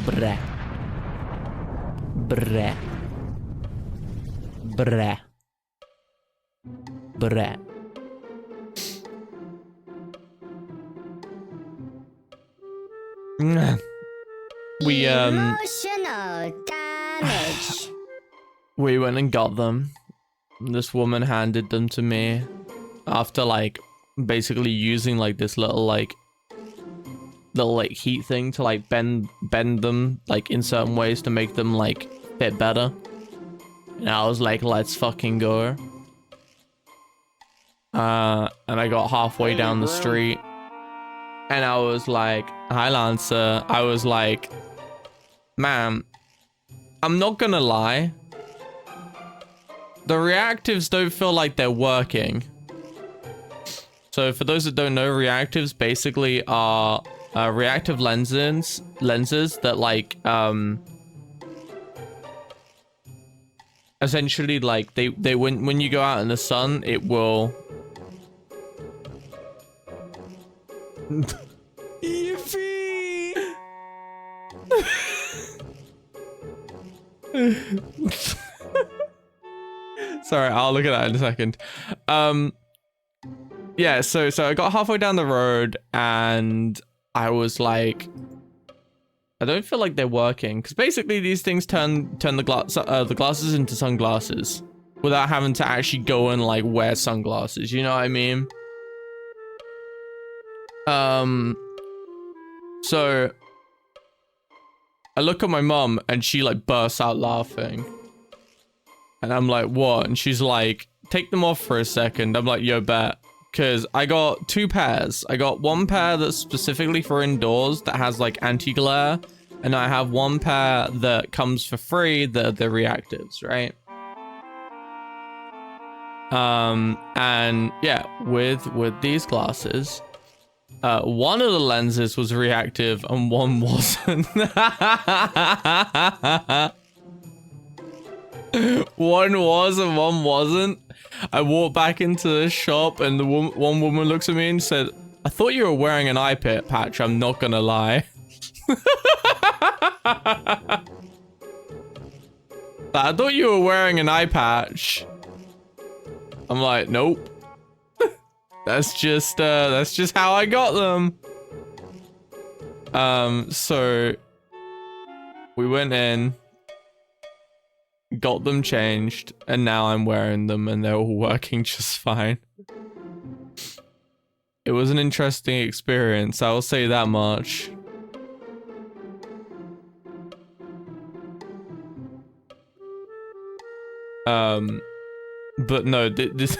Bruh. Bruh. Bruh. Bruh. We Emotional damage. we went and got them. This woman handed them to me after like basically using like this little heat thing to like bend them like in certain ways to make them like fit better. And I was like, let's fucking go. And I got halfway down the street and I was like, hi Lancer. I was like, ma'am, I'm not gonna lie. The reactives don't feel like they're working. So for those that don't know, reactives basically are reactive lenses that like essentially like they when you go out in the sun, it will Yiffy! Sorry, I'll look at that in a second. Yeah, so I got halfway down the road and I was like, I don't feel like they're working because basically these things turn the glasses into sunglasses without having to actually go and like wear sunglasses. You know what I mean? So I look at my mom and she like bursts out laughing. And I'm like, what? And she's like, take them off for a second. I'm like, yo, bet. Because I got two pairs. I got one pair that's specifically for indoors that has like anti-glare. And I have one pair that comes for free, the reactives, right? And yeah, with these glasses, one of the lenses was reactive and one wasn't. One was and one wasn't. I walked back into the shop and the one woman looks at me and said, I thought you were wearing an eye patch, I'm not gonna lie. I thought you were wearing an eye patch. I'm like, nope. That's just how I got them. So we went in, got them changed, and now I'm wearing them and they're all working just fine. It was an interesting experience, I will say that much. But no, this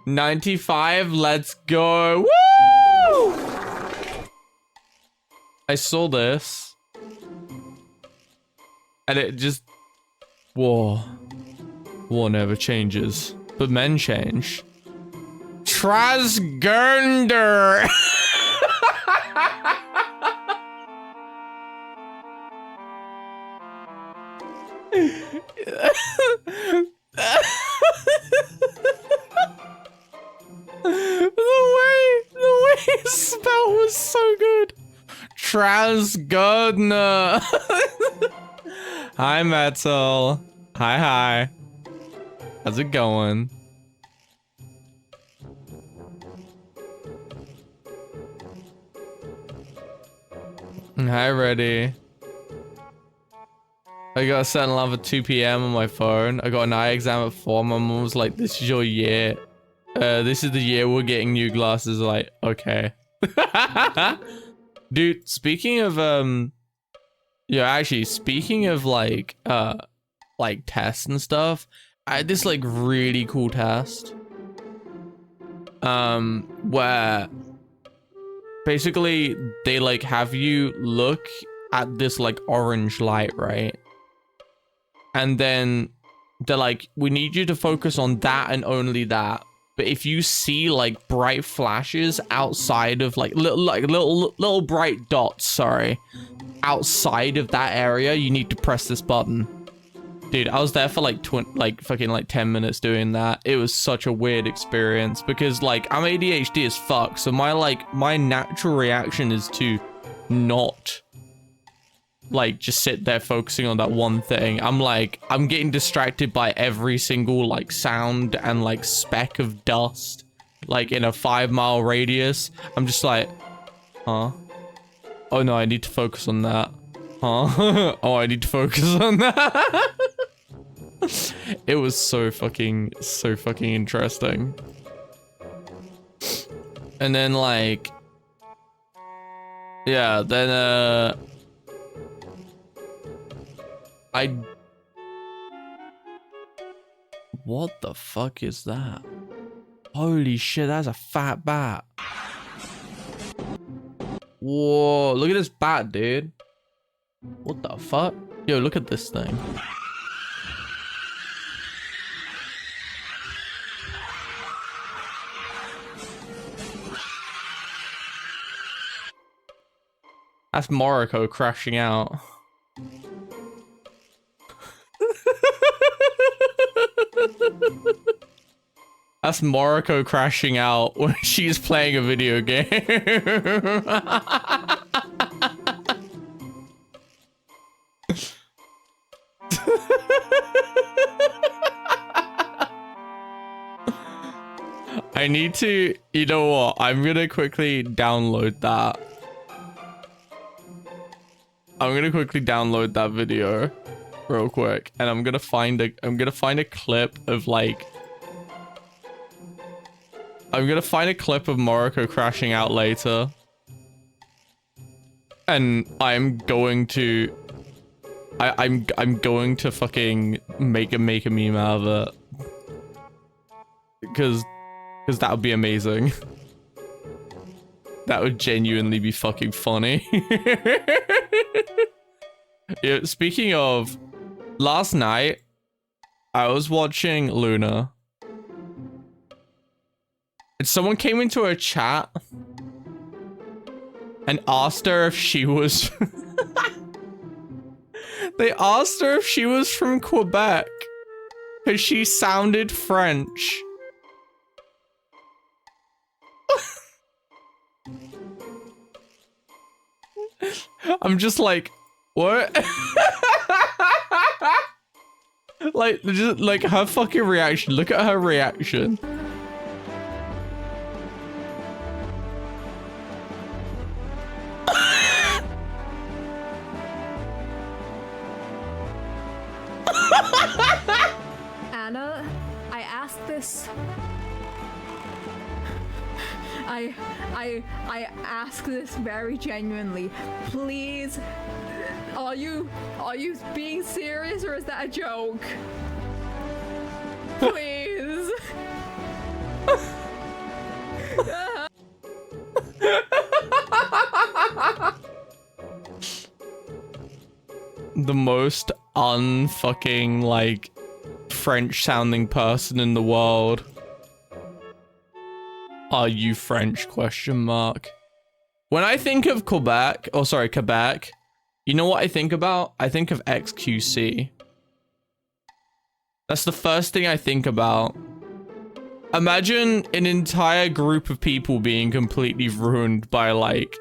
95, let's go. Woo! I saw this and it just, war never changes, but men change. Transgender. the way his spell was so good. Transgardner. Hi, Metal. Hi. How's it going? Hi, Ready. I got set alarm at 2 p.m. on my phone. I got an eye exam at 4. My mom was like, this is your year. This is the year we're getting new glasses. Like, okay. Dude, speaking of, speaking of like tests and stuff, I had this like really cool test. Where basically they like have you look at this like orange light, right? And then they're like, we need you to focus on that and only that. But if you see like bright flashes outside of like little bright dots, sorry, outside of that area, you need to press this button. Dude, I was there for like fucking 10 minutes doing that. It was such a weird experience because like I'm ADHD as fuck. So my natural reaction is to not like just sit there focusing on that one thing. I'm getting distracted by every single like sound and like speck of dust like in a 5-mile radius. I'm just like, huh? Oh no, I need to focus on that. Huh? Oh, I need to focus on that. It was so fucking interesting. And then like, yeah, then what the fuck is that? Holy shit, that's a fat bat. Whoa, look at this bat, dude. What the fuck? Yo, look at this thing. That's Morocco crashing out. That's Morocco crashing out when she's playing a video game. I need to, you know what? I'm gonna quickly download that. I'm gonna quickly download that video real quick, and I'm gonna find a clip of like, I'm gonna find a clip of Morocco crashing out later, and I'm going to fucking make a meme out of it, because that would be amazing. That would genuinely be fucking funny. Yeah, speaking of, last night I was watching Luna, and someone came into her chat and asked her if she was they asked her if she was from Quebec because she sounded French. I'm just like, what? Like, just like her fucking reaction. Look at her reaction. Anna, I asked this. I ask this very genuinely. Please, are you being serious or is that a joke? Please. The most unfucking like French sounding person in the world. Are you French? Question mark. When I think of Quebec, oh sorry, Quebec, you know what I think about? I think of XQC. That's the first thing I think about. Imagine an entire group of people being completely ruined by like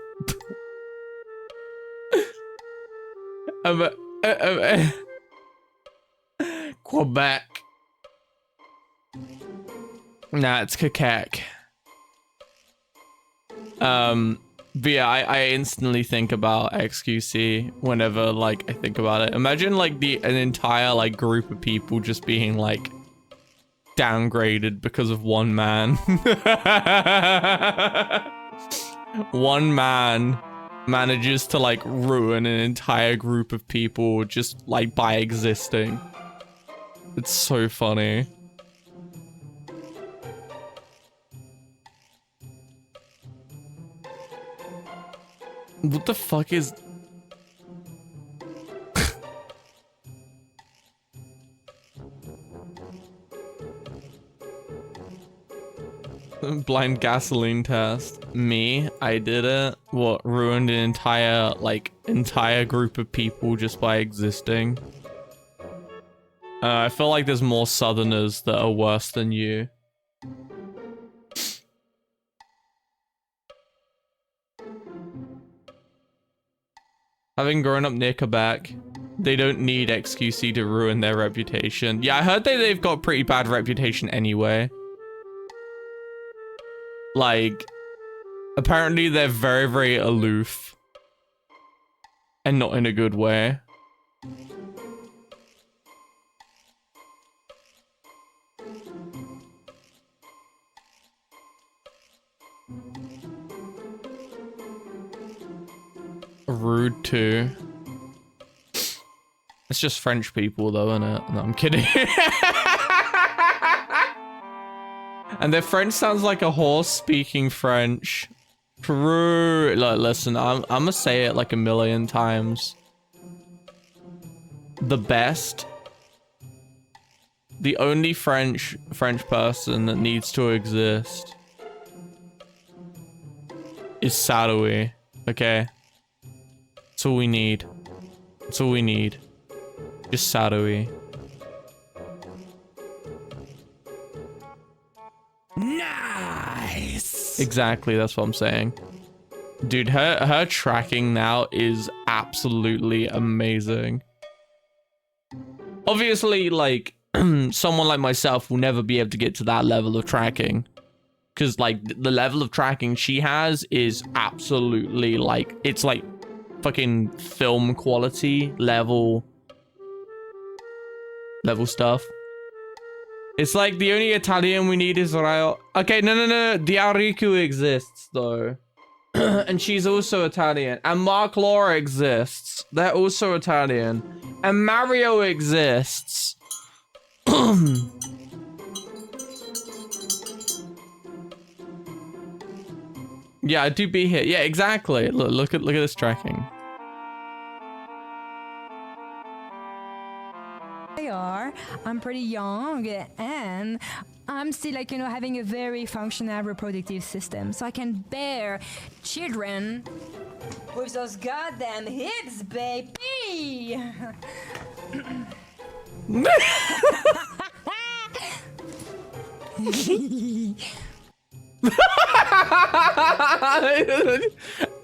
Quebec. Nah, it's Quebec. But yeah, I instantly think about XQC whenever like I think about it. Imagine like an entire like group of people just being like downgraded because of one man. One man manages to like ruin an entire group of people just like by existing. It's so funny. What the fuck is... Blind gasoline test. Me? I did it. What, ruined an entire group of people just by existing? I feel like there's more southerners that are worse than you. Having grown up near Quebec, they don't need XQC to ruin their reputation. Yeah, I heard they've got pretty bad reputation anyway. Like, apparently they're very, very aloof. And not in a good way. Rude too. It's just French people though, isn't it? No, I'm kidding. And their French sounds like a horse speaking French. True. Like, listen, I'm gonna say it like a million times. The best. The only French person that needs to exist is Sadoui. Okay? That's all we need. That's all we need. Just Sadoui. Nice. Exactly, that's what I'm saying. Dude, her tracking now is absolutely amazing. Obviously, like, someone like myself will never be able to get to that level of tracking. Because, like, the level of tracking she has is absolutely, like, it's like fucking film quality level stuff. It's like the only Italian we need is Rayo. Okay, no. Diariku exists, though. And she's also Italian. And Mark Laura exists. They're also Italian. And Mario exists. Yeah, I do be here. Yeah, exactly. Look at this tracking. I'm pretty young and I'm still like, you know, having a very functional reproductive system. So I can bear children with those goddamn hips, baby.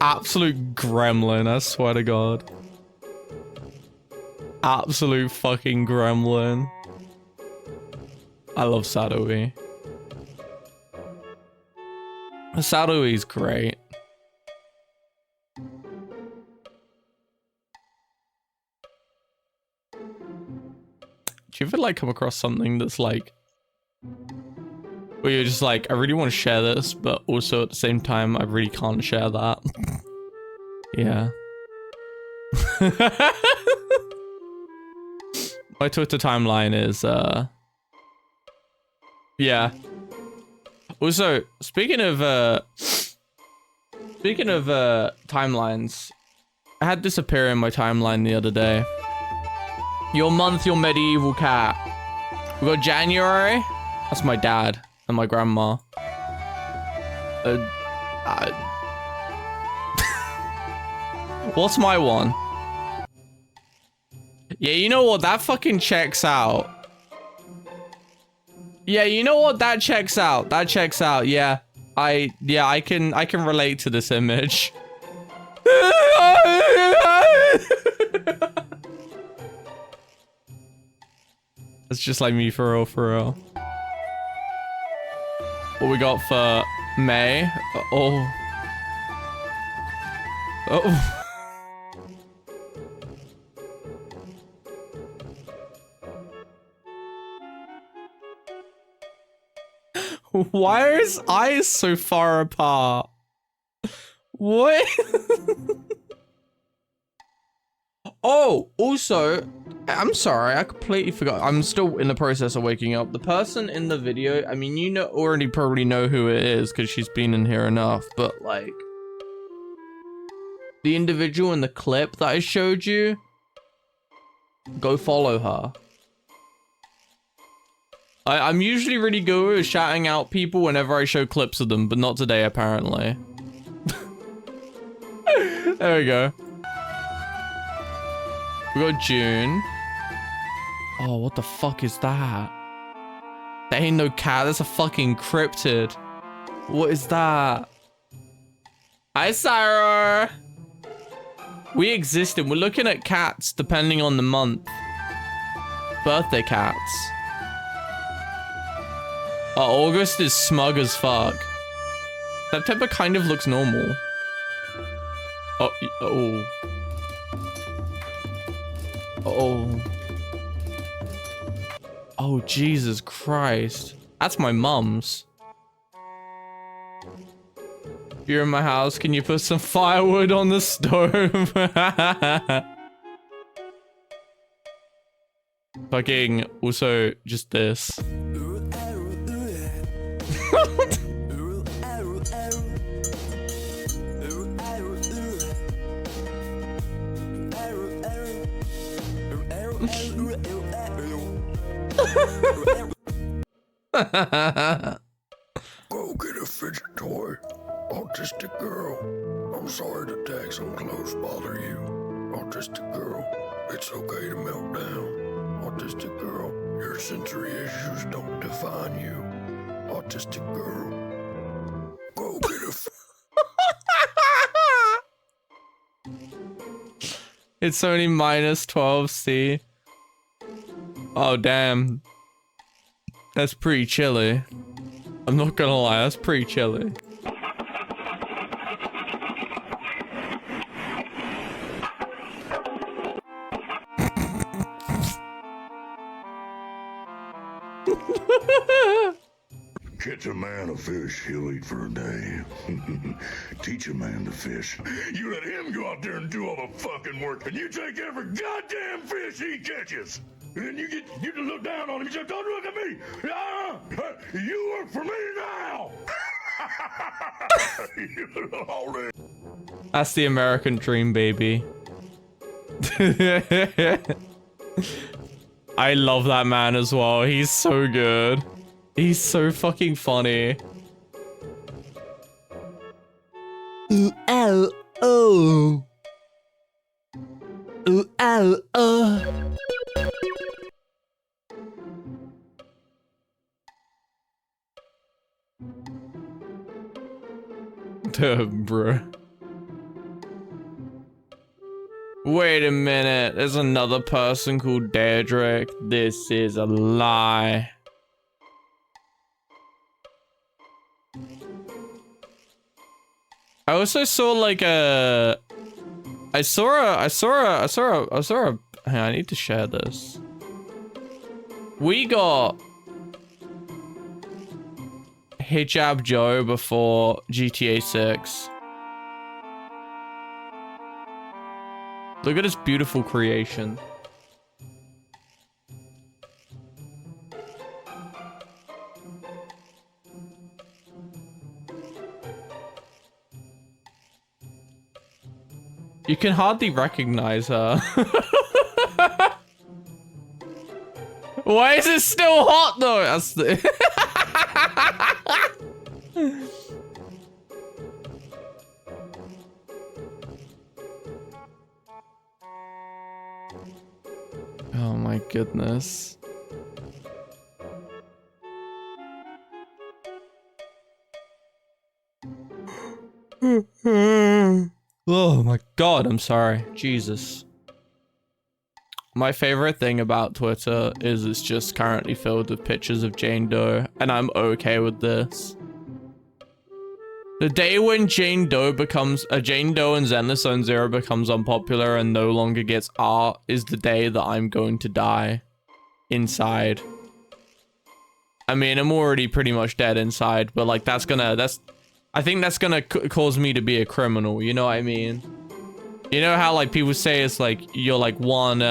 Absolute gremlin, I swear to God. Absolute fucking gremlin. I love Sadoui. Sadoui's great. Do you ever like come across something that's like, where you're just like, I really want to share this, but also at the same time, I really can't share that? Yeah. My Twitter timeline is, yeah. Also, speaking of timelines, I had this appear in my timeline the other day. Your month, your medieval cat. We got January. That's my dad and my grandma. What's my one? Yeah, you know what? That fucking checks out. Yeah, you know what? That checks out. That checks out. Yeah. I can relate to this image. It's just like me for real, for real. What we got for May? Oh. Oh. Why are his eyes so far apart? What? Oh, also, I'm sorry, I completely forgot. I'm still in the process of waking up. The person in the video, I mean, you know, already probably know who it is because she's been in here enough, but like, the individual in the clip that I showed you, go follow her. I'm usually really good at shouting out people whenever I show clips of them, but not today, apparently. There we go. We got June. Oh, what the fuck is that? That ain't no cat, that's a fucking cryptid. What is that? Hi, Sarah. We exist and we're looking at cats depending on the month. Birthday cats. Oh, August is smug as fuck. September kind of looks normal. Oh, oh. Oh. Oh, Jesus Christ. That's my mum's. If you're in my house, can you put some firewood on the stove? Fucking, also, just this. Go get a fidget toy. Autistic girl. I'm sorry the tags on clothes bother you. Autistic girl, it's okay to melt down. Autistic girl, your sensory issues don't define you. Autistic girl, go get a It's only minus 12C. Oh, damn. That's pretty chilly. I'm not gonna lie, that's pretty chilly. Catch a man a fish, he'll eat for a day. Teach a man to fish. You let him go out there and do all the fucking work, and you take every goddamn fish he catches. And then you just look down on him and say, don't look at me. You work for me now. That's the American dream, baby. I love that man as well. He's so good. He's so fucking funny. Ooh, ow, oh. Ooh, ow, oh. Bruh. Wait a minute. There's another person called Daedric. This is a lie. I also saw like a... I saw a... Hang on, I need to share this. We got Hijab Joe before GTA 6. Look at this beautiful creation. You can hardly recognize her. Why is it still hot though? That's the Oh my goodness. Oh my god, I'm sorry. Jesus. My favorite thing about Twitter is it's just currently filled with pictures of Jane Doe, and I'm okay with this. The day when Jane Doe becomes Jane Doe and Zenless Zone Zero becomes unpopular and no longer gets art is the day that I'm going to die inside. I mean, I'm already pretty much dead inside, but like I think that's gonna cause me to be a criminal, you know what I mean? You know how like people say it's like you're like one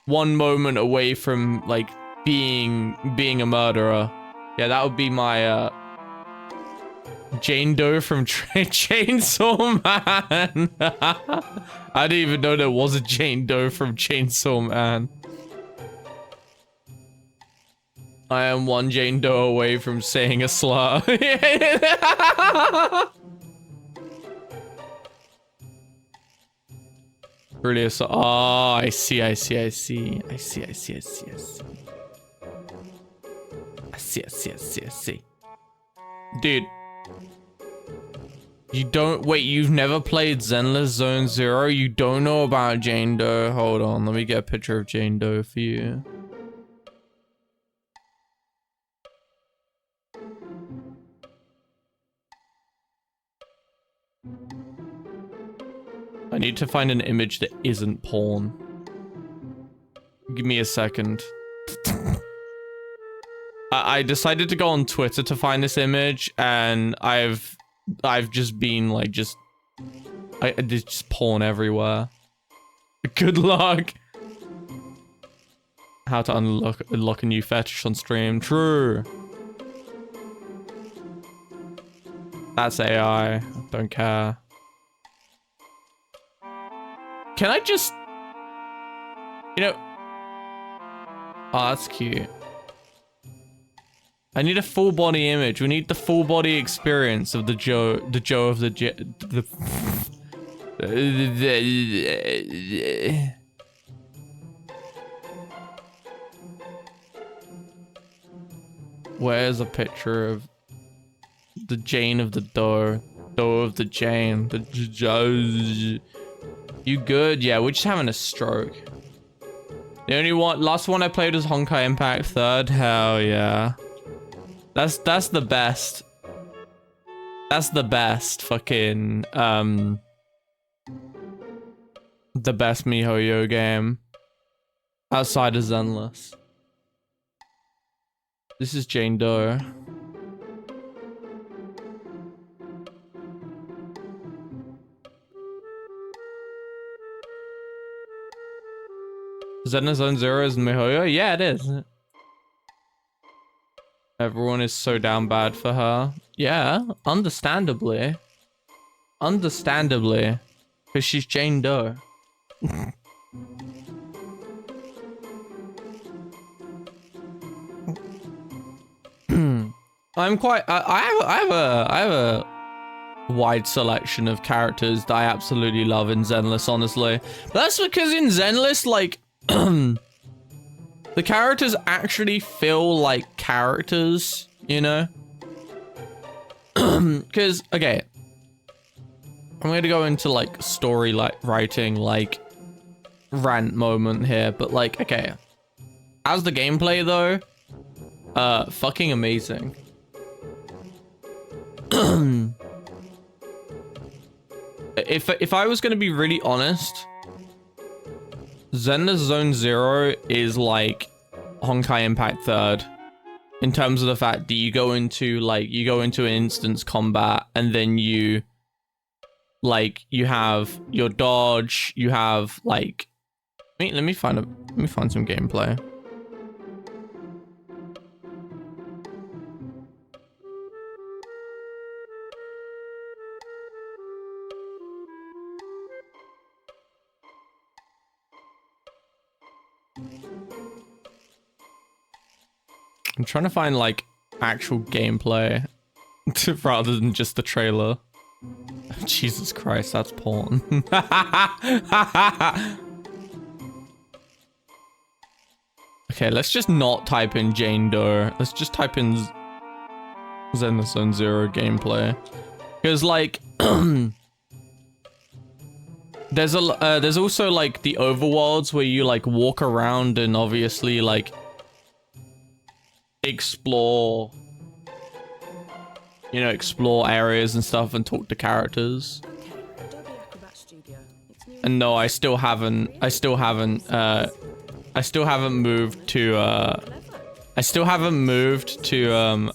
moment away from like being a murderer. Yeah, that would be my Jane Doe from Chainsaw Man. I didn't even know there was a Jane Doe from Chainsaw Man. I am one Jane Doe away from saying a slur. Really? So, oh, I see. Dude. You don't wait, you've never played Zenless Zone Zero? You don't know about Jane Doe? Hold on, let me get a picture of Jane Doe for you. I need to find an image that isn't porn. Give me a second. I decided to go on Twitter to find this image, and I've just been like there's just porn everywhere. Good luck. How to unlock a new fetish on stream. True. That's AI. Don't care. Can I just, you know? Oh, that's cute. I need a full body image. We need the full body experience of the Joe of the Where's a picture of the Jane of the Doe of the Jane, the Joe? You good? Yeah, we're just having a stroke. The only last one I played was Honkai Impact 3rd. Hell yeah. That's the best. That's the best fucking the best MiHoYo game outside of Zenless. This is Jane Doe. Zenless Zone Zero is MiHoYo? Yeah, it is. Everyone is so down bad for her. Yeah, understandably. Understandably. Because she's Jane Doe. I'm quite... I have a wide selection of characters that I absolutely love in Zenless, honestly. But that's because in Zenless, like... the characters actually feel like characters, you know? Because, okay. I'm gonna go into, like, story, like, writing, like, rant moment here. But, like, okay. How's the gameplay, though? Fucking amazing. If I was gonna be really honest... Zenless Zone Zero is like Honkai Impact 3rd in terms of the fact that you go into an instance combat, and then you have your dodge, you have like let me find some gameplay. I'm trying to find like actual gameplay rather than just the trailer. Jesus Christ, that's porn. Okay, let's just not type in Jane Doe. Let's just type in Zenless Zone Zero gameplay. Because like there's also like the overworlds where you like walk around and obviously like explore areas and stuff and talk to characters. And no, I still haven't moved to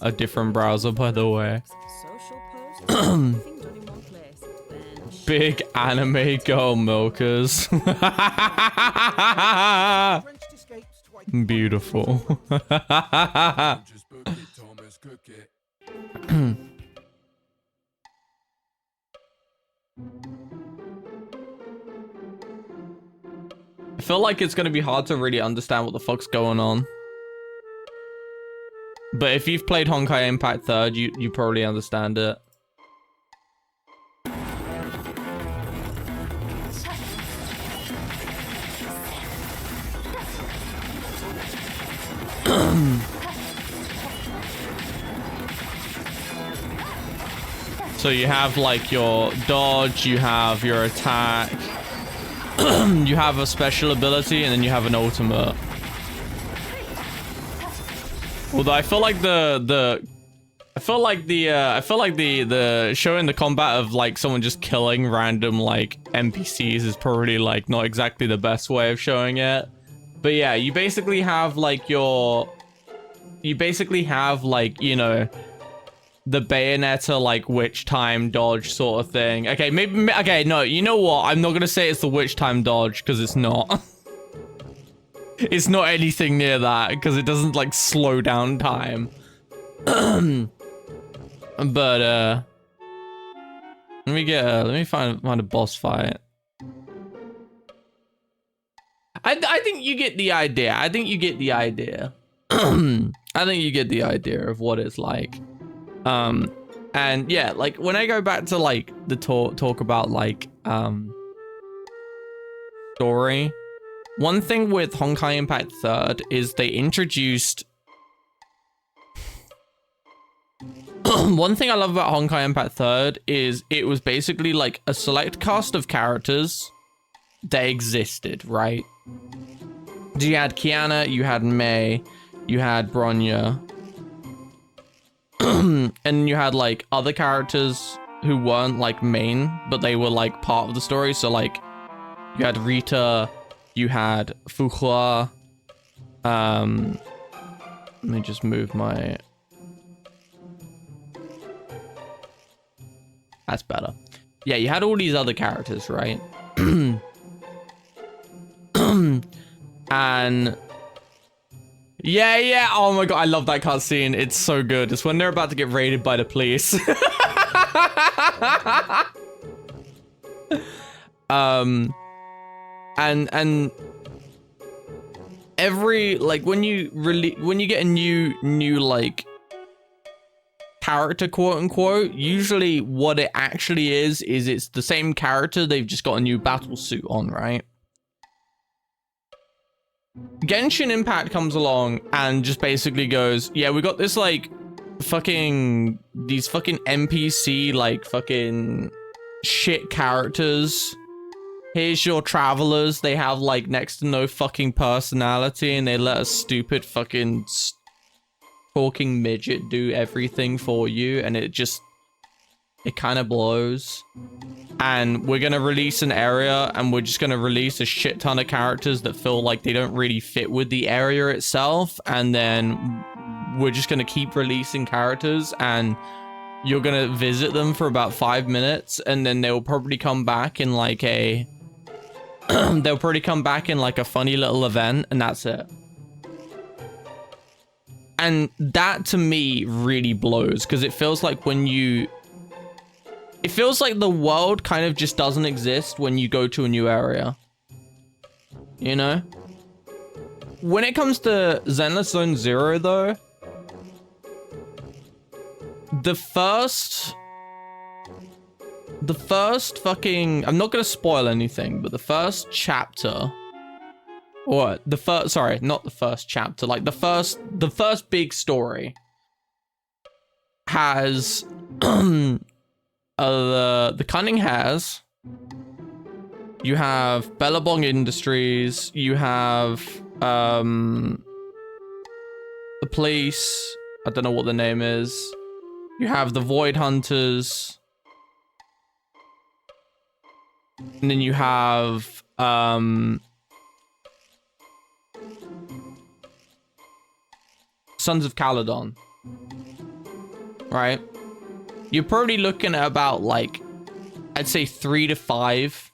a different browser, by the way. Big anime girl milkers. Beautiful. I feel like it's gonna be hard to really understand what the fuck's going on. But if you've played Honkai Impact 3rd, you probably understand it. So you have like your dodge, you have your attack, you have a special ability, and then you have an ultimate. Although I feel like the showing the combat of like someone just killing random like NPCs is probably like not exactly the best way of showing it. But yeah, you basically have like you know, the Bayonetta like witch time dodge sort of thing. Okay, maybe, okay, no, you know what? I'm not gonna say it's the witch time dodge because it's not. It's not anything near that because it doesn't like slow down time. But let me find a boss fight. I think you get the idea. I think you get the idea. I think you get the idea of what it's like. And yeah, like when I go back to like the talk about like story, one thing with Honkai Impact 3rd is they introduced one thing I love about Honkai Impact 3rd is it was basically like a select cast of characters that existed, right? So you had Kiana, you had Mei, you had Bronya, and you had like other characters who weren't like main, but they were like part of the story. So like you had Rita, you had Fuhua. Let me just move my... That's better. Yeah, you had all these other characters, right? And yeah, oh my god, I love that cutscene. It's so good. It's when they're about to get raided by the police. And every like when you get a new like character, quote unquote, usually what it actually is it's the same character, they've just got a new battle suit on, right? Genshin Impact comes along and just basically goes, yeah, we got this like these fucking NPC like fucking shit characters. Here's your travelers. They have like next to no fucking personality and they let a stupid fucking talking midget do everything for you, and it kind of blows. And we're gonna release an area and we're just gonna release a shit ton of characters that feel like they don't really fit with the area itself, and then we're just gonna keep releasing characters and you're gonna visit them for about 5 minutes and then they'll probably come back in like a they'll probably come back in like a funny little event, and that's it. And that to me really blows, because it feels like it feels like the world kind of just doesn't exist when you go to a new area. You know? When it comes to Zenless Zone Zero though, the first fucking, I'm not gonna spoil anything, but the first chapter, or the first, sorry, not the first chapter, like the first big story has the Cunning Hares, you have Bellabong Industries, you have the police, I don't know what the name is, you have the Void Hunters, and then you have Sons of Caledon, right? You're probably looking at about like, I'd say 3 to 5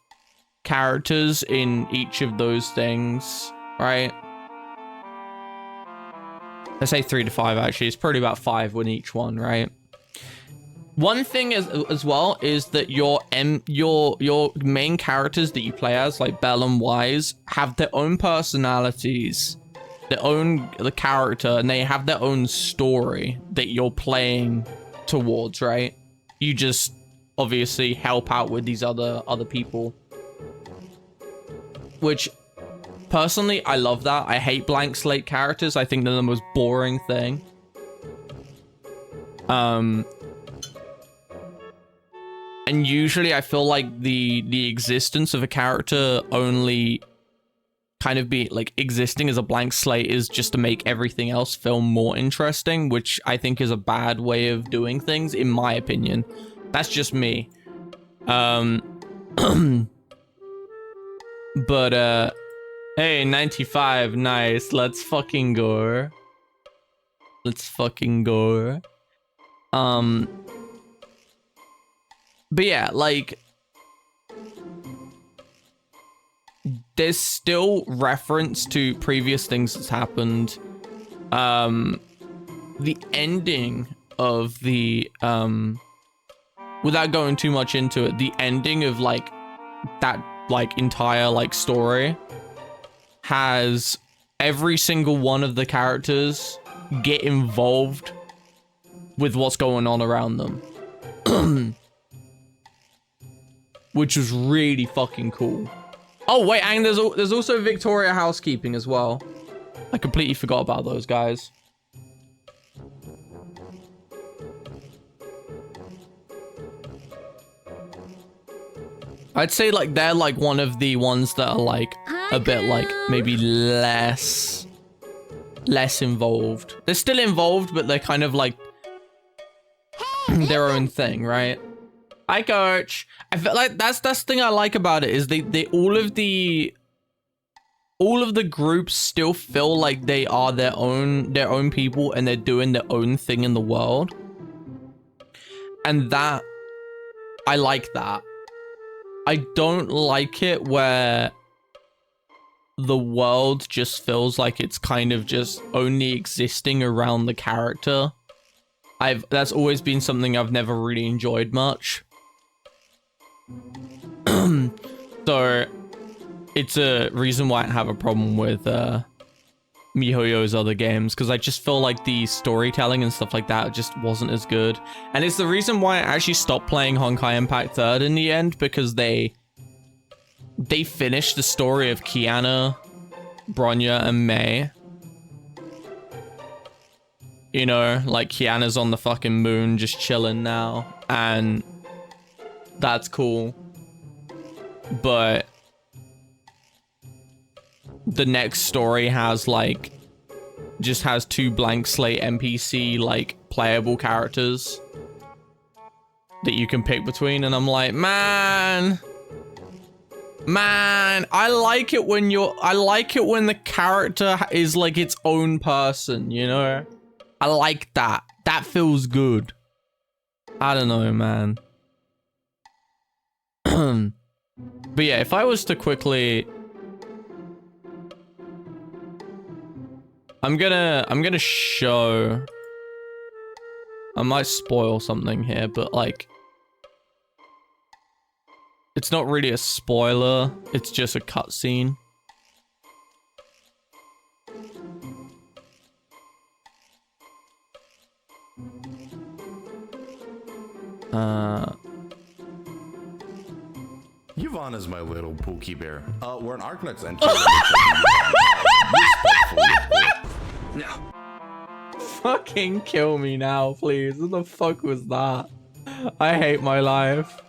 characters in each of those things, right? I say 3 to 5 actually. It's probably about 5 in each one, right? One thing as well is that your main characters that you play as, like Belle and Wise, have their own personalities, the character, and they have their own story that you're playing towards, right? You just obviously help out with these other people, which personally I love that. I hate blank slate characters. I think they're the most boring thing. And usually I feel like the existence of a character only kind of be like existing as a blank slate is just to make everything else feel more interesting, which I think is a bad way of doing things, in my opinion. That's just me. But hey, 95, nice. Let's fucking go. Let's fucking go. But yeah, like, there's still reference to previous things that's happened. The ending of the, without going too much into it, the ending of like that like entire like story has every single one of the characters get involved with what's going on around them. Which was really fucking cool. Oh wait, and there's also Victoria housekeeping as well. I completely forgot about those guys. I'd say like they're like one of the ones that are like a bit like maybe less involved. They're still involved, but they're kind of like their own thing, right? Hi, Coach. I feel like that's the thing I like about it is they all of the groups still feel like they are their own people and they're doing their own thing in the world. And that I like that. I don't like it where the world just feels like it's kind of just only existing around the character. That's always been something I've never really enjoyed much. So it's a reason why I have a problem with MiHoYo's other games, because I just feel like the storytelling and stuff like that just wasn't as good. And it's the reason why I actually stopped playing Honkai Impact 3rd in the end, because they finished the story of Kiana, Bronya, and Mei. You know, like Kiana's on the fucking moon just chilling now, and that's cool. But the next story has like just has 2 blank slate NPC like playable characters that you can pick between, and I'm like, man, I like it when the character is like its own person, you know? I like that. That feels good. I don't know, man. But yeah, if I was to quickly, I'm gonna show, I might spoil something here, but like, it's not really a spoiler, it's just a cutscene. Yvonne is my little Pookie bear. We're an Arknex entry. No. Fucking kill me now, please. What the fuck was that? I hate my life.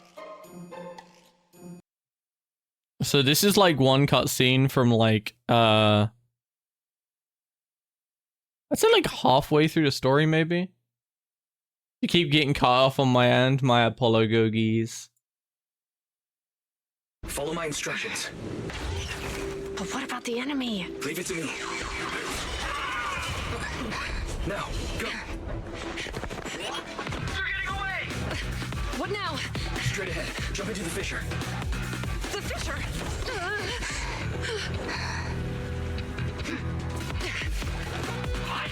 So this is like one cutscene from like, I'd say like halfway through the story, maybe. You keep getting cut off on my end, my apologies. Follow my instructions. But what about the enemy? Leave it to me. Now, go. They're getting away! What now? Straight ahead. Jump into the fissure. The fissure! What?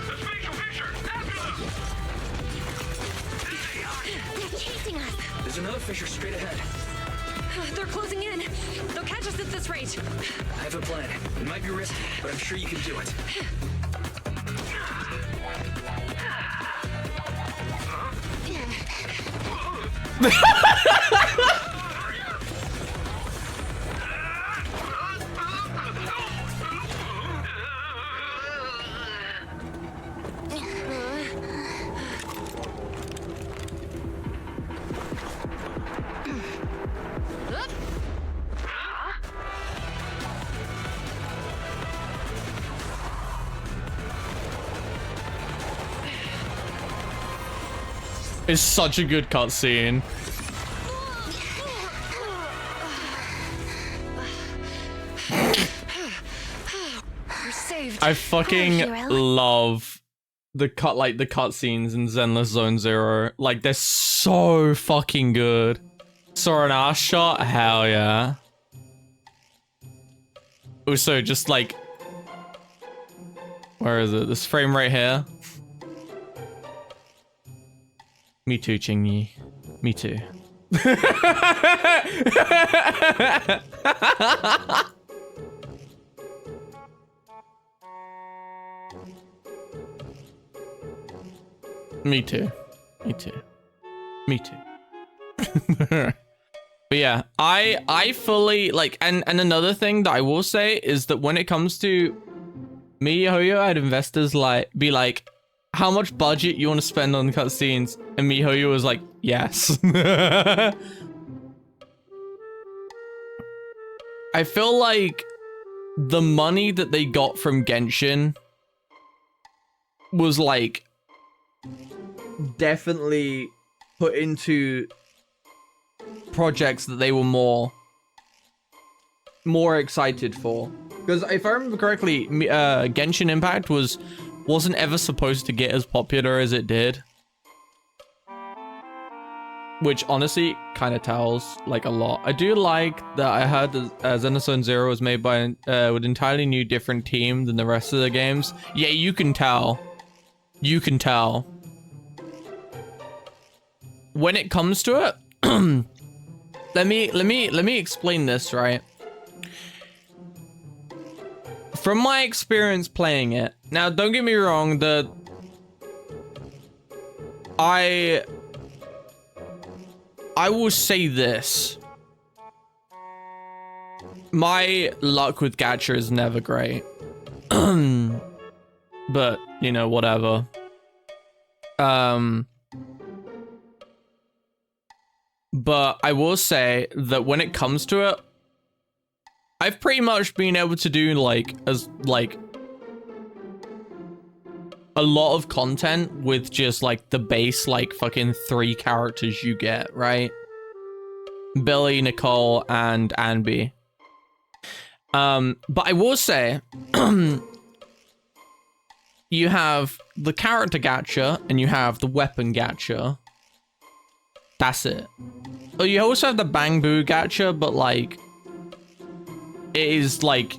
The spatial fissure! After them! There they are! They're chasing us! There's another fissure straight ahead. They're closing in! They'll catch us at this rate! I have a plan. It might be risky, but I'm sure you can do it. It's such a good cutscene. We're saved. I fucking Thank you, Ellie. love the cutscenes in Zenless Zone Zero. Like, they're so fucking good. Saw an ass shot? Hell yeah. Also, just like, where is it? This frame right here. Me too, Chingy. Me too. Me too. Me too. Me too. But yeah, I fully like, and another thing that I will say is that when it comes to me, Hoyo, I'd investors be like, how much budget you want to spend on cutscenes? And MiHoYo was like, yes. I feel like the money that they got from Genshin was like definitely put into projects that they were more excited for. Because if I remember correctly, Genshin Impact wasn't ever supposed to get as popular as it did. Which honestly kind of tells like a lot. I do like that I heard that Zenless Zero was made by with an entirely new different team than the rest of the games. Yeah, you can tell. You can tell. When it comes to it, let me explain this, right? From my experience playing it, now don't get me wrong, I will say this. My luck with gacha is never great. But, you know, whatever. But I will say that when it comes to it, I've pretty much been able to do a lot of content with just like the base like fucking 3 characters you get, right? Billy, Nicole, and Anby. But I will say you have the character gacha and you have the weapon gacha. That's it. Oh, you also have the Bang Boo gacha, but like it is like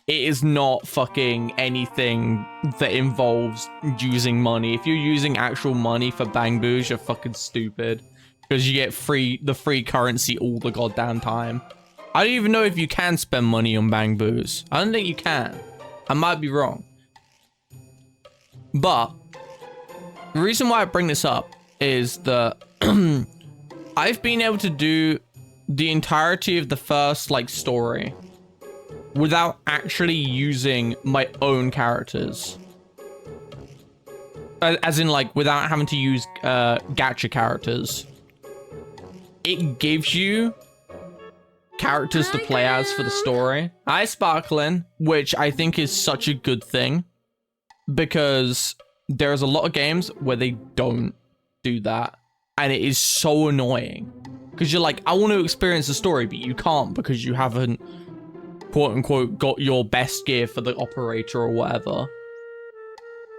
it is not fucking anything that involves using money. If you're using actual money for Bang Boos, you're fucking stupid. Because you get the free currency all the goddamn time. I don't even know if you can spend money on Bang Boos. I don't think you can. I might be wrong. But the reason why I bring this up is that I've been able to do the entirety of the first like story without actually using my own characters. As in like without having to use gacha characters. It gives you characters to play as for the story. Hi, Sparklin, which I think is such a good thing because there's a lot of games where they don't do that, and it is so annoying because you're like, I want to experience the story, but you can't because you haven't quote unquote got your best gear for the operator or whatever.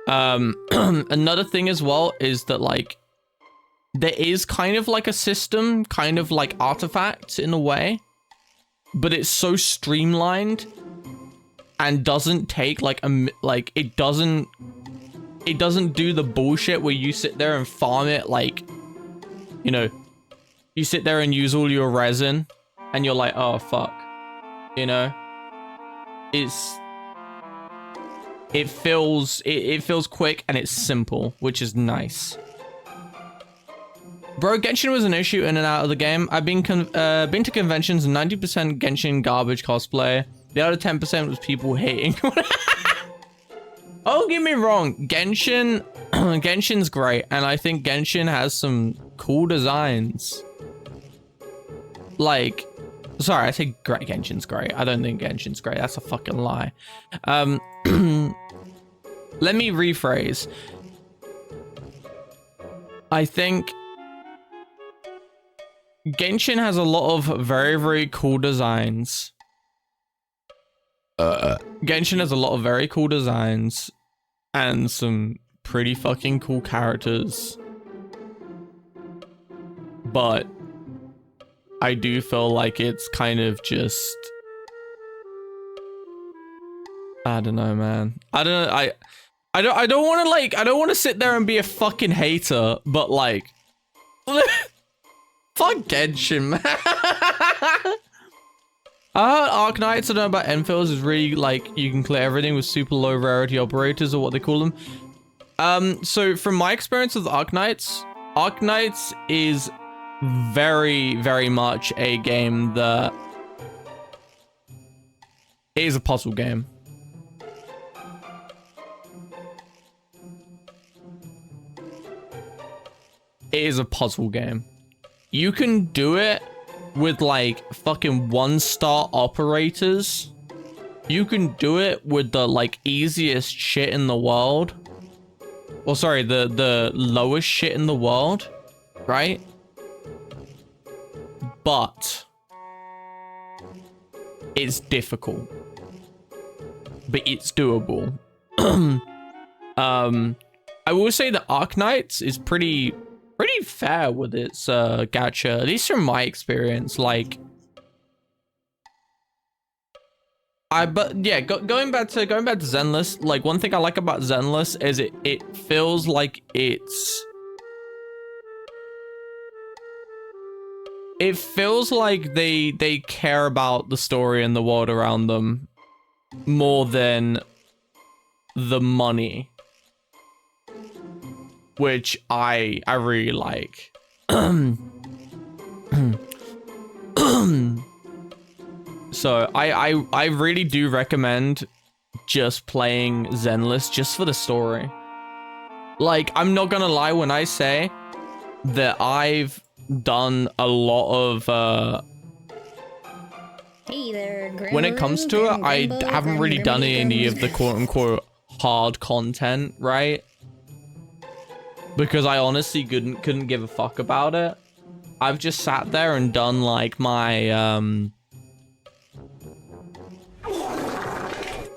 Another thing as well is that like there is kind of like a system, kind of like artifacts in a way, but it's so streamlined and doesn't take like it doesn't do the bullshit where you sit there and farm it like, you know, you sit there and use all your resin and you're like, oh fuck, you know, it feels quick and it's simple, which is nice. Bro, Genshin was an issue in and out of the game. I've been to conventions, 90% Genshin garbage cosplay. The other 10% was people hating. Oh, don't get me wrong, Genshin's great, and I think Genshin has some cool designs. Like, sorry, I say great. Genshin's great. I don't think Genshin's great. That's a fucking lie. Let me rephrase. I think Genshin has a lot of very, very cool designs. Genshin has a lot of very cool designs and some pretty fucking cool characters. But I do feel like it's kind of just, I don't know, man. I don't know. I don't want to like, I don't want to sit there and be a fucking hater, but like, fuck Genshin, man. I heard Arknights, I don't know about Enfills, is really like, you can clear everything with super low rarity operators, or what they call them. So from my experience with Arknights is very, very much a game that is a puzzle game. It is a puzzle game. You can do it with like fucking 1-star operators. You can do it with the like easiest shit in the world. Well, sorry, the lowest shit in the world, right? But it's difficult. But it's doable. I will say that Arknights is pretty fair with its gacha, at least from my experience. Like, going back to Zenless, like one thing I like about Zenless is it feels like it feels like they care about the story and the world around them more than the money, which I really like. So I really do recommend just playing Zenless just for the story. Like, I'm not gonna lie when I say that I've done a lot of Hey there, when it comes to it, I haven't really done any of the quote-unquote hard content, right? Because I honestly couldn't give a fuck about it. I've just sat there and done like my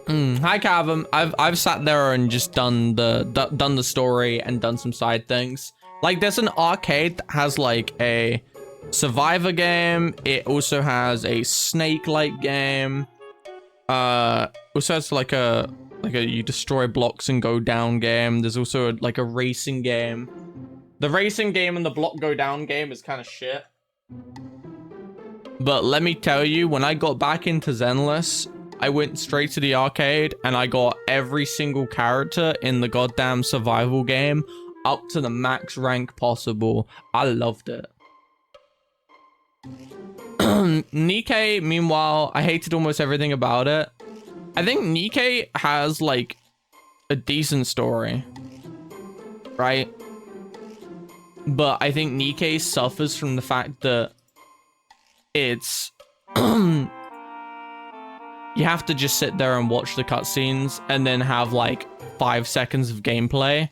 hi Cavum. I've sat there and just done the story and done some side things. Like, there's an arcade that has like a survivor game. It also has a snake-like game. Also has like a you destroy blocks and go down game. There's also like a racing game. The racing game and the block go down game is kind of shit. But let me tell you, when I got back into Zenless, I went straight to the arcade and I got every single character in the goddamn survival game up to the max rank possible. I loved it. Nikke, meanwhile, I hated almost everything about it. I think Nikke has like a decent story, right? But I think Nikke suffers from the fact that it's you have to just sit there and watch the cutscenes and then have like 5 seconds of gameplay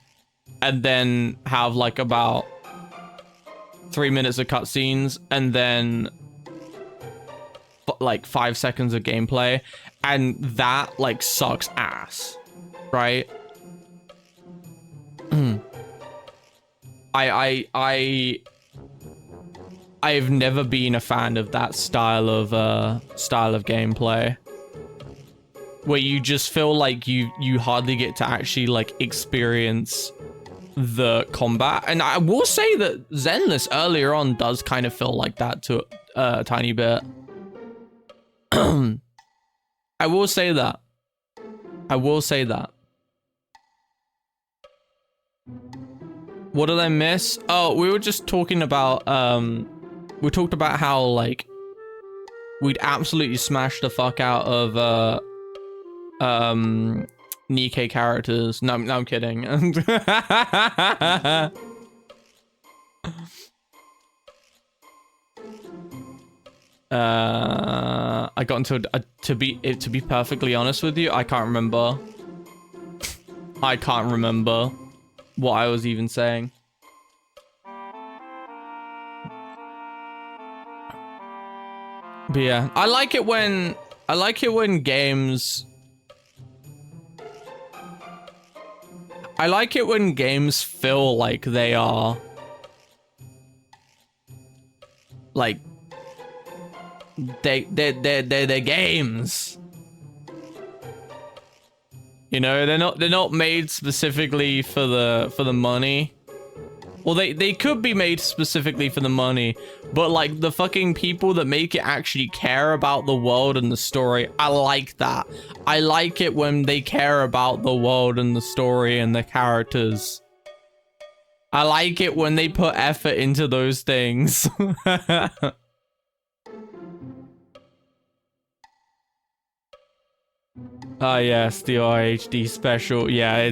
and then have like about 3 minutes of cutscenes and then like 5 seconds of gameplay, and that like sucks ass, right? I've never been a fan of that style of gameplay, where you just feel like you hardly get to actually like experience the combat. And I will say that Zenless earlier on does kind of feel like that to a tiny bit. I will say that. What did I miss? Oh, we were just talking about we talked about how like we'd absolutely smash the fuck out of Nikke characters. No, I'm kidding. I got into to be perfectly honest with you, I can't remember. I can't remember what I was even saying. But yeah, I like it when games. I like it when games feel like they are like they're games. You know, they're not made specifically for the money. Well, they could be made specifically for the money, but like the fucking people that make it actually care about the world and the story, I like that. I like it when they care about the world and the story and the characters. I like it when they put effort into those things. Ah, yes, the RHD special. Yeah,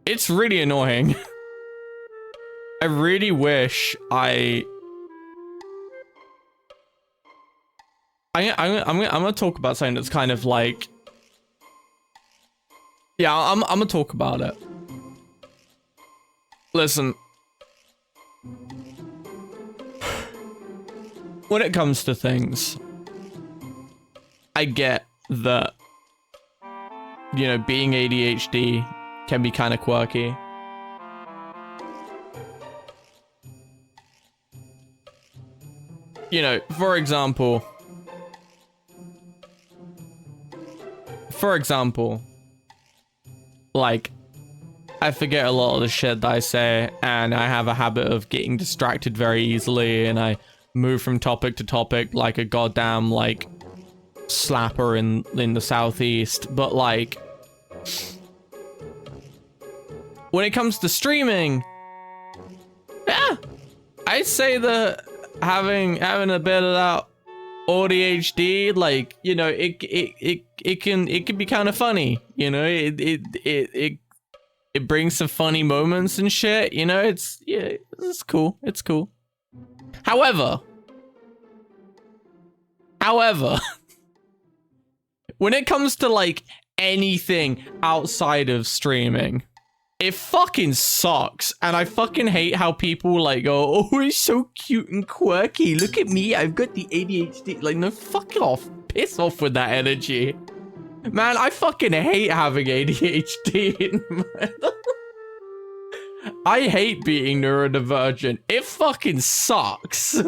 it's really annoying. I really wish I'm gonna talk about something that's kind of like, yeah, I'm gonna talk about it. Listen, when it comes to things, I get that, you know, being ADHD can be kind of quirky. You know, for example, like, I forget a lot of the shit that I say, and I have a habit of getting distracted very easily, and I move from topic to topic like a goddamn, like, slapper in the southeast. But, like, when it comes to streaming, yeah, I'd say that having a bit of that ADHD, like, you know, it can be kind of funny, you know. It brings some funny moments and shit, you know. It's cool. It's cool. However, when it comes to like anything outside of streaming, it fucking sucks. And I fucking hate how people like go, oh, it's so cute and quirky. Look at me, I've got the ADHD. Like, no, fuck off. Piss off with that energy. Man, I fucking hate having ADHD. I hate being neurodivergent. It fucking sucks.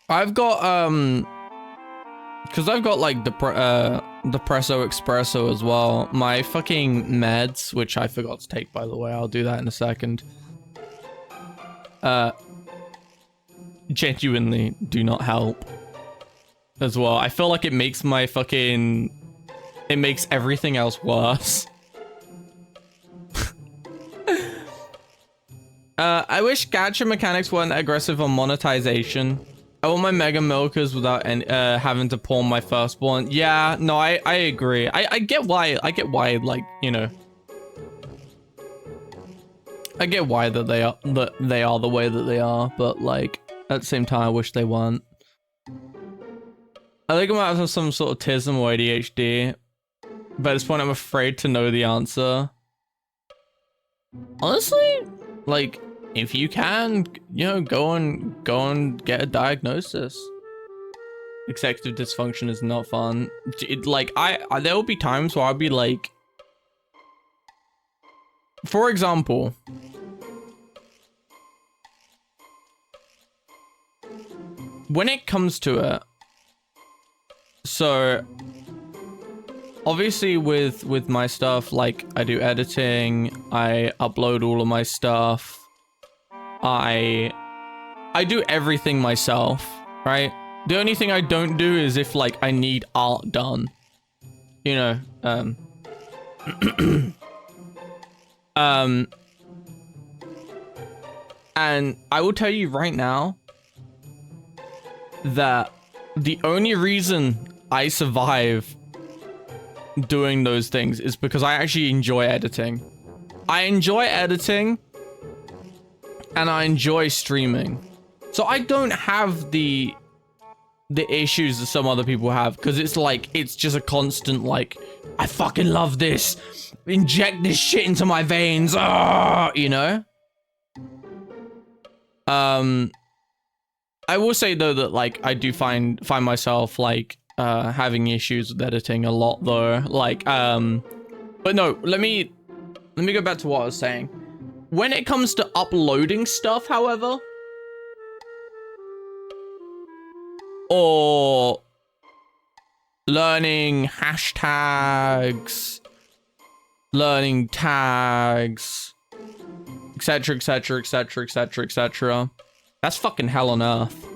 I've got because I've got like Depresso Espresso as well. My fucking meds, which I forgot to take, by the way. I'll do that in a second. Genuinely do not help as well. I feel like it makes my fucking, it makes everything else worse. I wish gacha mechanics weren't aggressive on monetization. I want my mega milkers without having to pawn my firstborn. Yeah, no, I agree. I get why, like, you know, I get why that they are the way that they are, but like at the same time I wish they weren't. I think I might have some sort of autism or ADHD, but at this point I'm afraid to know the answer. Honestly, like, if you can, you know, go and get a diagnosis. Executive dysfunction is not fun. Like, there will be times where I'll be like, for example, when it comes to it, so obviously with my stuff, like, I do editing, I upload all of my stuff, I do everything myself, right? The only thing I don't do is if like I need art done, you know. And I will tell you right now that the only reason I survive doing those things is because I actually enjoy editing. I enjoy editing and I enjoy streaming. So I don't have the issues that some other people have, because it's like, it's just a constant like, I fucking love this. Inject this shit into my veins. You know? I will say though that like I do find myself like having issues with editing a lot though. Like but no, let me go back to what I was saying. When it comes to uploading stuff, however, or learning hashtags, learning tags, etc, etc, etc, etc, etc, that's fucking hell on earth.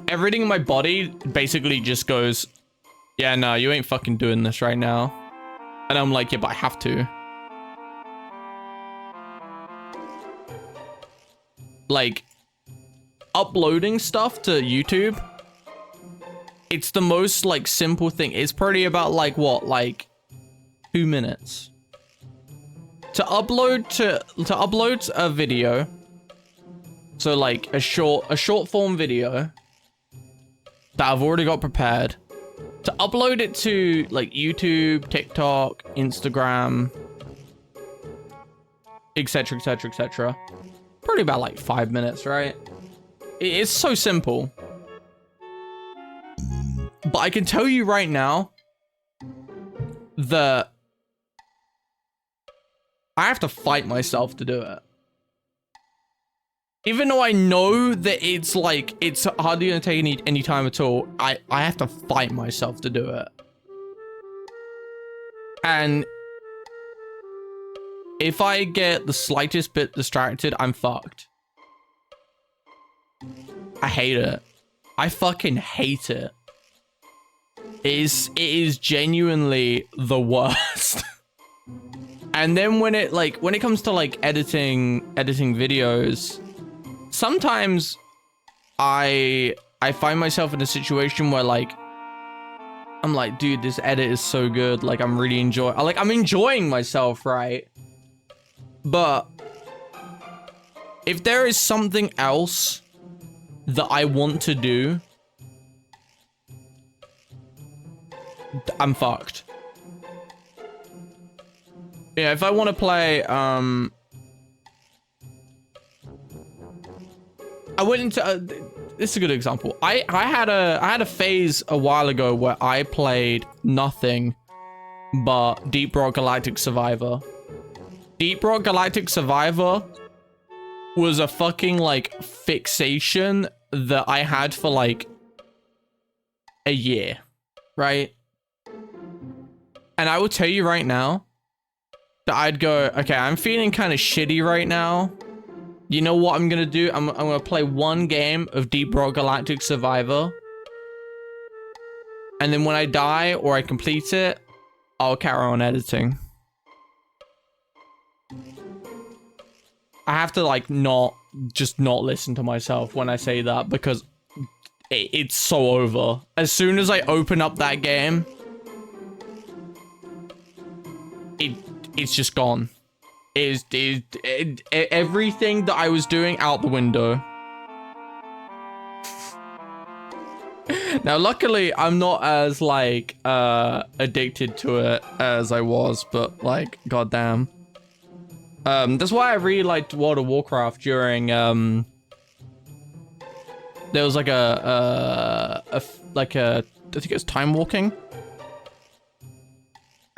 Everything in my body basically just goes, yeah, no, you ain't fucking doing this right now. And I'm like, yeah, but I have to. Like, uploading stuff to YouTube, it's the most like simple thing. It's probably about like what, like 2 minutes to upload a video. So like a short form video that I've already got prepared, to upload it to like YouTube, TikTok, Instagram, etc, etc, etc. Probably about like 5 minutes, right? It's so simple. But I can tell you right now that I have to fight myself to do it. Even though I know that it's like, it's hardly gonna take any time at all, I have to fight myself to do it. And if I get the slightest bit distracted, I'm fucked. I hate it. I fucking hate it. It is genuinely the worst. And then when it comes to like editing videos, sometimes I find myself in a situation where like I'm like, dude, this edit is so good, like I'm really I'm enjoying myself, right? But if there is something else that I want to do, I'm fucked. Yeah, if I want to play, I went into, this is a good example. I had a phase a while ago where I played nothing but Deep Rock Galactic Survivor. Deep Rock Galactic Survivor was a fucking like fixation that I had for like a year, right? And I will tell you right now that I'd go, okay, I'm feeling kind of shitty right now. You know what I'm gonna do? I'm gonna play one game of Deep Rock Galactic Survivor. And then when I die or I complete it, I'll carry on editing. I have to like not listen to myself when I say that, because it's so over. As soon as I open up that game, it's just gone. Everything that I was doing out the window. Now, luckily, I'm not as like addicted to it as I was, but like, goddamn. That's why I really liked World of Warcraft during there was like I think it was time walking.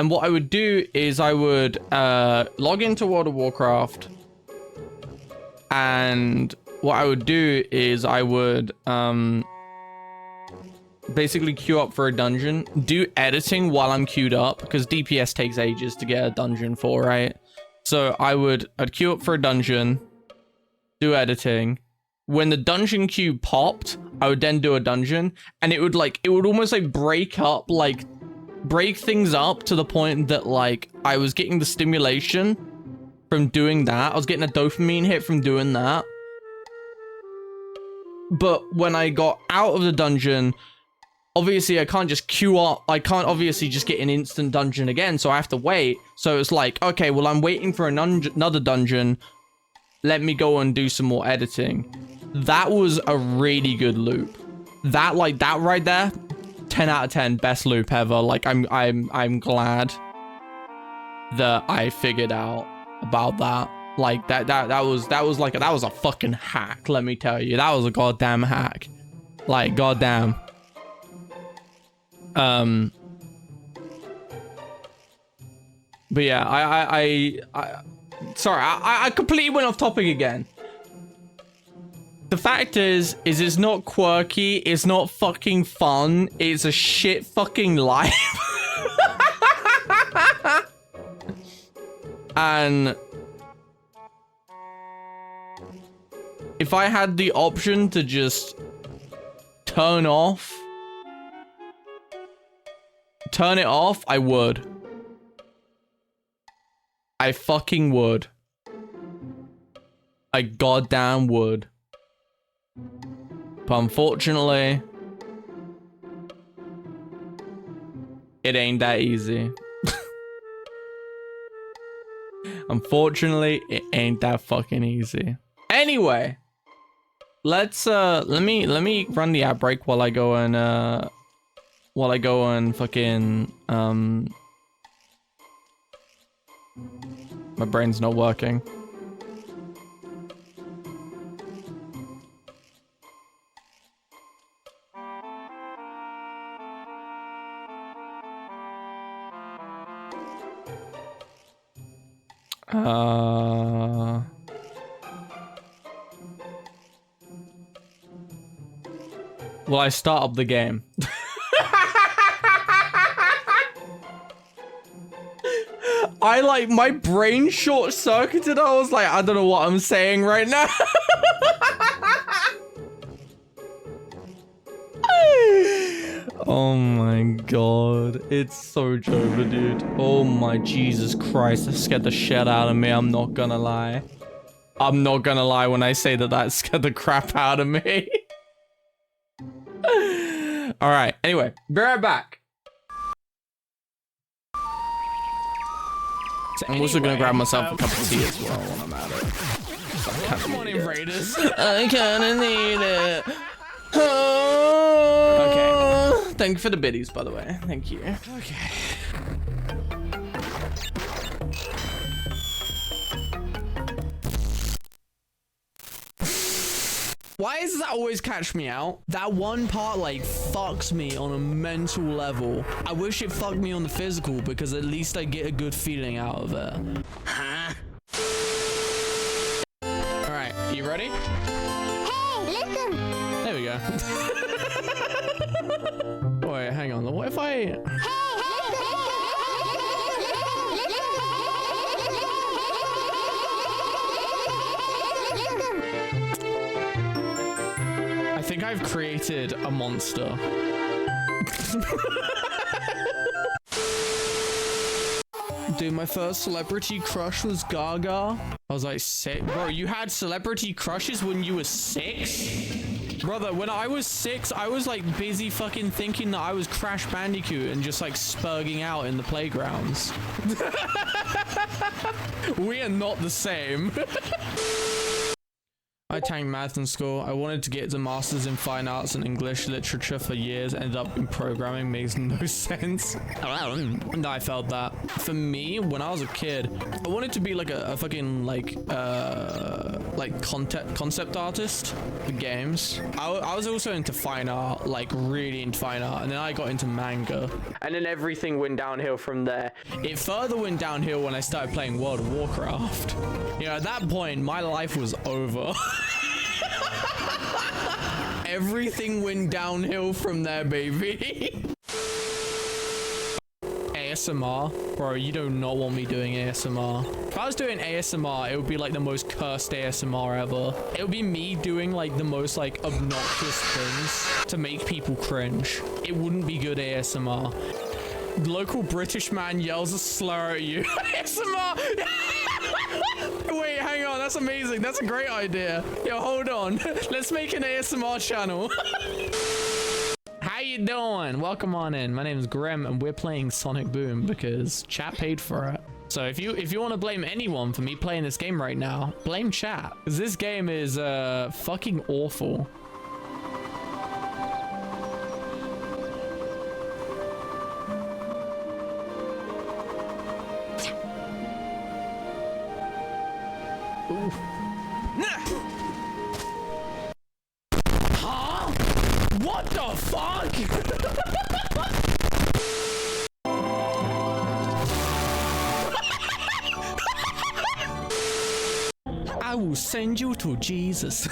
And what I would do is I would log into World of Warcraft, and what I would do is I would basically queue up for a dungeon, do editing while I'm queued up, because DPS takes ages to get a dungeon for, right? So I'd queue up for a dungeon, do editing. When the dungeon queue popped, I would then do a dungeon, and it would almost like break things up to the point that like I was getting the stimulation from doing that. I was getting a dopamine hit from doing that. But when I got out of the dungeon, obviously I can't just queue up. I can't obviously just get an instant dungeon again, so I have to wait. So it's like, okay, well, I'm waiting for another dungeon. let me go and do some more editing. That was a really good loop. That right there, 10 out of 10, best loop ever. Like I'm glad that I figured out about that. Like that was a fucking hack, let me tell you. That was a goddamn hack. Like goddamn. But yeah, sorry, I completely went off topic again. The fact is it's not quirky, it's not fucking fun, it's a shit fucking life. And if I had the option to just turn it off, I would. I fucking would. I goddamn would. But unfortunately, it ain't that easy. Unfortunately, it ain't that fucking easy. Anyway, let's let me run the ad break while I go and fucking my brain's not working. Will I start up the game? My brain short-circuited. I was like, I don't know what I'm saying right now. Oh my god. It's so Jova, dude. Oh my Jesus Christ. That scared the shit out of me. I'm not gonna lie. I'm not gonna lie when I say that scared the crap out of me. Alright, anyway. Be right back. I'm also gonna grab myself a cup of tea as well when I'm at it. Come on, Raiders. I kinda need it. Oh. Okay. Thank you for the biddies, by the way. Thank you. Okay. Why does that always catch me out? That one part like fucks me on a mental level. I wish it fucked me on the physical because at least I get a good feeling out of it. Huh? All right, you ready? Hey, listen! There we go. Wait, hang on. What if I... I think I've created a monster. Dude, my first celebrity crush was Gaga. I was like 6. Bro, you had celebrity crushes when you were 6? Brother, when I was 6, I was like busy fucking thinking that I was Crash Bandicoot and just like spurging out in the playgrounds. We are not the same. I tanked math in school. I wanted to get a master's in fine arts and English literature for years. Ended up in programming. Makes no sense. And I felt that. For me, when I was a kid, I wanted to be like a fucking like concept artist for games. I was also into fine art, like really into fine art. And then I got into manga. And then everything went downhill from there. It further went downhill when I started playing World of Warcraft. You know, at that point, my life was over. Everything went downhill from there, baby. ASMR? Bro, you do not want me doing ASMR. If I was doing ASMR, it would be like the most cursed ASMR ever. It would be me doing like the most like obnoxious things to make people cringe. It wouldn't be good ASMR. Local British man yells a slur at you. ASMR! Wait, hang on. That's amazing. That's a great idea. Yo, hold on. Let's make an ASMR channel. How you doing? Welcome on in. My name is Grem, and we're playing Sonic Boom because chat paid for it. So if you want to blame anyone for me playing this game right now, blame chat. Because this game is fucking awful. Ooh. Huh? What the fuck? I will send you to Jesus.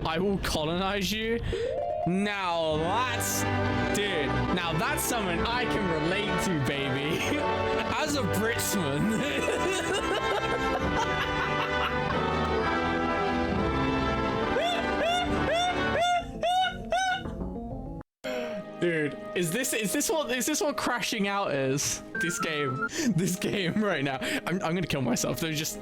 I will colonize you. Now that's, dude, now that's something I can relate to, baby. As a Britsman. Dude, is this what crashing out is? This game right now. I'm gonna kill myself. They're just.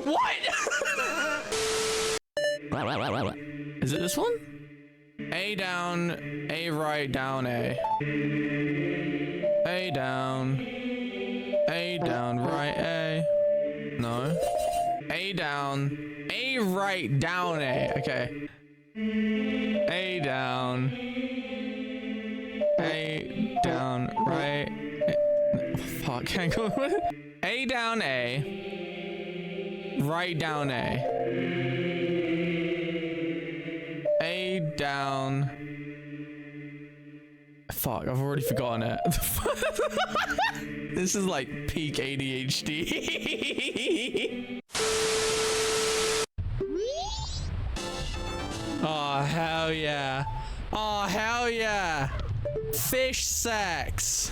What? Is it this one? A down, A right, down, A. A down, right, A. No. A down, A right, down, A. Okay. A down, right. Fuck, can't go. A down, A. Right down, A. A down. Fuck, I've already forgotten it. This is like peak ADHD. Oh, hell yeah. Oh, hell yeah. Fish sex.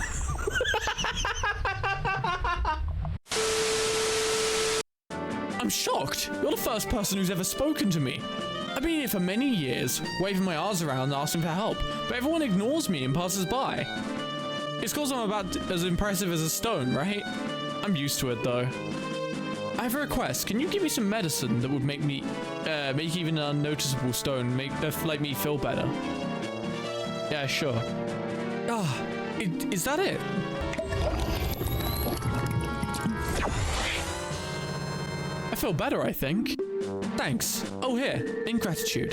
I'm shocked. You're the first person who's ever spoken to me. I've been here for many years, waving my arms around and asking for help, but everyone ignores me and passes by. It's cause I'm about as impressive as a stone, right? I'm used to it though. I have a request. Can you give me some medicine that would make me, make even an unnoticeable stone let me feel better? Yeah, sure. Ah, is that it? I feel better, I think. Thanks. Oh, here. In gratitude.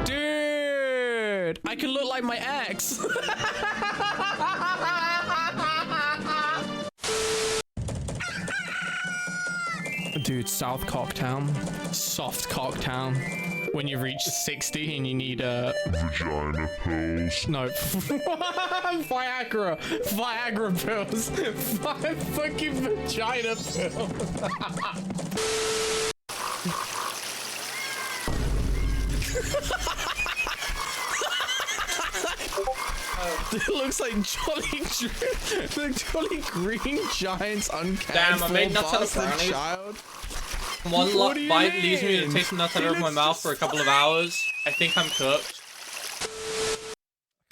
Dude! I can look like my ex! Dude, South Cocktown. Soft Cocktown. When you reach 60 and you need Vagina pills. No. Viagra. Viagra pills. Fucking vagina pills. It looks like the Jolly Green Giant's uncared. Damn, I made Nutella brownies. Child. One bite leaves me to taste Nutella in my mouth for a couple of hours. I think I'm cooked.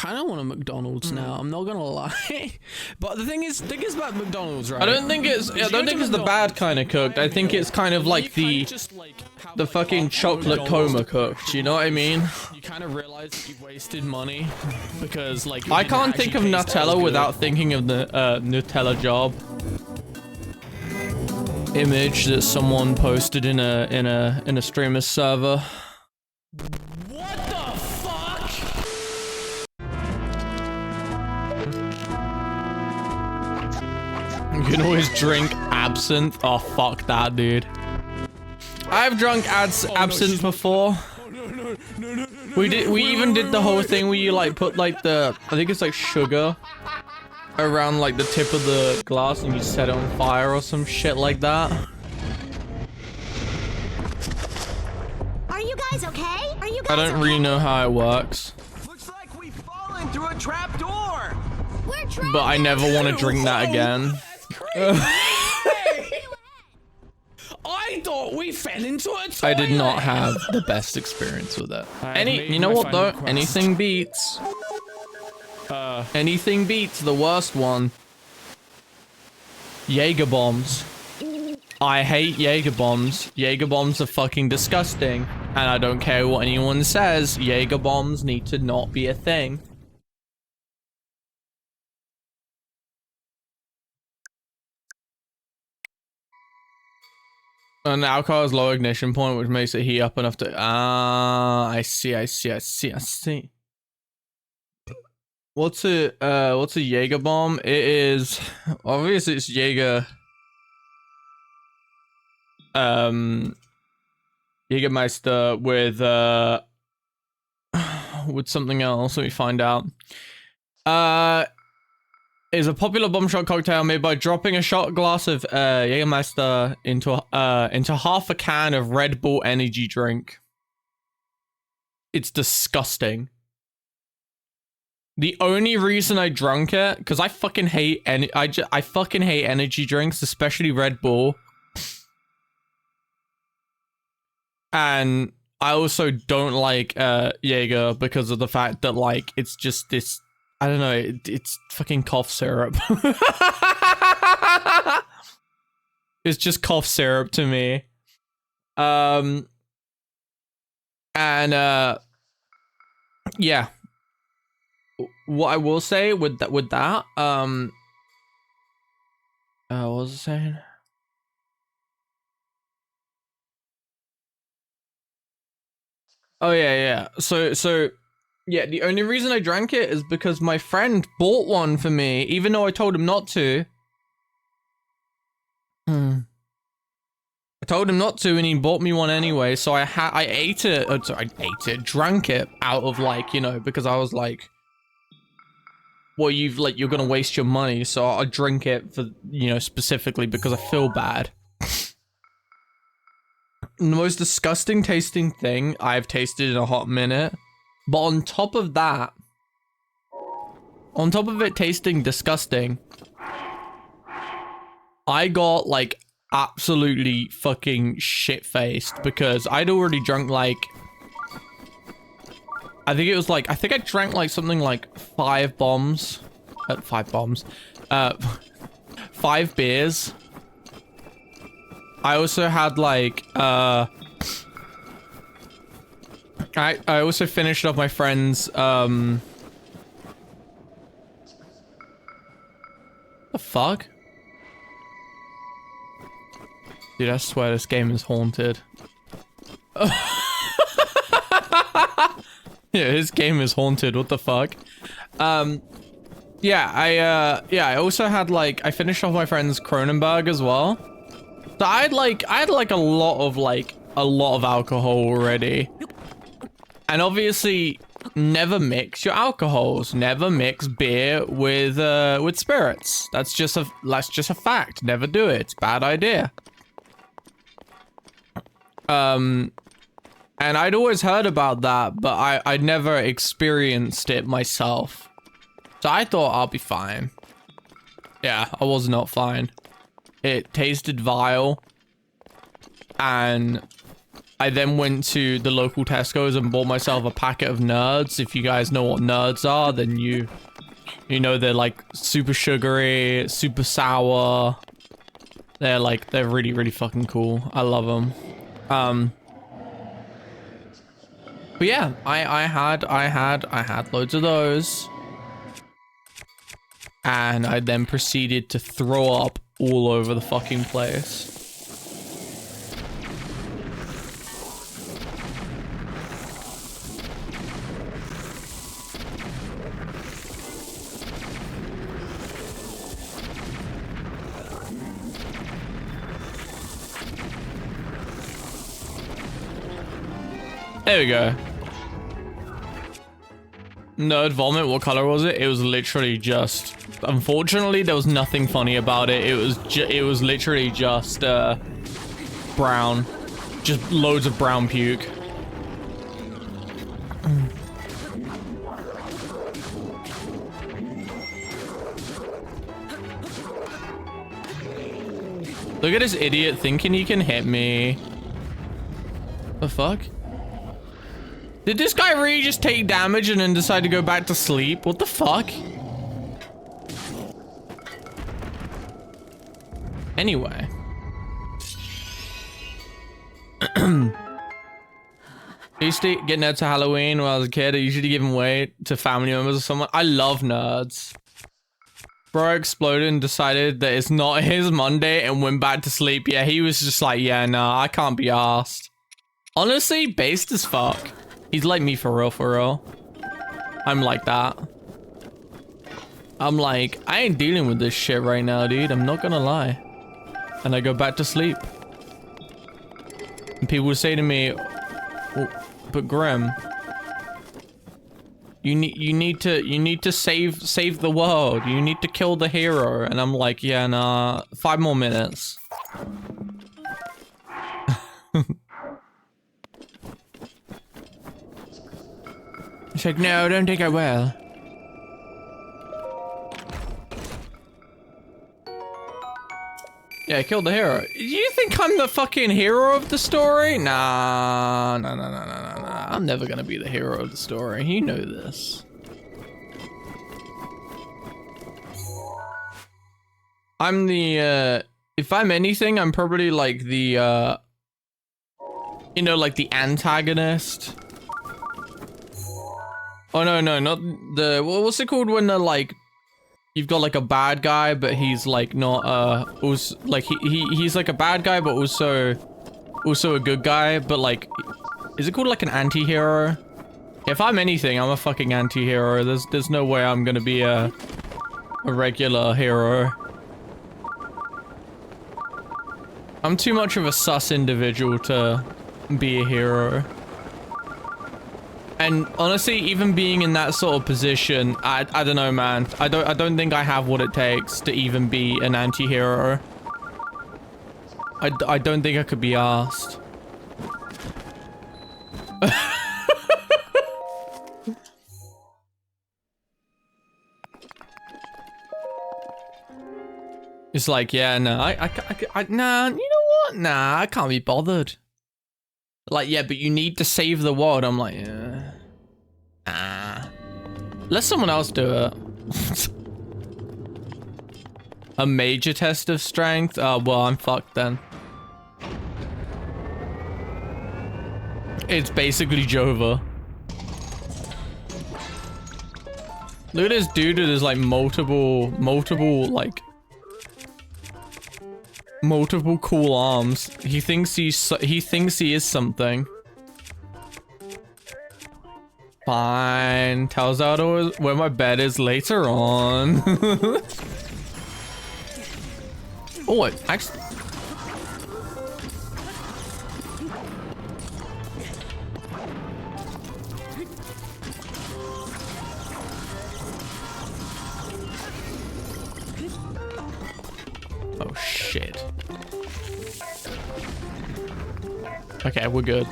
I don't want a McDonald's now. I'm not gonna lie, but the thing is about McDonald's, right? I don't think it's the bad kind of cooked. I think it's kind of like the fucking chocolate coma cooked. You know what I mean? You kind of realize that you've wasted money because like I can't think of Nutella without thinking of the Nutella job image that someone posted in a streamer's server. What the fuck? You can always drink absinthe. Oh fuck that, dude. I've drunk absinthe before. We even did the whole thing where you like put like I think it's like sugar around like the tip of the glass and you set it on fire or some shit like that. Are you guys okay? Are you guys I don't really know how it works. Looks like we've fallen through a trap door. We're trying. But I never want to drink that again. I thought we fell into a toilet. I did not have the best experience with it. You know what though? Anything beats Anything beats the worst one. Jaeger bombs. I hate Jaeger bombs. Jaeger bombs are fucking disgusting. And I don't care what anyone says. Jaeger bombs need to not be a thing. And alcohol has low ignition point, which makes it heat up enough to... Ah, I see. What's a Jaeger bomb? It is... Obviously, it's Jaeger... Jägermeister with something else. Let me find out. Is a popular bomb shot cocktail made by dropping a shot glass of Jägermeister into half a can of Red Bull energy drink. It's disgusting. The only reason I drank it, because I fucking hate I fucking hate energy drinks, especially Red Bull. And I also don't like Jaeger because of the fact that, like, it's just this, I don't know, it's fucking cough syrup. It's just cough syrup to me. Yeah. What I will say with that, what was I saying? Oh yeah. So yeah, the only reason I drank it is because my friend bought one for me, even though I told him not to. I told him not to, and he bought me one anyway. So I ate it. Oh, sorry, I ate it, drank it out of, like, you know, because I was like, well, you're gonna waste your money, so I'll drink it for, you know, specifically because I feel bad. The most disgusting tasting thing I've tasted in a hot minute. But on top of that, on top of it tasting disgusting, I got, like, absolutely fucking shit-faced because I'd already drunk, like, I think I drank, like, something like 5 bombs. 5 bombs. 5 beers. I also had, like, I also finished off my friend's, the fuck? Dude, I swear this game is haunted. Yeah, this game is haunted, what the fuck? Yeah, I also had, like, I finished off my friend's Kronenberg as well. So I had like a lot of alcohol already. And obviously, never mix your alcohols. Never mix beer with spirits. That's just a fact. Never do it. It's a bad idea. And I'd always heard about that, but I'd never experienced it myself. So I thought I'll be fine. Yeah, I was not fine. It tasted vile. And I then went to the local Tesco's and bought myself a packet of Nerds. If you guys know what Nerds are, then you know they're like super sugary, super sour. They're really, really fucking cool. I love them. But yeah, I had loads of those. And I then proceeded to throw up all over the fucking place. There we go. Nerd vomit, what color was it? It was literally just... Unfortunately, there was nothing funny about it. It was literally just, brown. Just loads of brown puke. Look at this idiot thinking he can hit me. The fuck? Did this guy really just take damage and then decide to go back to sleep? What the fuck? Anyway. I used to get nerds to Halloween when I was a kid. I usually give them away to family members or someone. I love nerds. Bro exploded and decided that it's not his Monday and went back to sleep. Yeah, he was just like, yeah, nah, I can't be arsed. Honestly, based as fuck. He's like me for real, for real. I'm like that. I'm like, I ain't dealing with this shit right now, dude. I'm not gonna lie. And I go back to sleep. And people would say to me, oh, but Grim, you need to save the world. You need to kill the hero. And I'm like, yeah, nah, 5 more minutes. It's like, no, I don't think I will. Yeah, I killed the hero. You think I'm the fucking hero of the story? Nah. I'm never gonna be the hero of the story. You know this. I'm the, if I'm anything, I'm probably like the, you know, like the antagonist. Oh, no, not the, what's it called when they're like, you've got like a bad guy, but he's like not, also, like he's like a bad guy, but also a good guy, but like, is it called like an anti-hero? If I'm anything, I'm a fucking anti-hero. There's no way I'm gonna be a regular hero. I'm too much of a sus individual to be a hero. And honestly, even being in that sort of position, I don't know, man. I don't think I have what it takes to even be an anti-hero. I don't think I could be asked. It's like, yeah, no, nah, you know what? Nah, I can't be bothered. Like, yeah, but you need to save the world. I'm like, yeah. Ah. Let someone else do it. A major test of strength? Oh, well, I'm fucked then. It's basically Jova. Look at this dude with his, like, multiple cool arms. He thinks he is something. Fine. Tell Zelda where my bed is later on. Oh, it actually. Oh shit. Okay, we're good.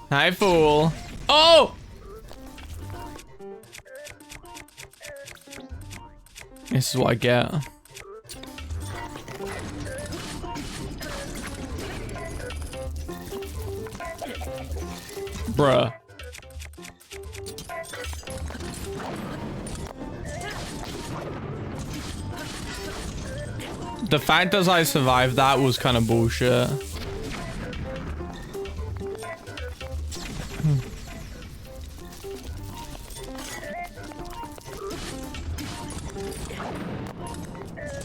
Hi, fool. Oh! This is what I get. Bruh. The fact that I survived that was kind of bullshit.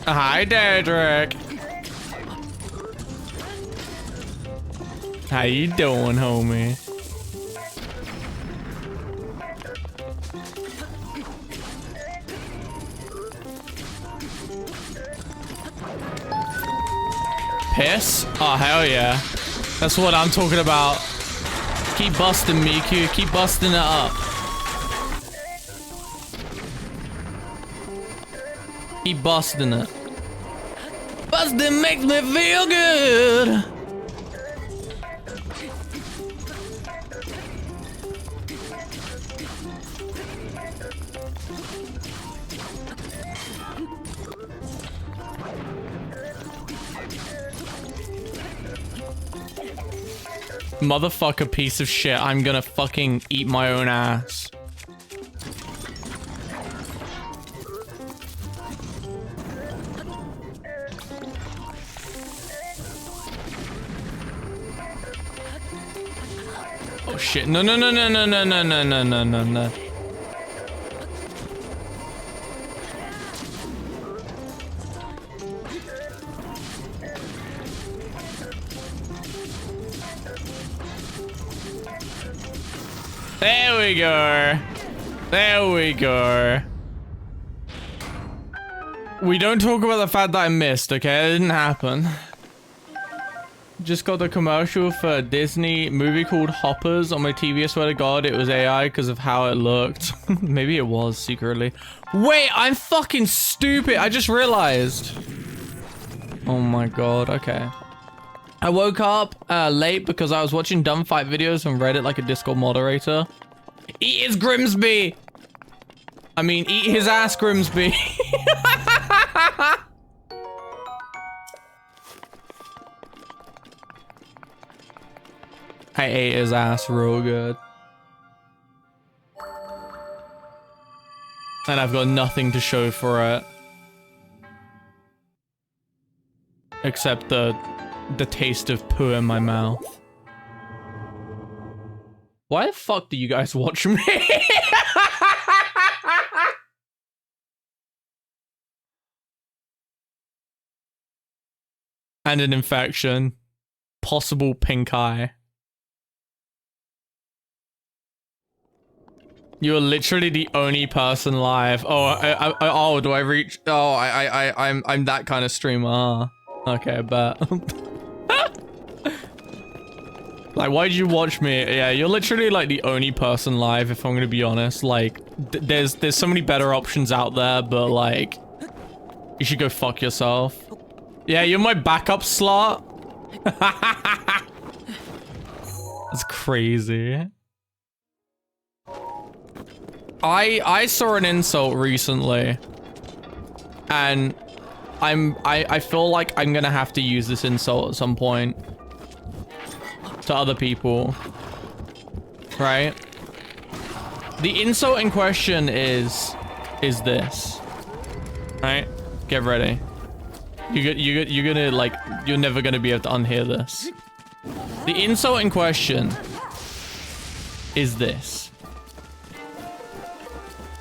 Hi, Dedrick. How you doing, homie? Piss? Oh, hell yeah. That's what I'm talking about. Keep busting, Miku. Keep busting it up. Keep busting it. Busting makes me feel good. Motherfucker piece of shit. I'm gonna fucking eat my own ass. Oh shit. No, no, no, no, no, no, no, no, no, no, no, no. There we go. There we go. We don't talk about the fact that I missed, okay? It didn't happen. Just got the commercial for a Disney movie called Hoppers on my TV. I swear to God, it was AI because of how it looked. Maybe it was secretly. Wait, I'm fucking stupid. I just realized. Oh my God, okay. I woke up late because I was watching dumb fight videos on Reddit like a Discord moderator. Eat his Grimsby! I mean, eat his ass, Grimsby. I ate his ass real good. And I've got nothing to show for it. Except the taste of poo in my mouth. Why the fuck do you guys watch me? And an infection. Possible pink eye. You're literally the only person live. Oh, oh, do I reach? Oh, I'm that kind of streamer. Huh? Okay, but like, why did you watch me? Yeah, you're literally like the only person live. If I'm gonna be honest, like, there's so many better options out there, but like, you should go fuck yourself. Yeah, you're my backup slot. That's crazy. I saw an insult recently, and I feel like I'm gonna have to use this insult at some point to other people, right? The insult in question is this, right? Get ready. You're gonna like, you're never gonna be able to unhear this. The insult in question is this.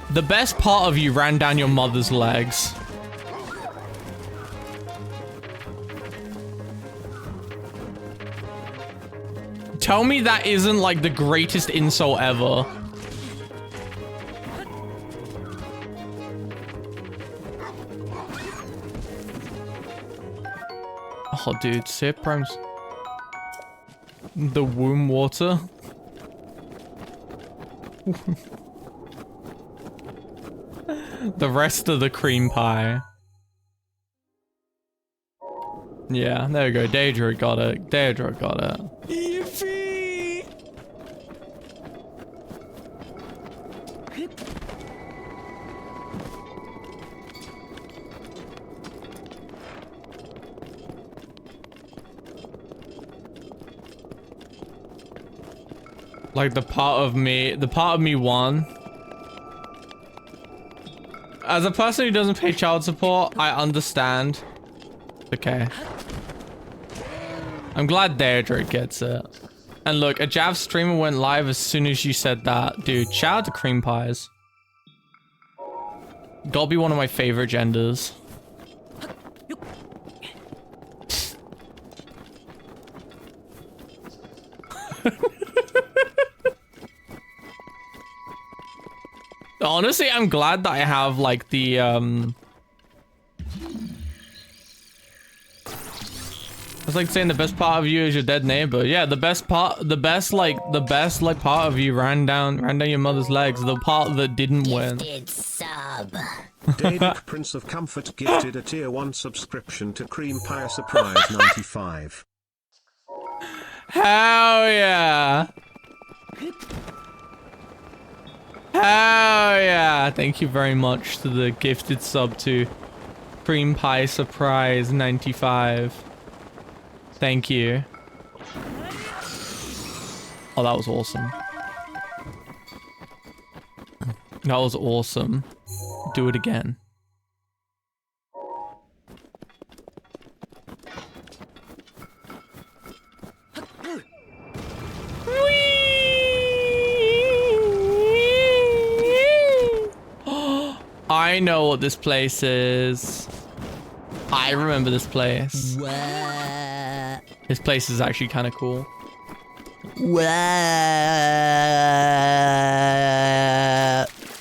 The best part of you ran down your mother's legs. Tell me that isn't like the greatest insult ever. Oh, dude, sip primes. The womb water. The rest of the cream pie. Yeah, there we go. Daedra got it. Daedra got it. Like the part of me won. As a person who doesn't pay child support, I understand. Okay. I'm glad Daedra gets it. And look, a Jav streamer went live as soon as you said that. Dude, shout out to cream pies. Gotta be one of my favorite genders. Honestly, I'm glad that I have like the it's like saying the best part of you is your dead neighbor. Yeah, the best part part of you ran down your mother's legs. The part that didn't win. Sub. David Prince of Comfort gifted a tier 1 subscription to Cream Pie Surprise 95. Hell yeah. Hell yeah. Thank you very much to the gifted sub to Cream Pie Surprise 95. Thank you. Oh, that was awesome. That was awesome. Do it again. I know what this place is. I remember this place. This place is actually kind of cool.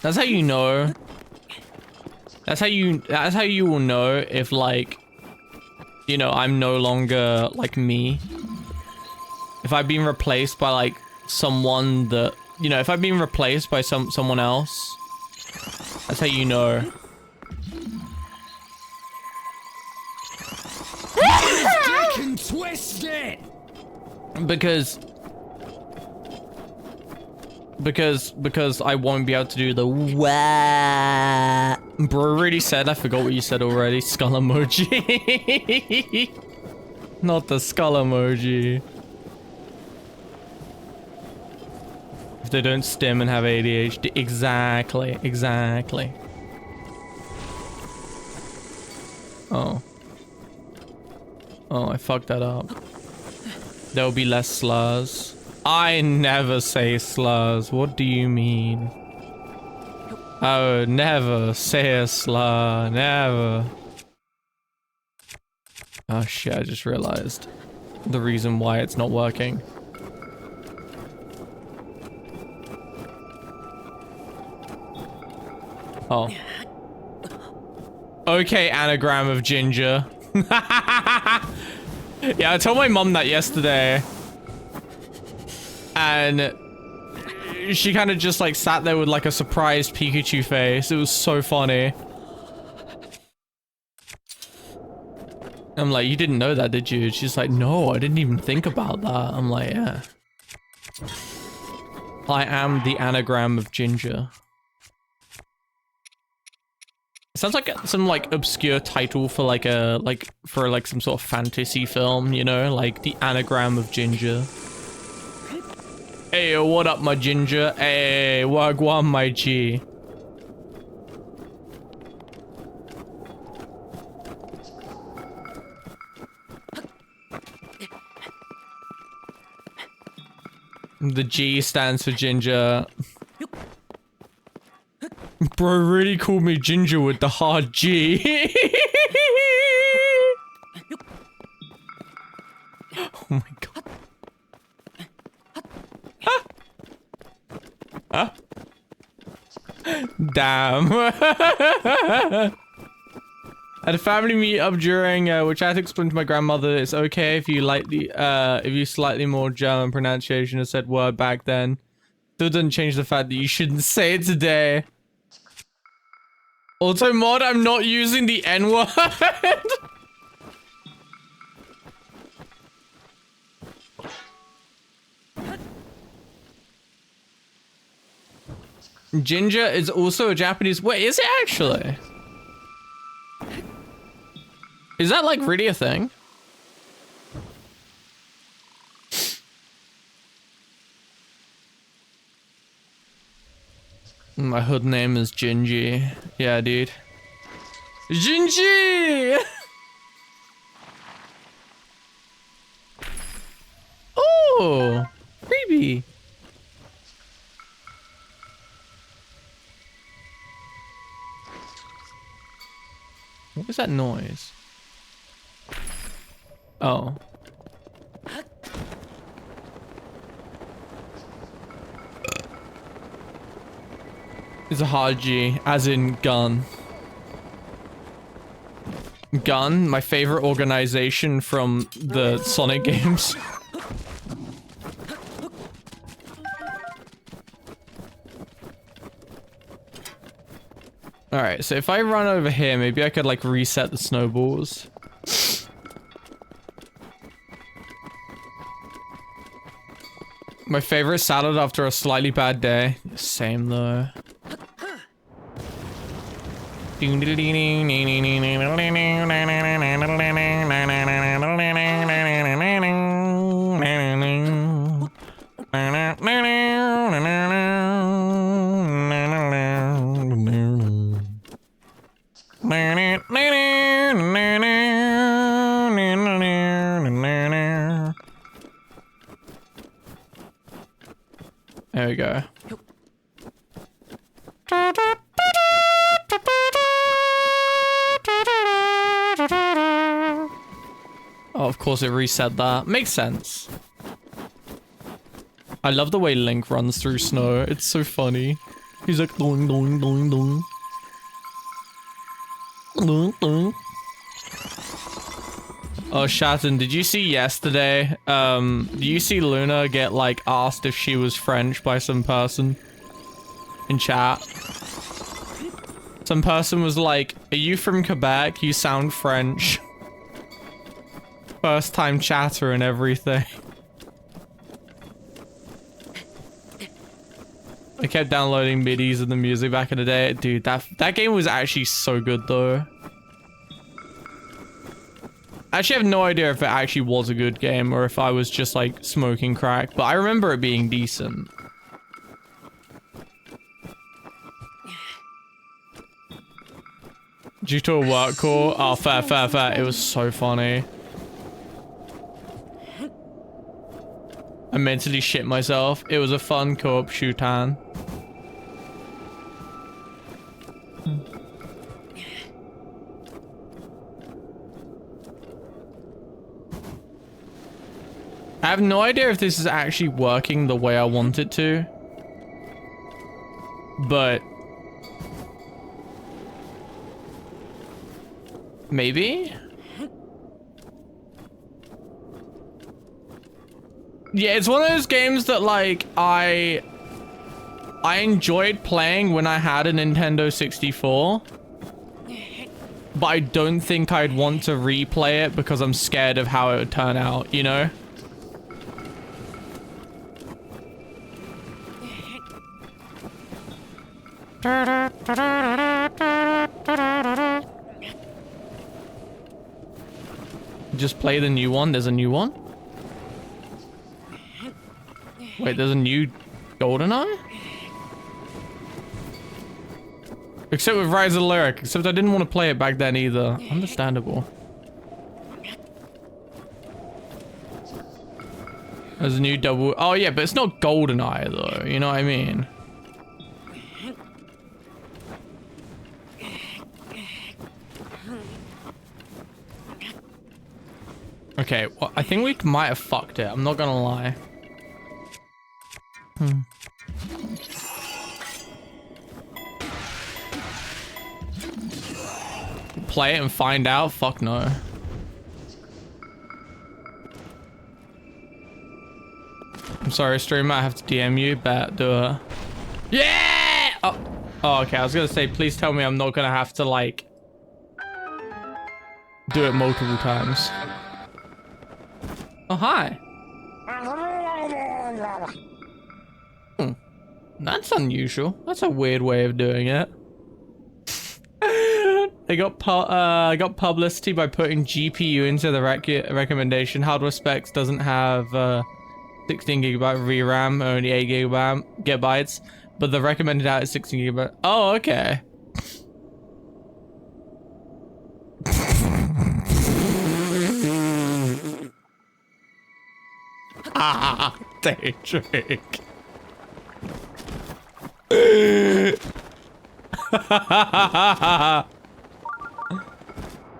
That's how you know. That's how you will know if, like, you know, I'm no longer like me. If I've been replaced by like someone that, you know, if I've been replaced by someone else, that's how you know. Dick and twist it! Because I won't be able to do the wah. Bro already said, I forgot what you said already. Skull emoji. Not the skull emoji. If they don't stim and have ADHD. Exactly. Exactly. Oh. Oh, I fucked that up. There'll be less slurs. I never say slurs. What do you mean? I would never say a slur. Never. Oh shit, I just realized the reason why it's not working. Oh. Okay, anagram of ginger. Yeah, I told my mom that yesterday. And she kind of just like sat there with like a surprised Pikachu face. It was so funny. I'm like, you didn't know that, did you? She's like, no, I didn't even think about that. I'm like, yeah. I am the anagram of ginger. It sounds like some like obscure title for like a for some sort of fantasy film, you know, like the anagram of ginger. Hey, what up, my ginger? Hey, wagwan, my G. The G stands for ginger. Bro really called me ginger with the hard G. Oh my god. Huh? Damn. At a family meetup during which I had to explain to my grandmother it's okay if you slightly more German pronunciation of said word back then. Still doesn't change the fact that you shouldn't say it today. Also, mod, I'm not using the N-word. Ginger is also a Japanese. Wait, is it actually? Is that like really a thing? My hood name is Gingy. Yeah, dude. Gingy! Oh, creepy. What was that noise? Oh. It's a hard G, as in gun. Gun, my favorite organization from the Sonic games. Alright, so if I run over here, maybe I could like reset the snowballs. My favorite salad after a slightly bad day. Same though. There we go. Oh, of course it reset that. Makes sense. I love the way Link runs through snow. It's so funny. He's like doing, doing, doing, doing. Oh, Shatton, did you see yesterday? Do you see Luna get like asked if she was French by some person in chat? Some person was like, "Are you from Quebec? You sound French." First time chatter and everything. I kept downloading midis and the music back in the day. Dude, that game was actually so good though. I actually have no idea if it actually was a good game or if I was just like smoking crack, but I remember it being decent. Due to a work call? Oh, fair. It was so funny. I mentally shit myself. It was a fun co-op shootan. I have no idea if this is actually working the way I want it to. But maybe? Yeah, it's one of those games that like I enjoyed playing when I had a Nintendo 64. But I don't think I'd want to replay it because I'm scared of how it would turn out, you know? Just play the new one. There's a new one? Wait, there's a new GoldenEye? Except with Rise of the Lyric. Except I didn't want to play it back then either. Understandable. There's a new double... Oh yeah, but it's not GoldenEye though. You know what I mean? Okay, well, I think we might have fucked it. I'm not gonna lie. Play it and find out? Fuck no. I'm sorry, streamer. I have to DM you. Bet, do it. Yeah! Oh, okay. I was gonna say, please tell me I'm not gonna have to, like, do it multiple times. Oh, hi. That's unusual. That's a weird way of doing it. They got publicity by putting GPU into the recommendation. Hardware specs doesn't have 16 gigabyte VRAM, only 8 gigabytes, but the recommended out is 16 gigabyte. Oh, okay. Ah, day trick.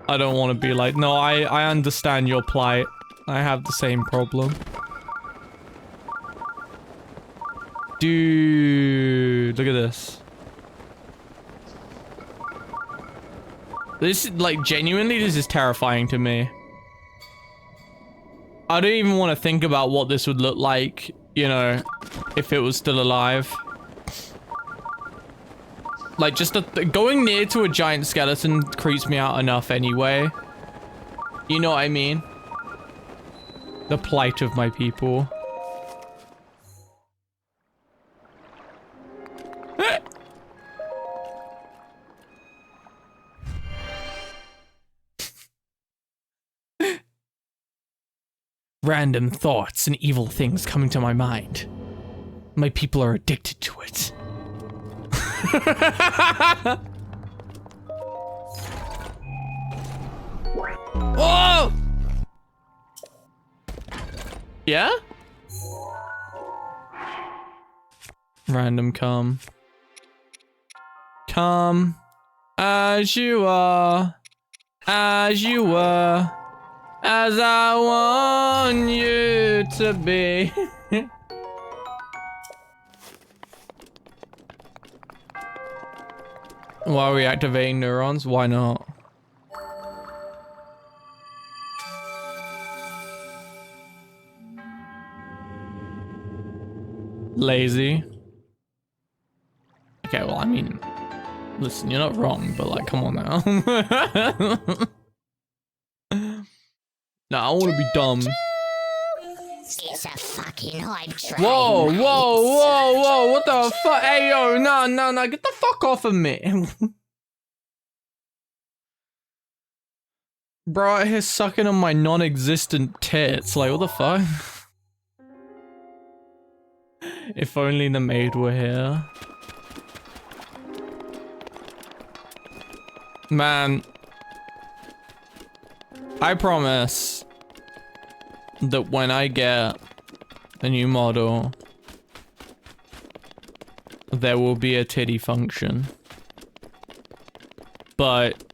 I don't want to be like, no, I understand your plight. I have the same problem. Dude, look at this. This, like, genuinely, this is terrifying to me. I don't even want to think about what this would look like, you know, if it was still alive. Like, just going near to a giant skeleton creeps me out enough anyway. You know what I mean? The plight of my people. Random thoughts and evil things coming to my mind. My people are addicted to it. Oh! Yeah? Random come. Come as you are, as you were, as I want you to be. Why are we activating neurons? Why not? Lazy. Okay, well, I mean, listen, you're not wrong, but like, come on now. No, I want to be dumb. It's a fucking hype train. Whoa, whoa, whoa, whoa, what the fuck? Hey, yo, no, no, no, get the fuck off of me. Bro, out here sucking on my non-existent tits. Like, what the fuck? If only the maid were here. Man. I promise that when I get a new model, there will be a titty function. But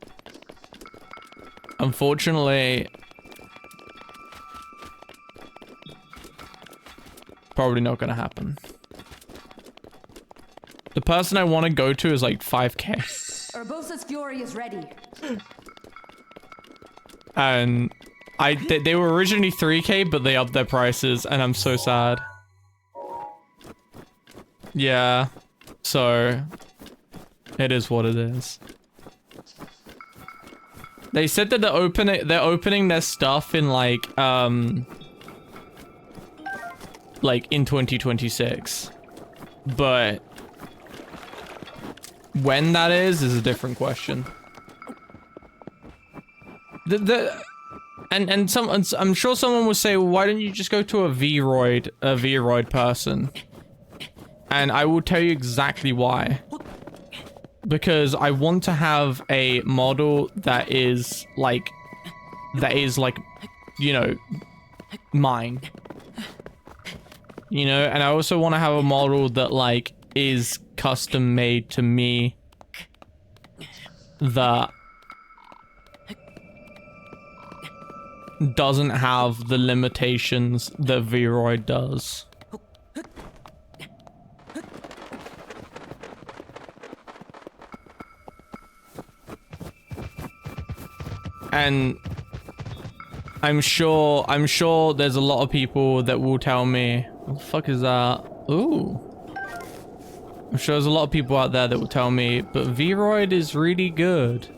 unfortunately, probably not gonna happen. The person I want to go to is like 5K. Urbosa's Fury is ready. And they were originally 3K, but they upped their prices, and I'm so sad. Yeah, so it is what it is. They said that they're opening their stuff in like in 2026, but when that is a different question. I'm sure someone will say, well, why don't you just go to a V-Roid person? And I will tell you exactly why. Because I want to have a model that is like, you know, mine. You know, and I also want to have a model that like is custom made to me, that doesn't have the limitations that V-Roid does. And I'm sure there's a lot of people that will tell me, what the fuck is that? Ooh. I'm sure there's a lot of people out there that will tell me, but V-Roid is really good.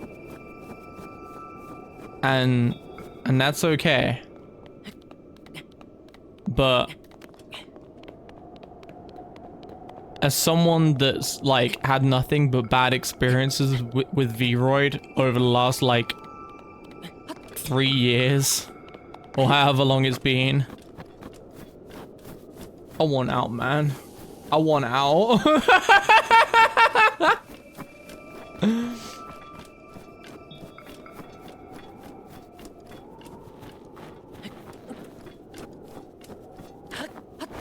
And that's okay. But as someone that's like had nothing but bad experiences with V-Roid over the last like 3 years or however long it's been, I want out, man. I want out.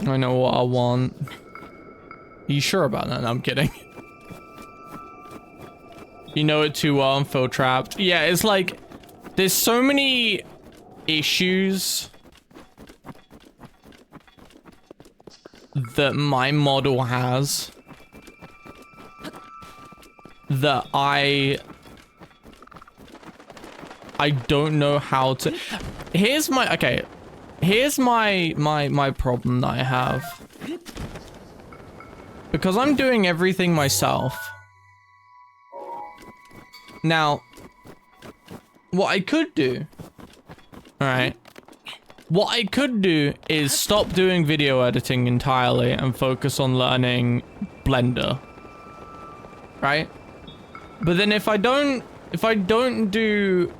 I know what I want. Are you sure about that? No, I'm kidding. You know it too well, I'm feel trapped. Yeah, it's like, there's so many issues that my model has that I don't know how to. Here's my problem that I have. Because I'm doing everything myself. Now, what I could do, alright, what I could do is stop doing video editing entirely and focus on learning Blender. Right? But then if I don't do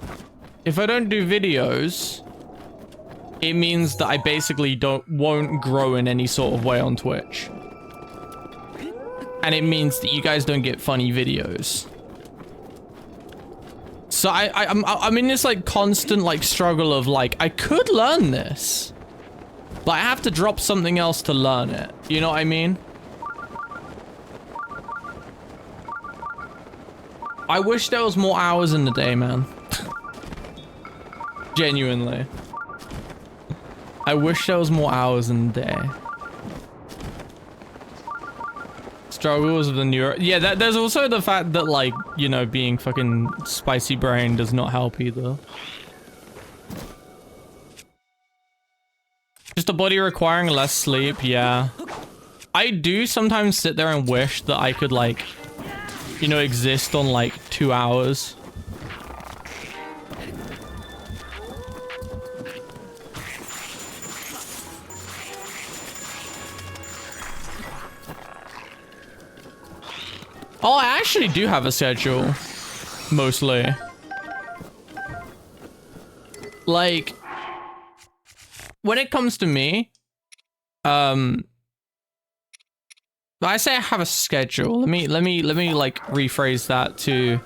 videos, it means that I basically won't grow in any sort of way on Twitch. And it means that you guys don't get funny videos. So I'm in this like constant like struggle of like, I could learn this, but I have to drop something else to learn it. You know what I mean? I wish there was more hours in the day, man. Genuinely. I wish there was more hours in the day. Struggles with the neuro. Yeah, there's also the fact that, like, you know, being fucking spicy brain does not help either. Just the body requiring less sleep, yeah. I do sometimes sit there and wish that I could, like, you know, exist on, like, 2 hours. Oh, I actually do have a schedule. Mostly. Like, when it comes to me, I say I have a schedule. Let me like rephrase that to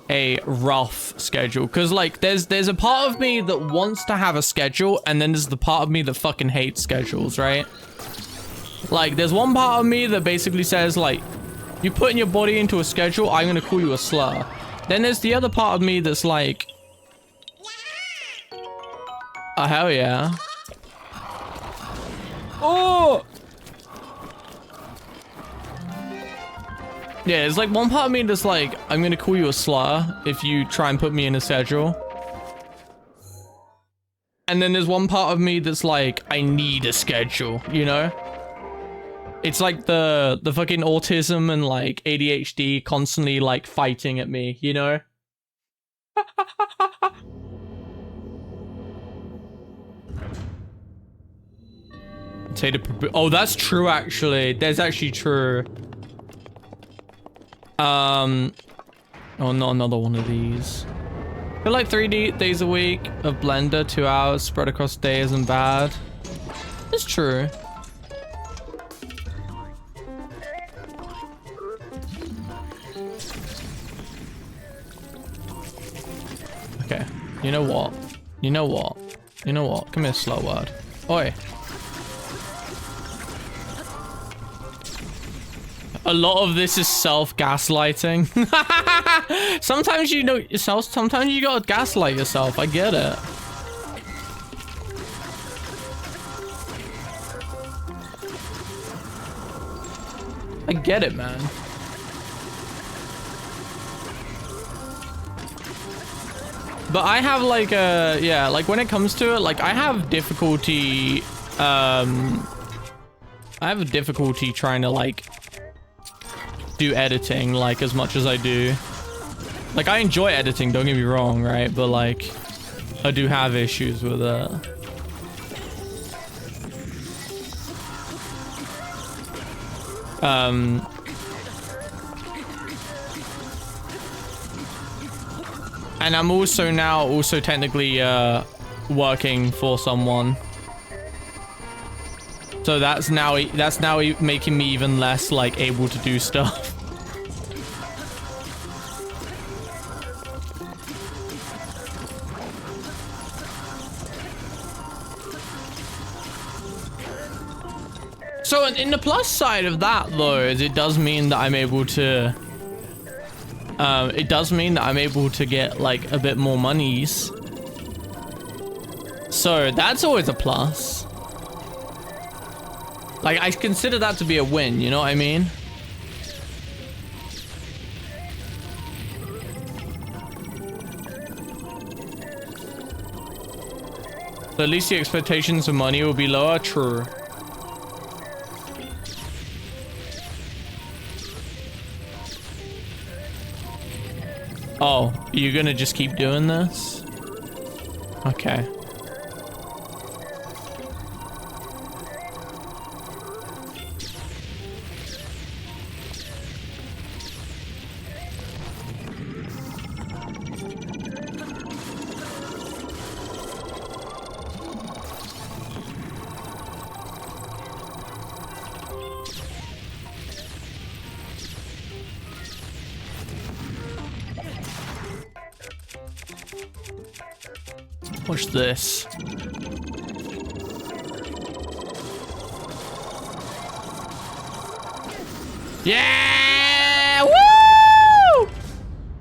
a rough schedule. Cause like there's a part of me that wants to have a schedule, and then there's the part of me that fucking hates schedules, right? Like there's one part of me that basically says like, you putting your body into a schedule, I'm gonna call you a slur. Then there's the other part of me that's like, oh hell yeah. Oh! Yeah, it's like one part of me that's like, I'm gonna call you a slur if you try and put me in a schedule. And then there's one part of me that's like, I need a schedule, you know? It's like the fucking autism and like ADHD constantly like fighting at me, you know? Oh, that's true actually. That's actually true. Oh, not another one of these. I feel like 3 days a week of Blender, 2 hours spread across the day isn't bad. It's true. Okay, you know what? You know what? You know what? Come here, slow word. Oi. A lot of this is self-gaslighting. Sometimes you know yourself, sometimes you gotta gaslight yourself. I get it. I get it, man. But I have like yeah, like when it comes to it, like I have difficulty, trying to like do editing like as much as I do. Like I enjoy editing, don't get me wrong, right? But like I do have issues with it. And I'm also now technically working for someone. So that's now making me even less like able to do stuff. So in the plus side of that though, is it does mean that I'm able to get like a bit more monies. So that's always a plus. Like I consider that to be a win, you know what I mean? So at least the expectations of money will be lower, true. Oh, you're gonna just keep doing this? Okay. Watch this. Yeah! Woo!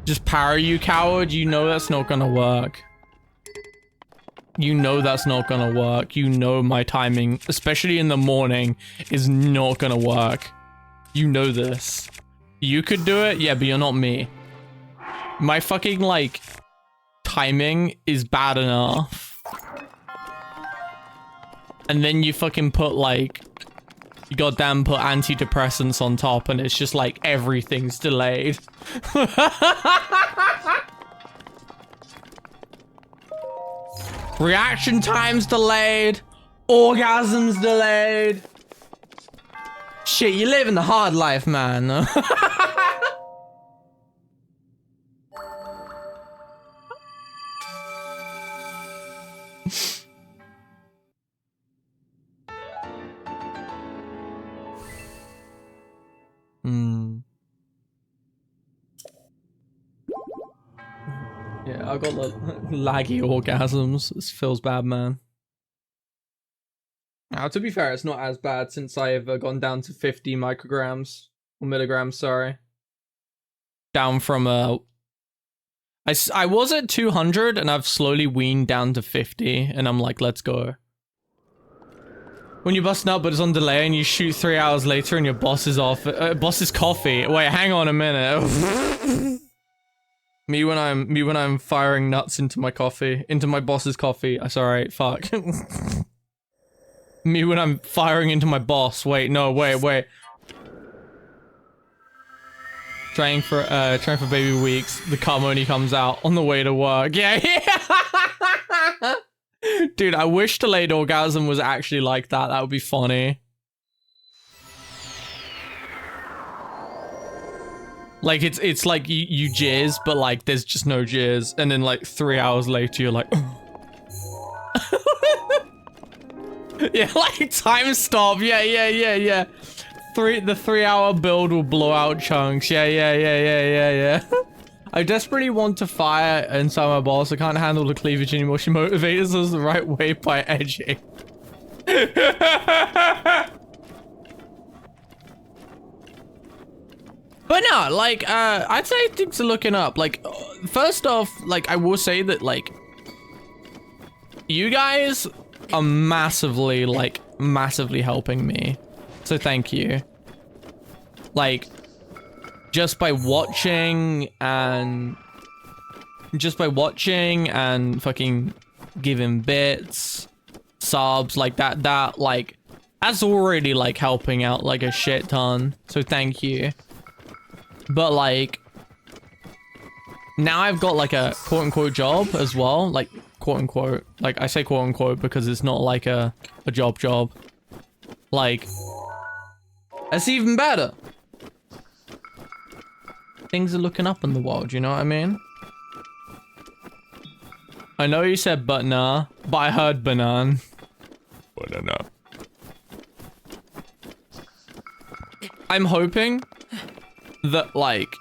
Just parry, you coward. You know that's not gonna work. You know that's not gonna work. You know my timing, especially in the morning, is not gonna work. You know this. You could do it, yeah, but you're not me. My fucking, like, timing is bad enough. And then you fucking put, like, you goddamn put antidepressants on top, and it's just like everything's delayed. Reaction time's delayed. Orgasms delayed. Shit, you're living the hard life, man. Yeah, I got like laggy orgasms. This feels bad, man. Now, to be fair, it's not as bad since I've gone down to 50 micrograms or milligrams. Sorry, down from I was at 200 and I've slowly weaned down to 50, and I'm like, let's go. When you're busting up but it's on delay and you shoot 3 hours later and your boss is off, boss's coffee. Wait, hang on a minute. Me when I'm firing nuts into my coffee, into my boss's coffee. Sorry, fuck. Me when I'm firing into my boss. Wait, no, wait. Trying for baby weeks. The cum only comes out on the way to work. Yeah. Dude, I wish delayed orgasm was actually like that. That would be funny. Like, it's like you jizz, but like there's just no jizz. And then like 3 hours later, you're like... Yeah, like time stop. Yeah. The 3 hour build will blow out chunks. Yeah. I desperately want to fire inside my boss. I can't handle the cleavage anymore. She motivates us the right way by edging. But no, like, I'd say things are looking up. Like, first off, like, I will say that, like, you guys are massively, like, massively helping me. So thank you. Like, just by watching and fucking giving bits, subs, like that, like, that's already, like, helping out, like, a shit ton. So thank you. But, like, now I've got, like, a quote-unquote job as well. Like, quote-unquote. Like, I say quote-unquote because it's not, like, a job. Like, that's even better. Things are looking up in the world, you know what I mean? I know you said but nah, but I heard banan. Banana. I'm hoping that, like...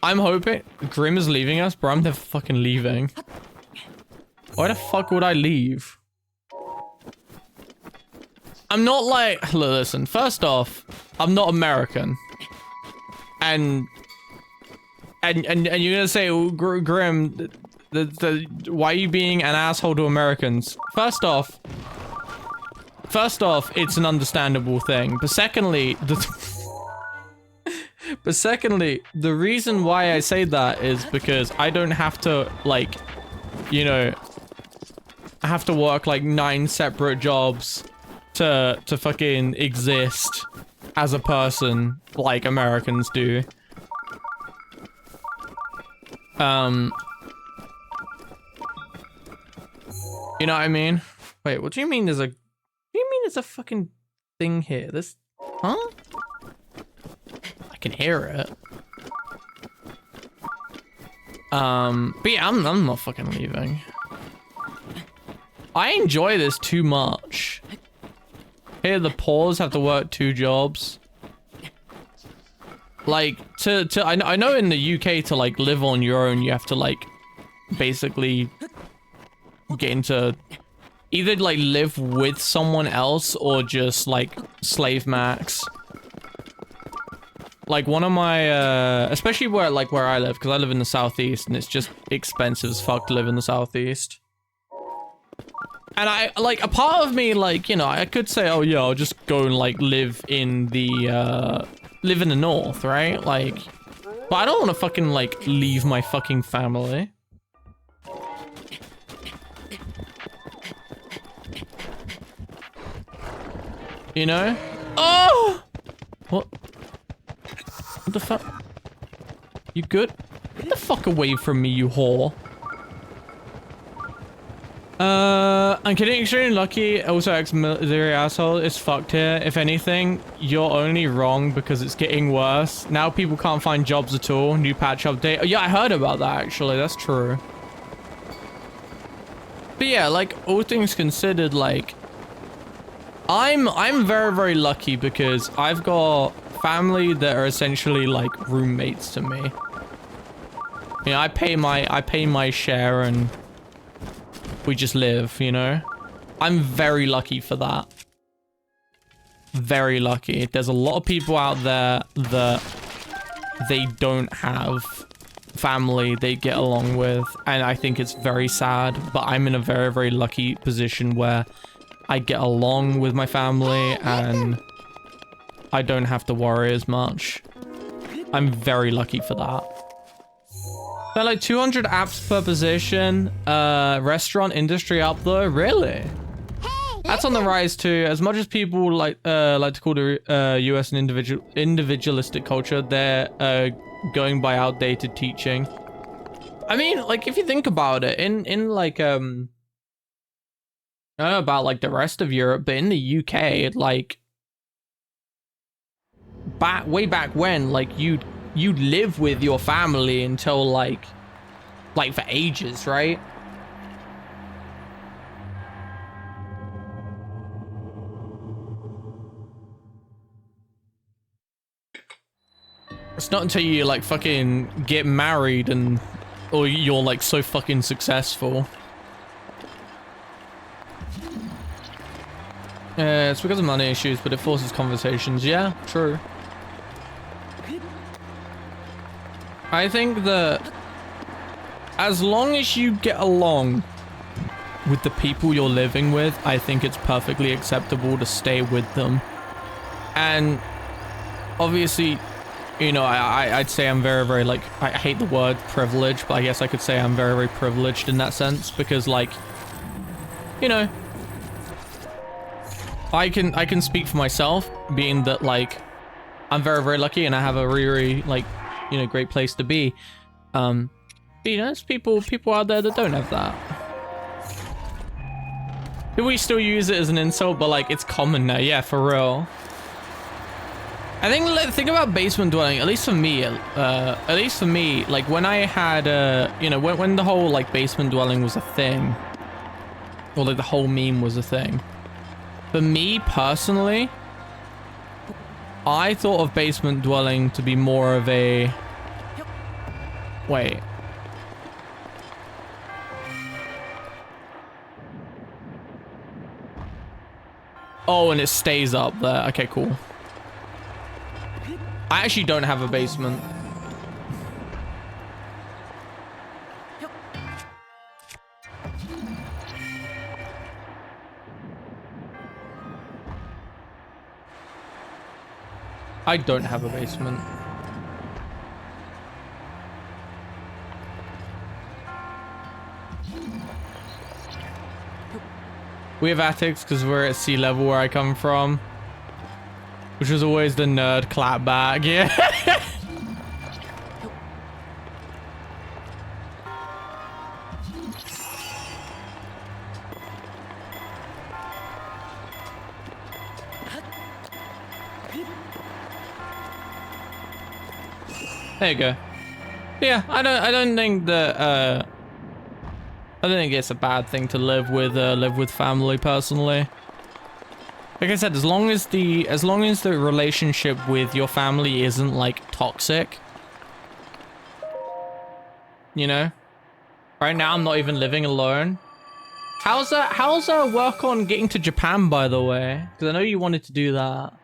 I'm hoping... Grim is leaving us? Bro, I'm never fucking leaving. Why the fuck would I leave? I'm not like... Listen, first off, I'm not American. And you're gonna say, oh, Grim, why are you being an asshole to Americans? First off, it's an understandable thing. But secondly, the reason why I say that is because I don't have to, like, you know, I have to work like 9 separate jobs to fucking exist as a person like Americans do. You know what I mean? Wait, what do you mean there's a... What do you mean there's a fucking thing here? This... Huh? I can hear it. But yeah, I'm not fucking leaving. I enjoy this too much. Here, the poors have to work 2 jobs. Like, I know in the UK to, like, live on your own, you have to, like, basically get into... Either, like, live with someone else or just, like, slave max. like one of my, especially where I live, because I live in the southeast and it's just expensive as fuck to live in the southeast. And I, like, a part of me, like, you know, I could say, oh yeah, I'll just go and like live in the north, right? Like, but I don't want to fucking like leave my fucking family. You know? Oh! What? What the fuck? You good? Get the fuck away from me, you whore. I'm getting extremely lucky. Also, ex-military asshole is fucked here. If anything, you're only wrong because it's getting worse. Now people can't find jobs at all. New patch update. Oh, yeah, I heard about that, actually. That's true. But yeah, like, all things considered, like, I'm very, very lucky because I've got family that are essentially like roommates to me. You know, I pay my share and we just live, you know? I'm very lucky for that. Very lucky. There's a lot of people out there that they don't have family they get along with, and I think it's very sad, but I'm in a very, very lucky position where I get along with my family and I don't have to worry as much. I'm very lucky for that. So like 200 apps per position, restaurant industry up though, really? That's on the rise too. As much as people like to call the US an individualistic culture, they're going by outdated teaching. I mean, like if you think about it, in like I don't know about like the rest of Europe, but in the UK, like way back when, like you'd live with your family until like for ages, right? It's not until you like fucking get married and or you're like so fucking successful. It's because of money issues, but it forces conversations. Yeah, true. I think that as long as you get along with the people you're living with, I think it's perfectly acceptable to stay with them. And obviously, you know, I'd say I'm very, very, like, I hate the word privilege, but I guess I could say I'm very, very privileged in that sense because, like, you know, I can speak for myself, being that, like, I'm very, very lucky and I have a really, really, like, you know, great place to be. But, you know, there's people out there that don't have that. We still use it as an insult, but, like, it's common now. Yeah, for real. I think about basement dwelling, at least for me, like, when I had, you know, when the whole, like, basement dwelling was a thing, or, like, the whole meme was a thing, for me, personally, I thought of basement dwelling to be more of a... Wait. Oh, and it stays up there. Okay, cool. I actually don't have a basement. I don't have a basement. We have attics because we're at sea level where I come from. Which was always the nerd clapback, yeah. There you go. Yeah, I don't think that I don't think it's a bad thing to live with family personally. Like I said, as long as the relationship with your family isn't like toxic, you know. Right now, I'm not even living alone. How's work on getting to Japan, by the way? Because I know you wanted to do that.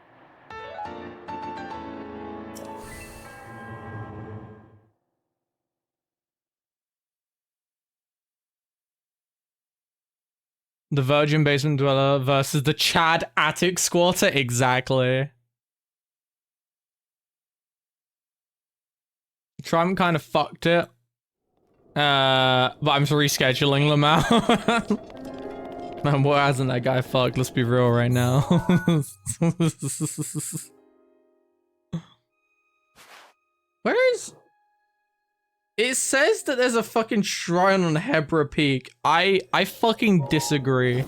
The virgin basement dweller versus the Chad attic squatter. Exactly. Trump kind of fucked it. But I'm rescheduling Lamau. Man, what hasn't that guy fucked? Let's be real right now. Where is... It says that there's a fucking shrine on Hebra Peak. I fucking disagree.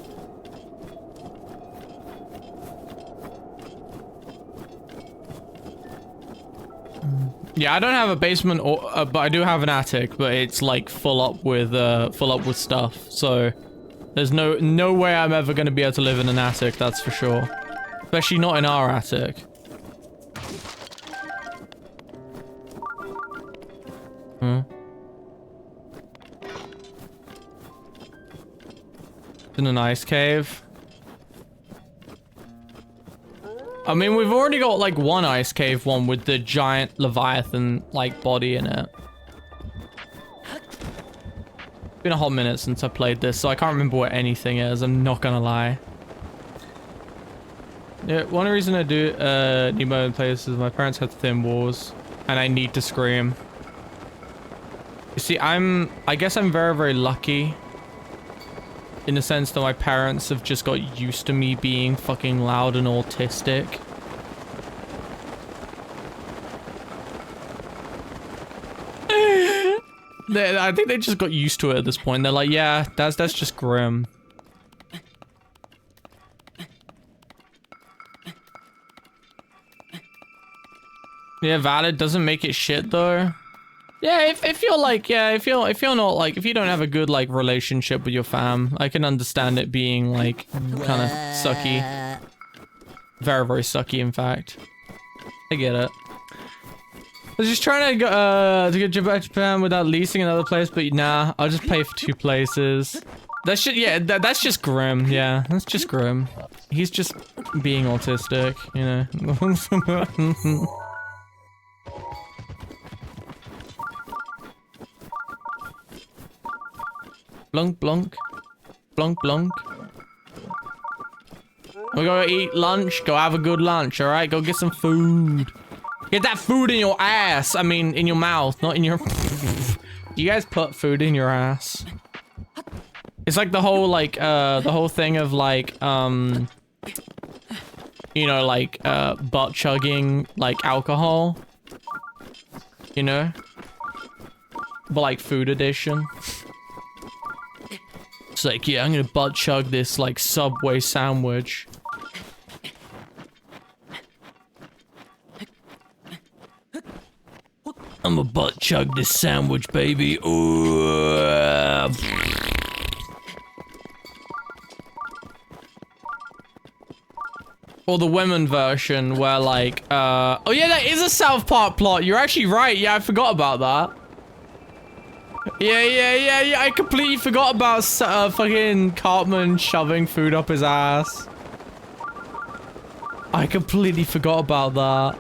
Yeah, I don't have a basement, or but I do have an attic, but it's like full up with stuff. So there's no way I'm ever gonna be able to live in an attic. That's for sure. Especially not in our attic. Hmm. In an ice cave. I mean, we've already got like one ice cave one with the giant Leviathan like body in it. It's been a hot minute since I played this, so I can't remember what anything is. I'm not gonna lie. Yeah, one reason I do need my own place is my parents had thin walls, and I need to scream. You see, I guess I'm very, very lucky. In the sense that my parents have just got used to me being fucking loud and autistic. I think they just got used to it at this point. They're like, yeah, that's just grim. Yeah, valid doesn't make it shit though. Yeah, if you're like, yeah, if you're not like, if you don't have a good like relationship with your fam, I can understand it being like kind of sucky. Very, very sucky, in fact. I get it. I was just trying to get Japan without leasing another place, but nah, I'll just pay for 2 places. That's just, yeah, that's just grim. Yeah, that's just grim. He's just being autistic, you know. Blunk, blunk. Blunk, blunk. We're gonna eat lunch. Go have a good lunch, alright? Go get some food. Get that food in your ass. I mean, in your mouth, not in your... You guys put food in your ass? It's like the whole, like, the whole thing of, like, you know, like, butt chugging, like, alcohol. You know? But, like, food edition. It's like, yeah, I'm gonna butt chug this, like, Subway sandwich. I'm a butt chug this sandwich, baby. Ooh. Or the women version where, like, oh yeah, that is a South Park plot. You're actually right. Yeah, I forgot about that. Yeah. I completely forgot about fucking Cartman shoving food up his ass. I completely forgot about that.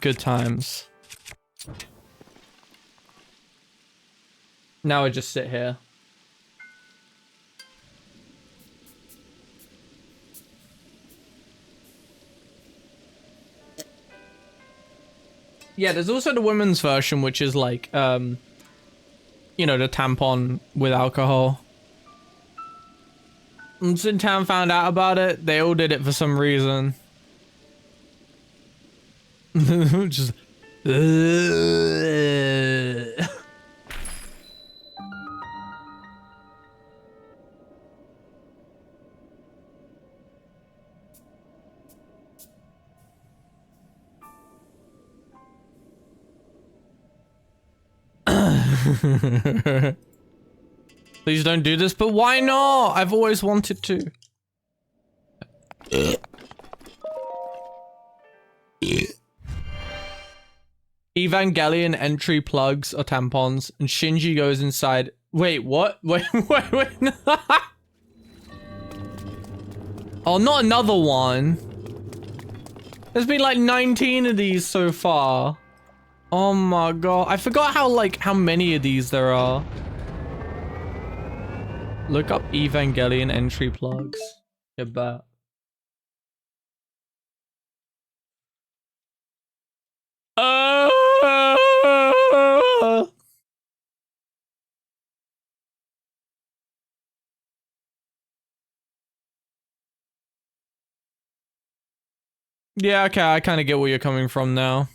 Good times. Now I just sit here. Yeah, there's also the women's version, which is like, you know, the tampon with alcohol. Once in town found out about it, they all did it for some reason. Just... Please don't do this, but why not? I've always wanted to. Evangelion entry plugs or tampons, and Shinji goes inside. Wait, what? Wait. Oh, not another one. There's been like 19 of these so far. Oh my god. I forgot how many of these there are. Look up Evangelion entry plugs. You bet. Yeah, okay, I kind of get where you're coming from now.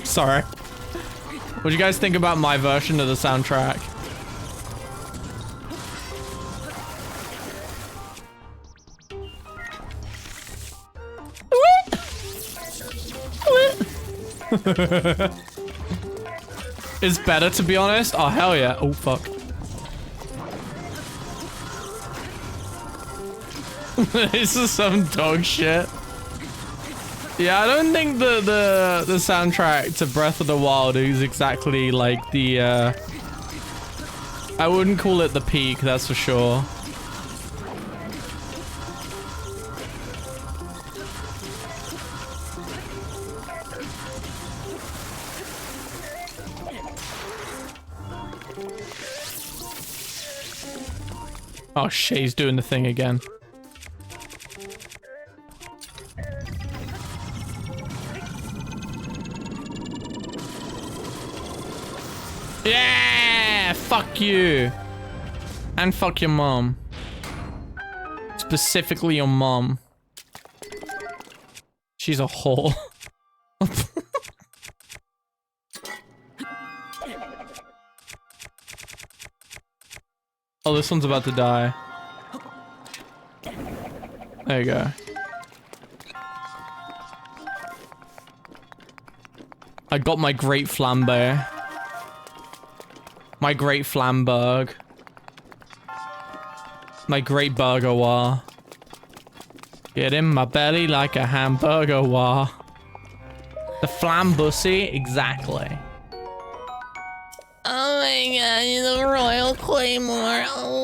Sorry. What do you guys think about my version of the soundtrack? It's better, to be honest. Oh, hell yeah. Oh, fuck. This is some dog shit. Yeah, I don't think the soundtrack to Breath of the Wild is exactly like the I wouldn't call it the peak, that's for sure. Oh, Shay's doing the thing again. Yeah! Fuck you. And fuck your mom. Specifically your mom. She's a whore. Oh, this one's about to die. There you go. I got my great flambe. My great flamberg. My great burger war. Get in my belly like a hamburger war. The flambussy, exactly. Oh my god, the Royal Claymore. Oh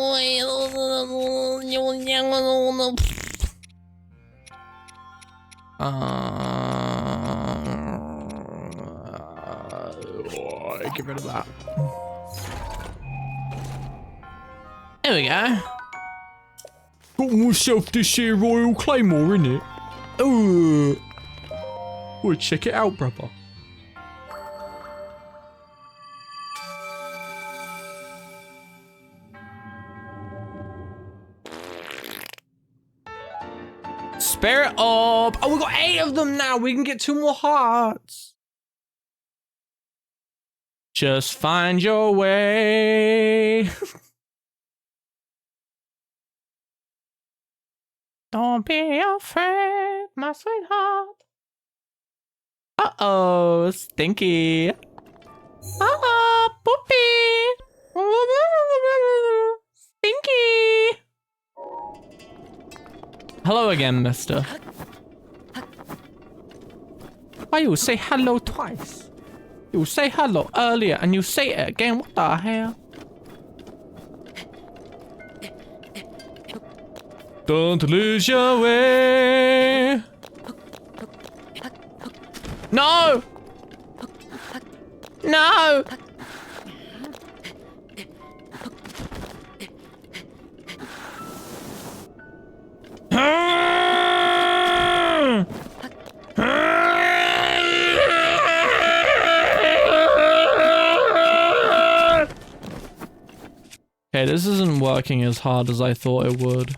get rid of that. There we go. Got myself this here Royal Claymore, innit? Oh, well, check it out, brother. Spare it up. Oh, we got 8 of them now. We can get 2 more hearts. Just find your way. Don't be afraid, my sweetheart. Uh-oh, stinky. Uh-oh, poopy. Stinky. Hello again, mister. Why you say hello twice? You say hello earlier and you say it again. What the hell? Don't lose your way. No! No! Okay, this isn't working as hard as I thought it would.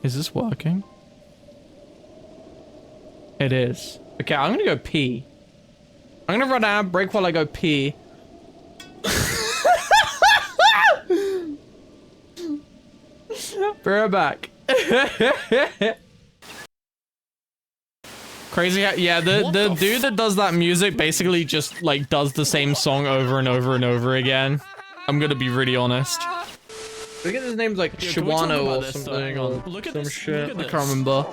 Is this working? It is. Okay, I'm gonna go pee. I'm gonna run out, break while I go pee. Be right back. Crazy how, yeah, the dude that does that music basically just like does the same song over and over and over again. I'm gonna be really honest. I think his name's like Shawano or something. Look at some this. shit. Look at I can't remember.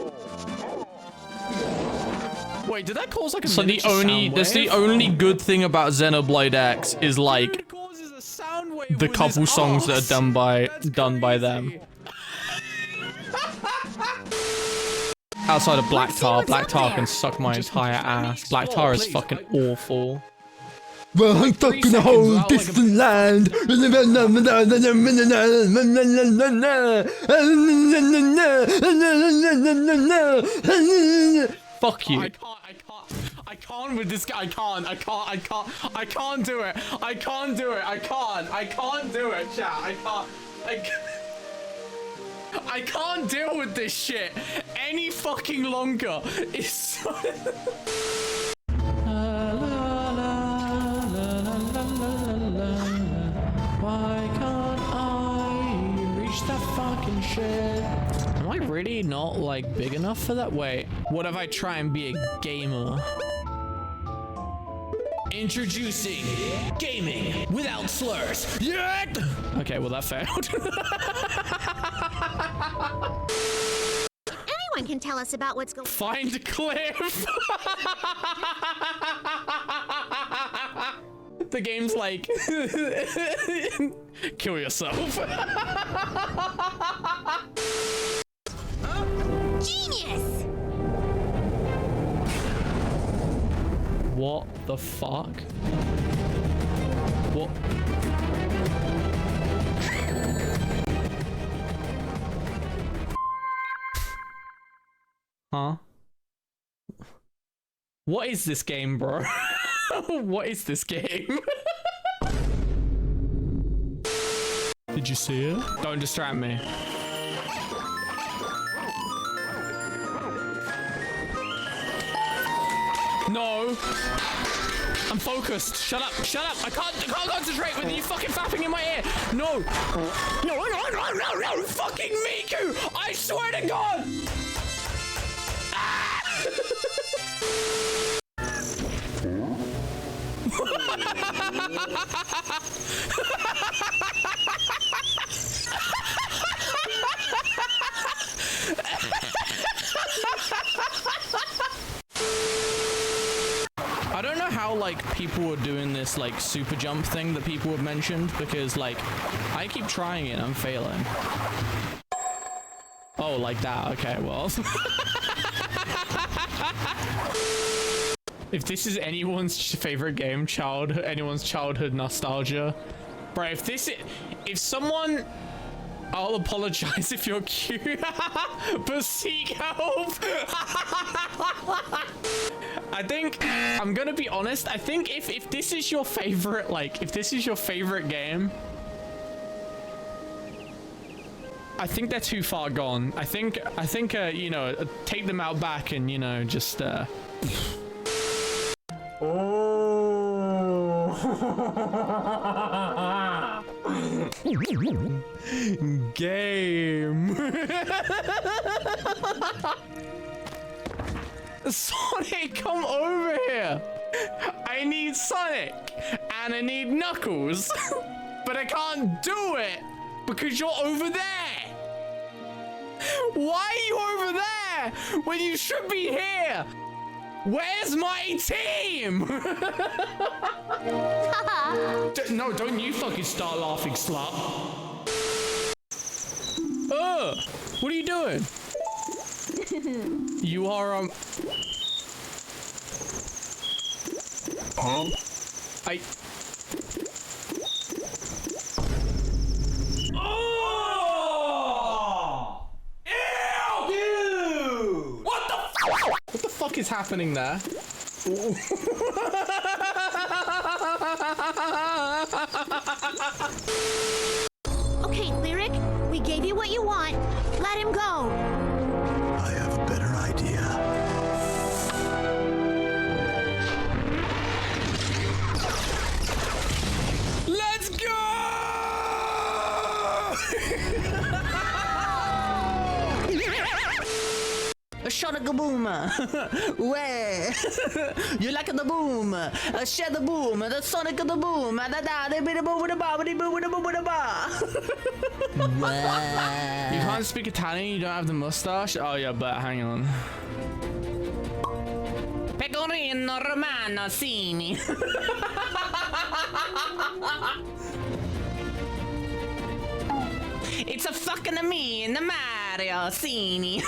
Wait, did that cause like a So the miniature only sound that's the wave? only good thing about Xenoblade X is like It causes a sound wave the with couple his songs that arse. are That's done by them. crazy. Outside of Black Tar, what's Black up Tar there. can suck my entire ass. Black explore, Tar is please. fucking awful. Well, I'm stuck in a whole distant land. Fuck you. I can't with this guy. I can't do it. I can't do it, chat. I can't deal with this shit any fucking longer. It's so... Why can't I reach that fucking shit? Am I really not like big enough for that? Wait, what if I try and be a gamer? Introducing gaming without slurs. Yeah. Okay, well that failed. Anyone can tell us about what's going Find Cliff. The game's like, kill yourself. Genius! What the fuck? What? Huh? What is this game, bro? What is this game? Did you see it? Don't distract me. No. I'm focused. Shut up. Shut up. I can't concentrate with you fucking fapping in my ear. No. No. Fucking Miku. I swear to God. Ah! I don't know how like people are doing this like super jump thing that people have mentioned, because like I keep trying it and I'm failing. Oh, like that. Okay, well. If this is anyone's favorite game, anyone's childhood nostalgia, bro, if someone, I'll apologize if you're cute, but seek help. I think, I'm gonna be honest, I think if this is your favorite, like, if this is your favorite game, I think they're too far gone. I think, you know, take them out back and, you know, just, game. Sonic, come over here. I need Sonic and I need Knuckles, but I can't do it because you're over there. Why are you over there when you should be here? Where's my team? No, don't you fucking start laughing, slut. What are you doing? You are, Oh! Ew! Dude! What the fuck is happening there? Okay, Lyric, we gave you what you want. Let him go. I have a better idea. like a boom. Way. You like the boom. Share the boom. The sonic of the boom. Da da da bit boom with a bar, with a boom with a boom with a bar. You can't speak Italian, you don't have the mustache? Oh yeah, but hang on. Pecorino Romano Sini. It's a fucking me in the Mario Sini.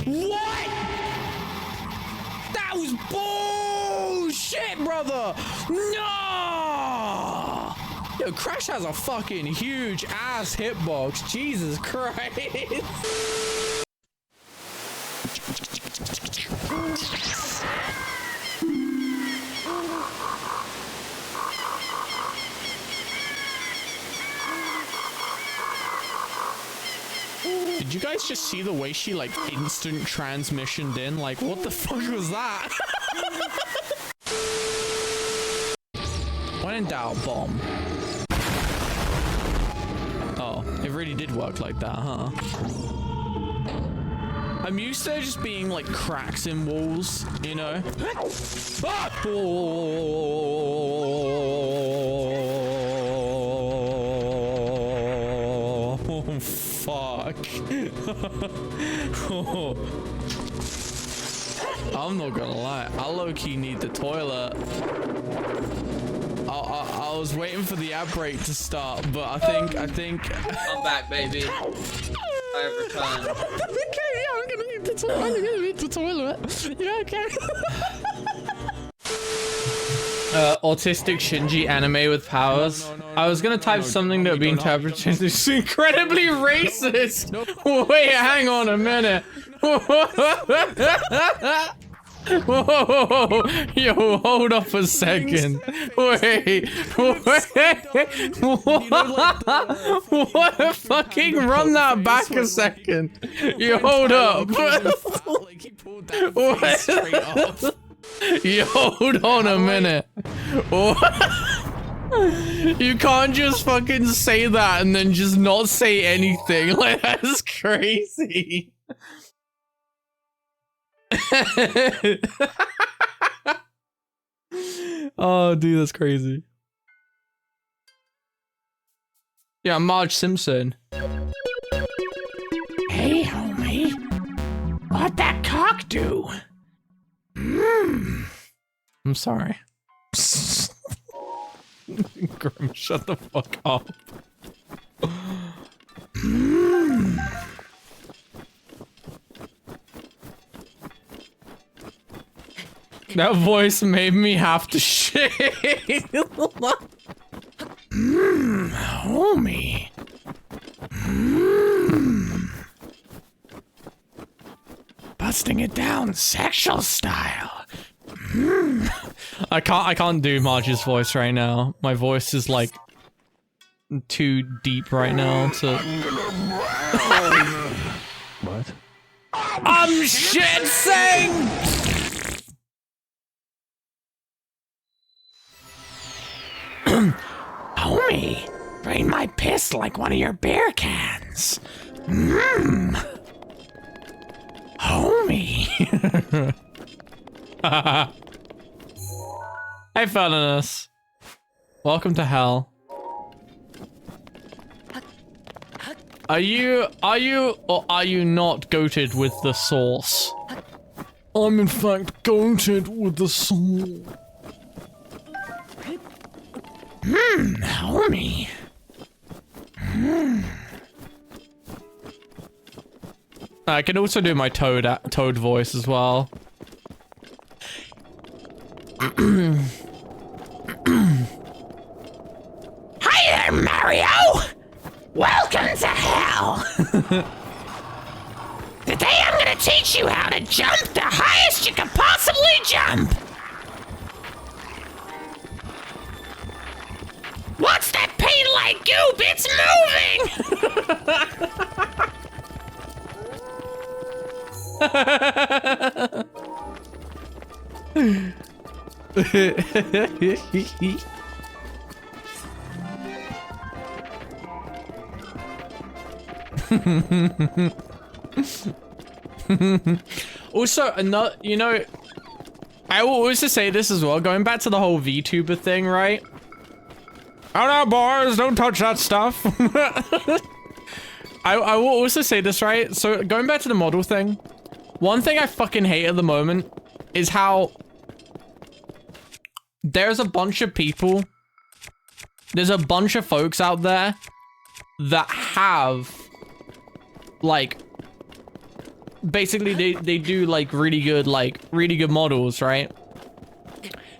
What? That was bullshit, brother! No! Yo, Crash has a fucking huge ass hitbox. Jesus Christ. Did you guys just see the way she like instant transmissioned in? Like, what the fuck was that? When in doubt, bomb. Oh, it really did work like that, huh? I'm used to just being like cracks in walls, you know? Ah! Oh, fuck. I'm not gonna lie, I low-key need the toilet. I was waiting for the ad break to start, but I think I'm back, baby. I have returned. Okay, yeah, I'm gonna need the toilet. I'm gonna need the toilet. Yeah, okay. Autistic Shinji anime with powers. I was gonna type something that would be interpreted as incredibly racist. Wait, hang on a minute. Whoa, yo, hold up a second. Wait. What? Fucking run that back a second. You hold up. You hold on a minute. You can't just fucking say that and then just not say anything. Like, that's crazy. Oh, dude, that's crazy. Yeah, Marge Simpson. Hey, homie. What'd that cock do? I'm sorry. Grim, shut the fuck up. That voice made me have to shit. Homie. Busting it down sexual style. I can't do Marge's voice right now. My voice is like too deep right now to. What? I'm shit saying. Homie, drain my piss like one of your beer cans. Homie. Hey, fellas. Welcome to hell. Are you or are you not goated with the sauce? I'm in fact goated with the sauce. Homie. I can also do my toad voice as well. Hi there, Mario! Welcome to hell! Today I'm gonna teach you how to jump the highest you can possibly jump! What's that paint-like goop? It's moving! Also, another, you know, I will also say this as well, going back to the whole VTuber thing, right? Oh no, boys, don't touch that stuff. I will also say this, right? So, going back to the model thing, one thing I fucking hate at the moment is how there's a bunch of people, there's a bunch of folks out there that have, like, basically they do like really good models, right?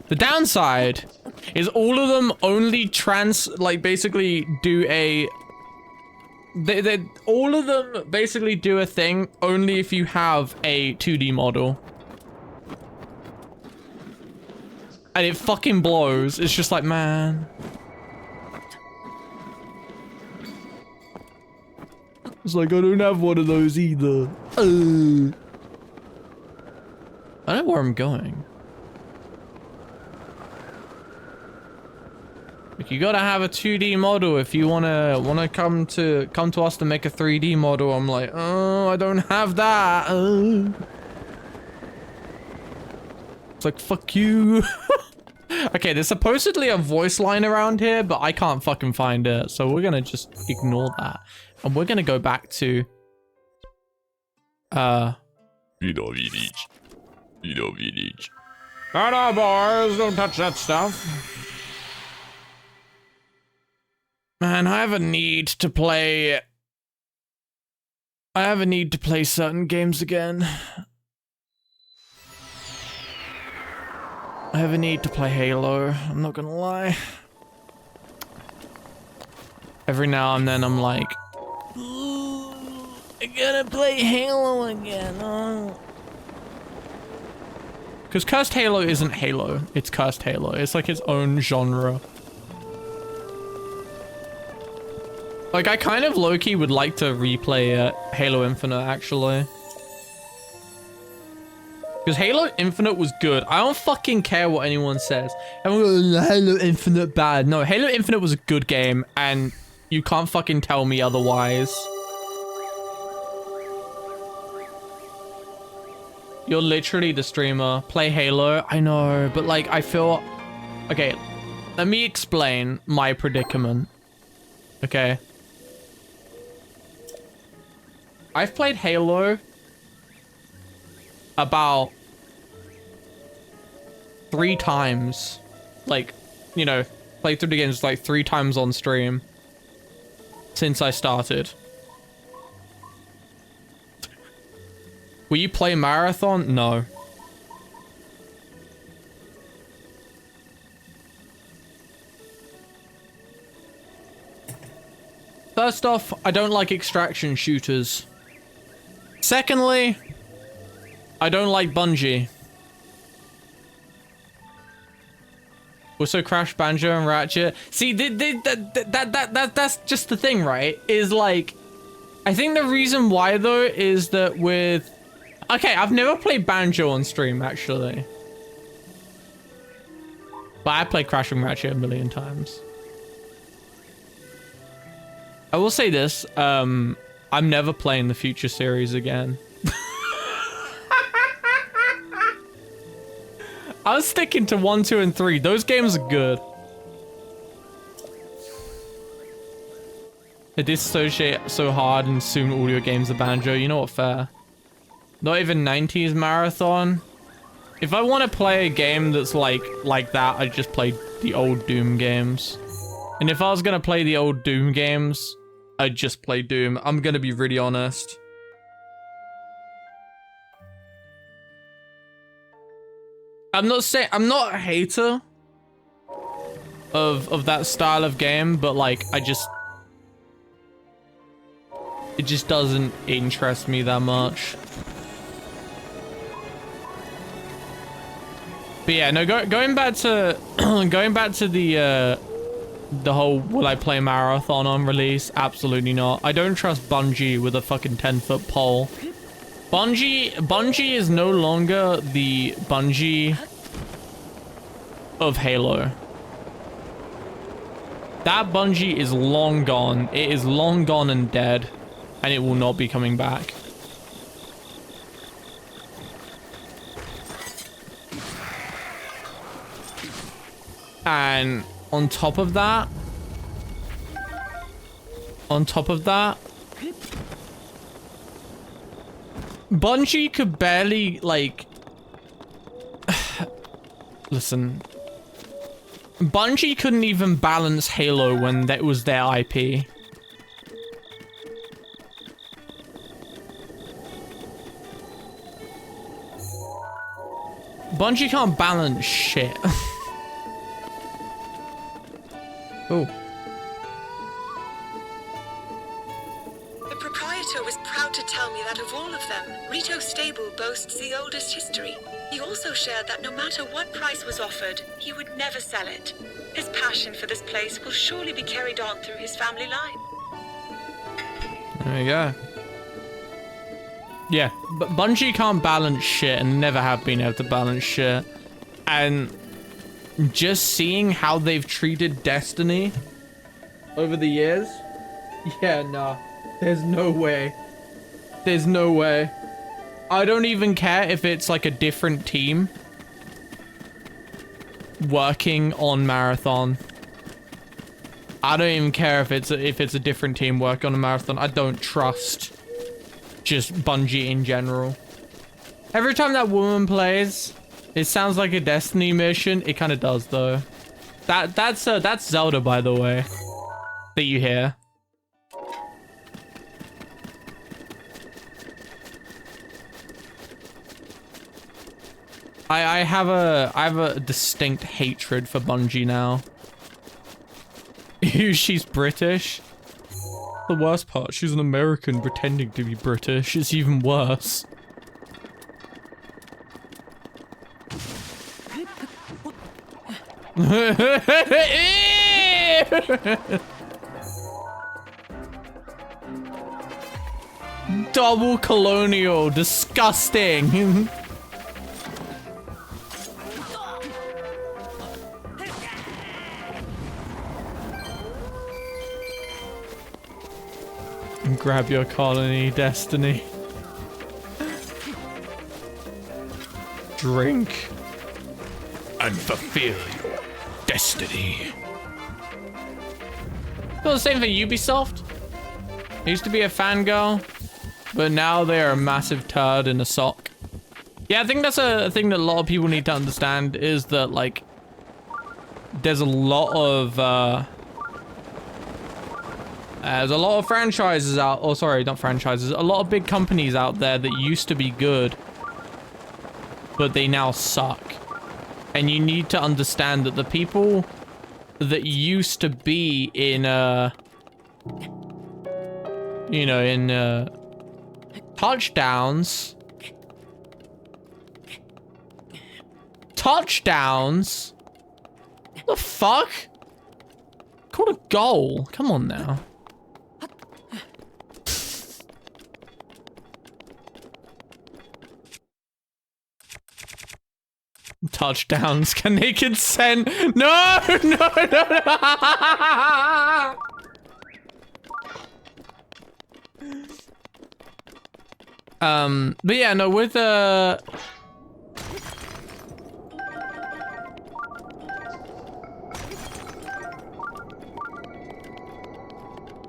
The downside is all of them only basically do a all of them basically do a thing only if you have a 2D model. And it fucking blows. It's just like, man. It's like, I don't have one of those either. I don't know where I'm going. Like, you gotta have a 2D model if you wanna come to us to make a 3D model. I'm like, oh, I don't have that. It's like, fuck you. Okay, there's supposedly a voice line around here, but I can't fucking find it. So we're gonna just ignore that. And we're gonna go back to... Video village. Video village. No, no, boys, don't touch that stuff. Man, I have a need to play... I have a need to play certain games again. I have a need to play Halo, I'm not gonna lie. Every now and then I'm like, ooh, I gotta play Halo again. Oh. Because Cursed Halo isn't Halo, it's Cursed Halo. It's like its own genre. Like, I kind of low-key would like to replay Halo Infinite, actually. Because Halo Infinite was good. I don't fucking care what anyone says. Everyone goes, Halo Infinite bad. No, Halo Infinite was a good game, and you can't fucking tell me otherwise. You're literally the streamer. Play Halo. I know, but like, I feel... Okay, let me explain my predicament. Okay. I've played Halo about 3 times. Like, you know, played through the games like 3 times on stream since I started. Will you play Marathon? No. First off, I don't like extraction shooters. Secondly, I don't like Bungie. Also, Crash Banjo and Ratchet. See, that's just the thing, right? Is like, I think the reason why though is that with... Okay, I've never played Banjo on stream, actually. But I played Crash and Ratchet a million times. I will say this, I'm never playing the Future series again. I was sticking to 1, 2, and 3. Those games are good. They disassociate so hard and assume all your games are Banjo. You know what, fair. Not even 90s Marathon. If I want to play a game that's like that, I just play the old Doom games. And if I was gonna play the old Doom games, I'd just play Doom. I'm gonna be really honest. I'm not a hater of that style of game, but like it just doesn't interest me that much. But yeah, no, going back to the whole will I play Marathon on release? Absolutely not. I don't trust Bungie with a fucking 10-foot pole. Bungie is no longer the Bungie of Halo. That Bungie is long gone. It is long gone and dead. and it will not be coming back. And on top of that, Bungie could barely, like, listen, Bungie couldn't even balance Halo when that was their IP. Bungie can't balance shit. Oh. The proprietor was proud to tell me that of all of them, Rito Stable boasts the oldest history. He also shared that no matter what price was offered, he would never sell it. His passion for this place will surely be carried on through his family line. There you go. Yeah, but Bungie can't balance shit and never have been able to balance shit. And just seeing how they've treated Destiny over the years, yeah, nah, there's no way. There's no way. I don't even care if it's like a different team working on Marathon. I don't even care if it's a different team working on a Marathon. I don't trust just Bungie in general. Every time that woman plays, it sounds like a Destiny mission. It kind of does though. That's Zelda, by the way, that you hear. I have a distinct hatred for Bungie now. She's British. The worst part, she's an American pretending to be British. It's even worse. Double colonial, disgusting. Grab your colony, Destiny. Drink and fulfill your destiny. Well, the same for Ubisoft. I used to be a fangirl, but now they are a massive turd in a sock. Yeah, I think that's a thing that a lot of people need to understand, is that, like, there's a lot of franchises out, oh sorry, not franchises, a lot of big companies out there that used to be good, but they now suck. And you need to understand that the people that used to be in, you know, in, touchdowns, the fuck? Called a goal, come on now. Touchdowns, can they consent? No, no, no, no. But yeah, no, with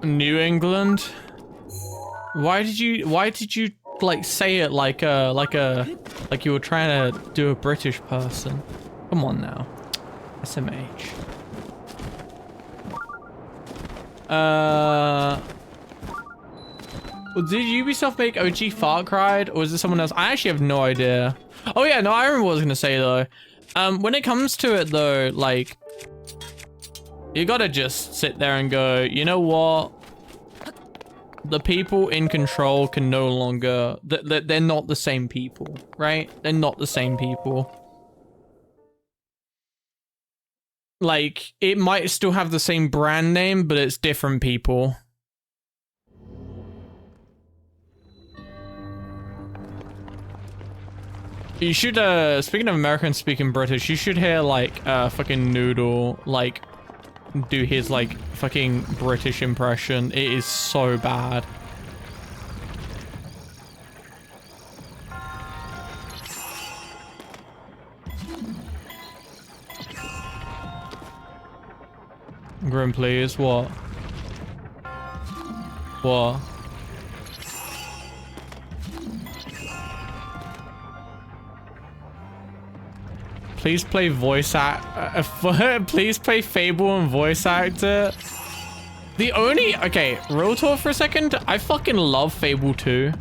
New England. Why did you like say it like you were trying to do a British person? Come on now. SMH. Did Ubisoft make OG Far Cry, or is it someone else? I actually have no idea. Oh yeah, no, I remember what I was gonna say though. When it comes to it though, like, you gotta just sit there and go, you know what? The people in control can no longer, they're not the same people, right? They're not the same people. Like, it might still have the same brand name, but it's different people. You should, speaking of American speaking British, you should hear, like, fucking Noodle, like, do his, like, fucking British impression. It is so bad. Grim, please. What? What? Please play voice act. Please play Fable and voice actor. The only... Okay, real talk for a second. I fucking love Fable 2.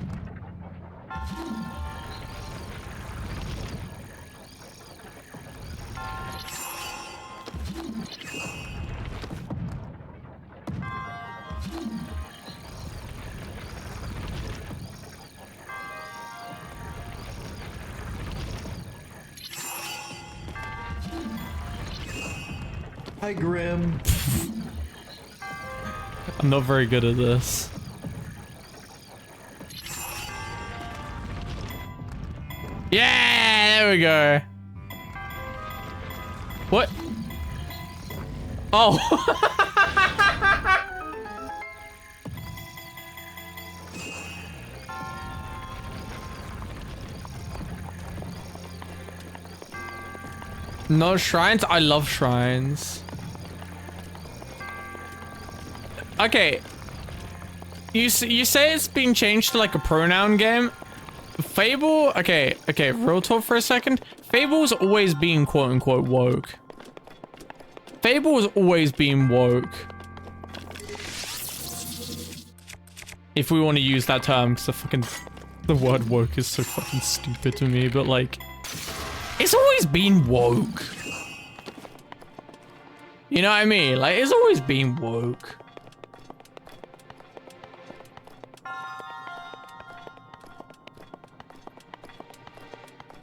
Hi, Grim. I'm not very good at this. Yeah, there we go. What? Oh. No shrines? I love shrines. Okay. You say it's been changed to like a pronoun game? Fable? Okay, real talk for a second. Fable's always been quote unquote woke. Fable has always been woke. If we want to use that term, because the word woke is so fucking stupid to me, but like, it's always been woke. You know what I mean? Like, it's always been woke.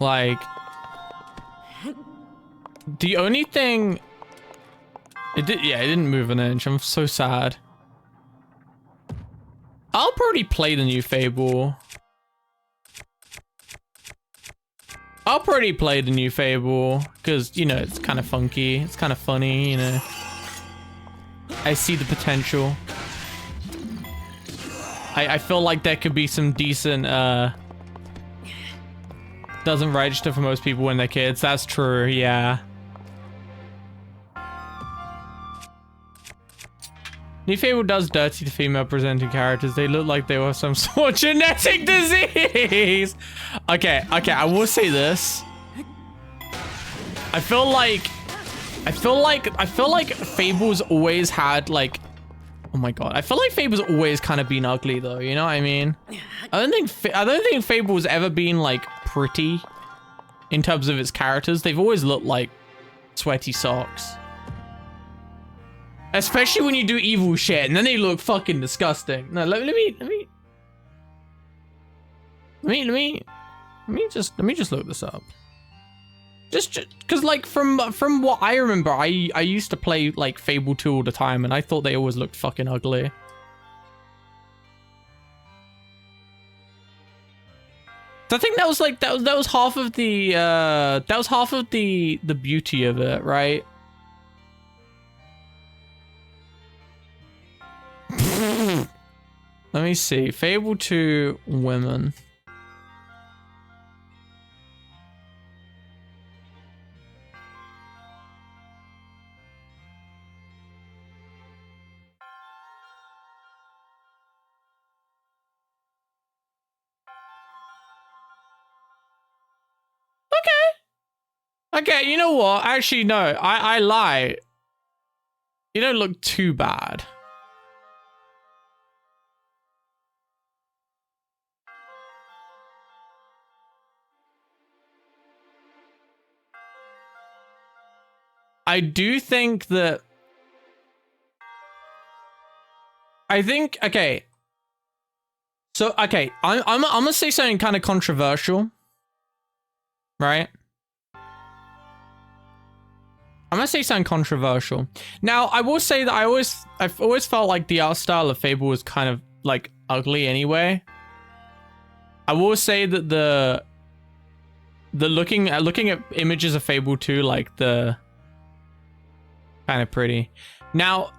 Like, the only thing... it didn't move an inch. I'm so sad. I'll probably play the new Fable. I'll probably play the new Fable, because, you know, it's kind of funky. It's kind of funny, you know. I see the potential. I feel like there could be some decent, doesn't register for most people when they're kids. That's true, yeah. New Fable does dirty to female presenting characters. They look like they were some sort of genetic disease. Okay, I will say this. I feel like Fable's always had like, oh my god, I feel like Fable's always kind of been ugly though, you know what I mean? I don't think Fable's ever been like pretty in terms of its characters. They've always looked like sweaty socks. Especially when you do evil shit, and then they look fucking disgusting. No, let me just look this up. Just because, like, from what I remember, I used to play like Fable 2 all the time, and I thought they always looked fucking ugly. So I think that was like that was half of the beauty of it, right? Let me see. Fable 2 women. Okay, you know what? Actually, no. I lie. You don't look too bad. I do think that... okay. So, okay. I'm gonna say something kind of controversial. Right? I'm gonna say something controversial. Now, I will say that I've always felt like the art style of Fable was kind of, like, ugly anyway. I will say that the looking at images of Fable 2, like, the... kind of pretty. Now,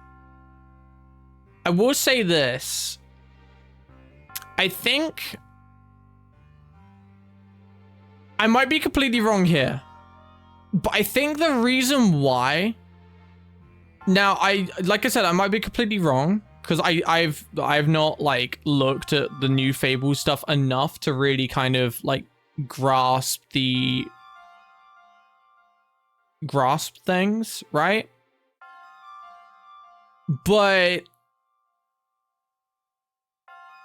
I will say this. I think... I might be completely wrong here. But I think the reason why Now, like I said, I might be completely wrong because I've not like looked at the new Fable stuff enough to really kind of like grasp things, right? But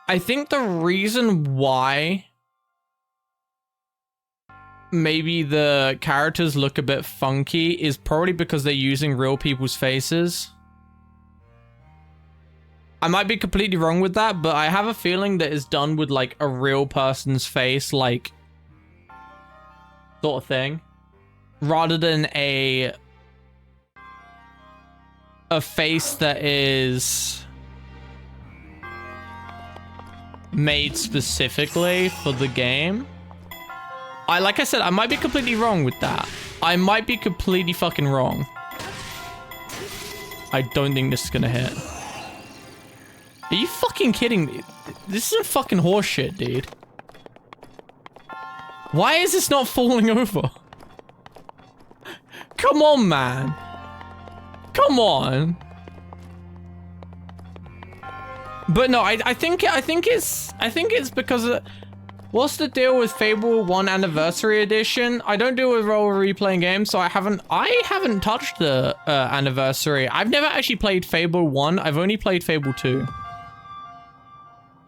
I think the reason why maybe the characters look a bit funky is probably because they're using real people's faces. I might be completely wrong with that, but I have a feeling that it's done with like a real person's face, like sort of thing, rather than a face that is made specifically for the game. Like I said, I might be completely wrong with that. I might be completely fucking wrong. I don't think this is gonna hit. Are you fucking kidding me? This is a fucking horseshit, dude. Why is this not falling over? Come on, man. Come on. But no, I think it's because what's the deal with Fable 1 Anniversary Edition? I don't do a role replaying games, so I haven't touched the Anniversary. I've never actually played Fable 1. I've only played Fable 2.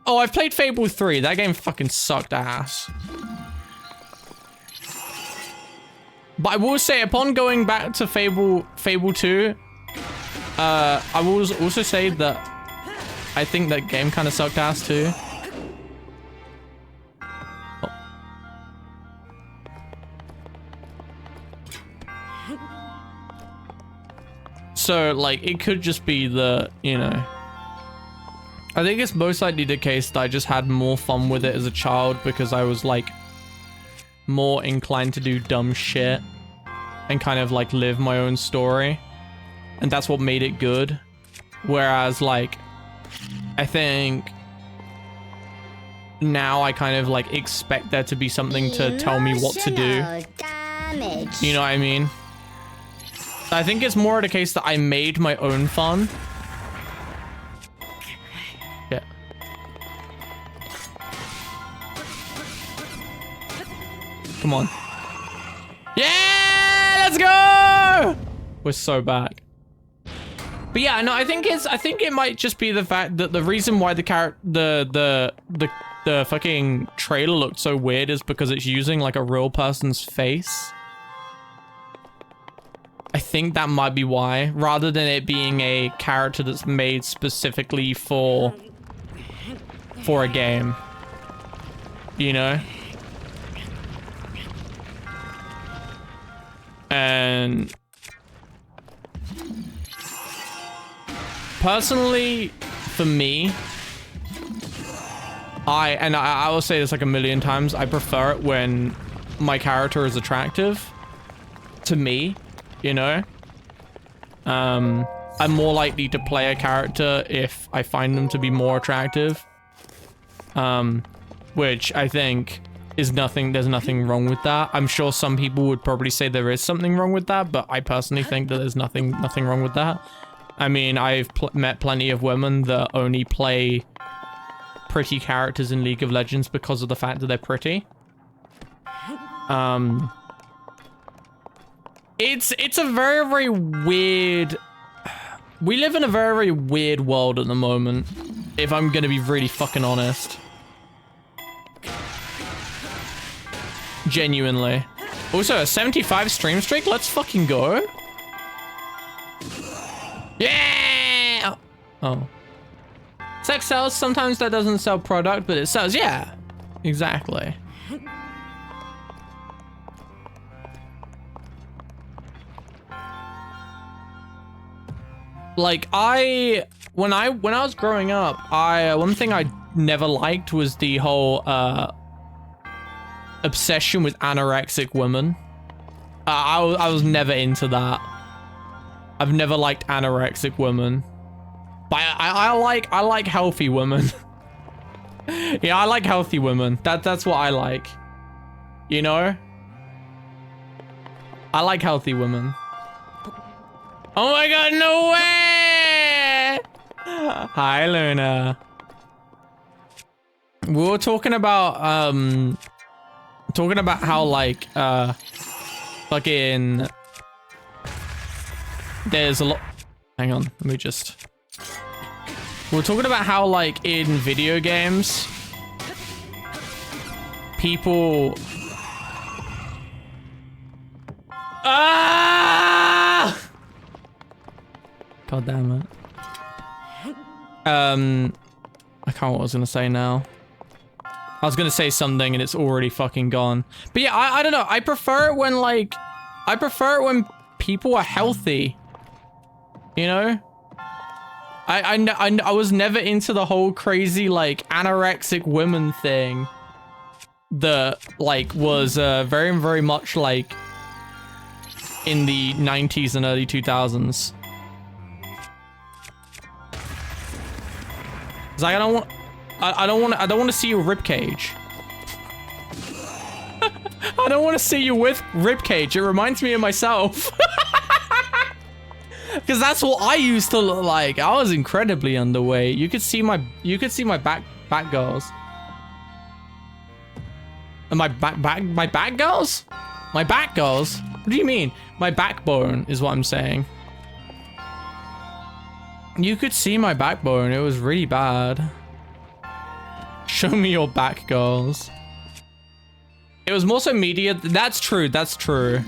Oh, I've played Fable 3. That game fucking sucked ass. But I will say, upon going back to Fable 2, I will also say that I think that game kind of sucked ass too. So, like, it could just be the, you know... I think it's most likely the case that I just had more fun with it as a child because I was, like, more inclined to do dumb shit and kind of, like, live my own story. And that's what made it good. Whereas, like, I think now I kind of, like, expect there to be something to tell me what to do. Damage. You know what I mean? I think it's more the case that I made my own fun. Yeah. Come on. Yeah, let's go! We're so back. But yeah, no, I think it might just be the fact that the reason why the fucking trailer looked so weird is because it's using like a real person's face. I think that might be why, rather than it being a character that's made specifically for a game. You know? And personally, for me, I will say this like a million times, I prefer it when my character is attractive to me, you know? I'm more likely to play a character if I find them to be more attractive. Which I think is there's nothing wrong with that. I'm sure some people would probably say there is something wrong with that, but I personally think that there's nothing wrong with that. I mean, I've met plenty of women that only play pretty characters in League of Legends because of the fact that they're pretty. It's a very, very weird... We live in a very, very weird world at the moment, if I'm gonna be really fucking honest. Genuinely. Also, a 75 stream streak? Let's fucking go. Yeah! Oh. Sex sells. Sometimes that doesn't sell product, but it sells. Yeah. Exactly. Like, when I was growing up, one thing I never liked was the whole, obsession with anorexic women. I was never into that. I've never liked anorexic women. But I like healthy women. Yeah, I like healthy women. That's what I like. You know? I like healthy women. Oh my god, no way! Hi, Luna. We were talking about how like fucking there's a lot. Hang on, let me just. We're talking about how like in video games people God damn it. I can't what I was gonna say now. I was gonna say something and it's already fucking gone. But yeah, I don't know. I prefer it when like, I prefer it when people are healthy. You know? I was never into the whole crazy like anorexic women thing. That like was very, very much like in the 90s and early 2000s. It's like I don't want to see your ribcage. I don't want to see you with ribcage. It reminds me of myself. Because that's what I used to look like. I was incredibly underweight. You could see my back girls. And my back girls? My back girls? What do you mean? My backbone is what I'm saying. You could see my backbone. It was really bad. Show me your back, girls. It was more so media. That's true. That's true.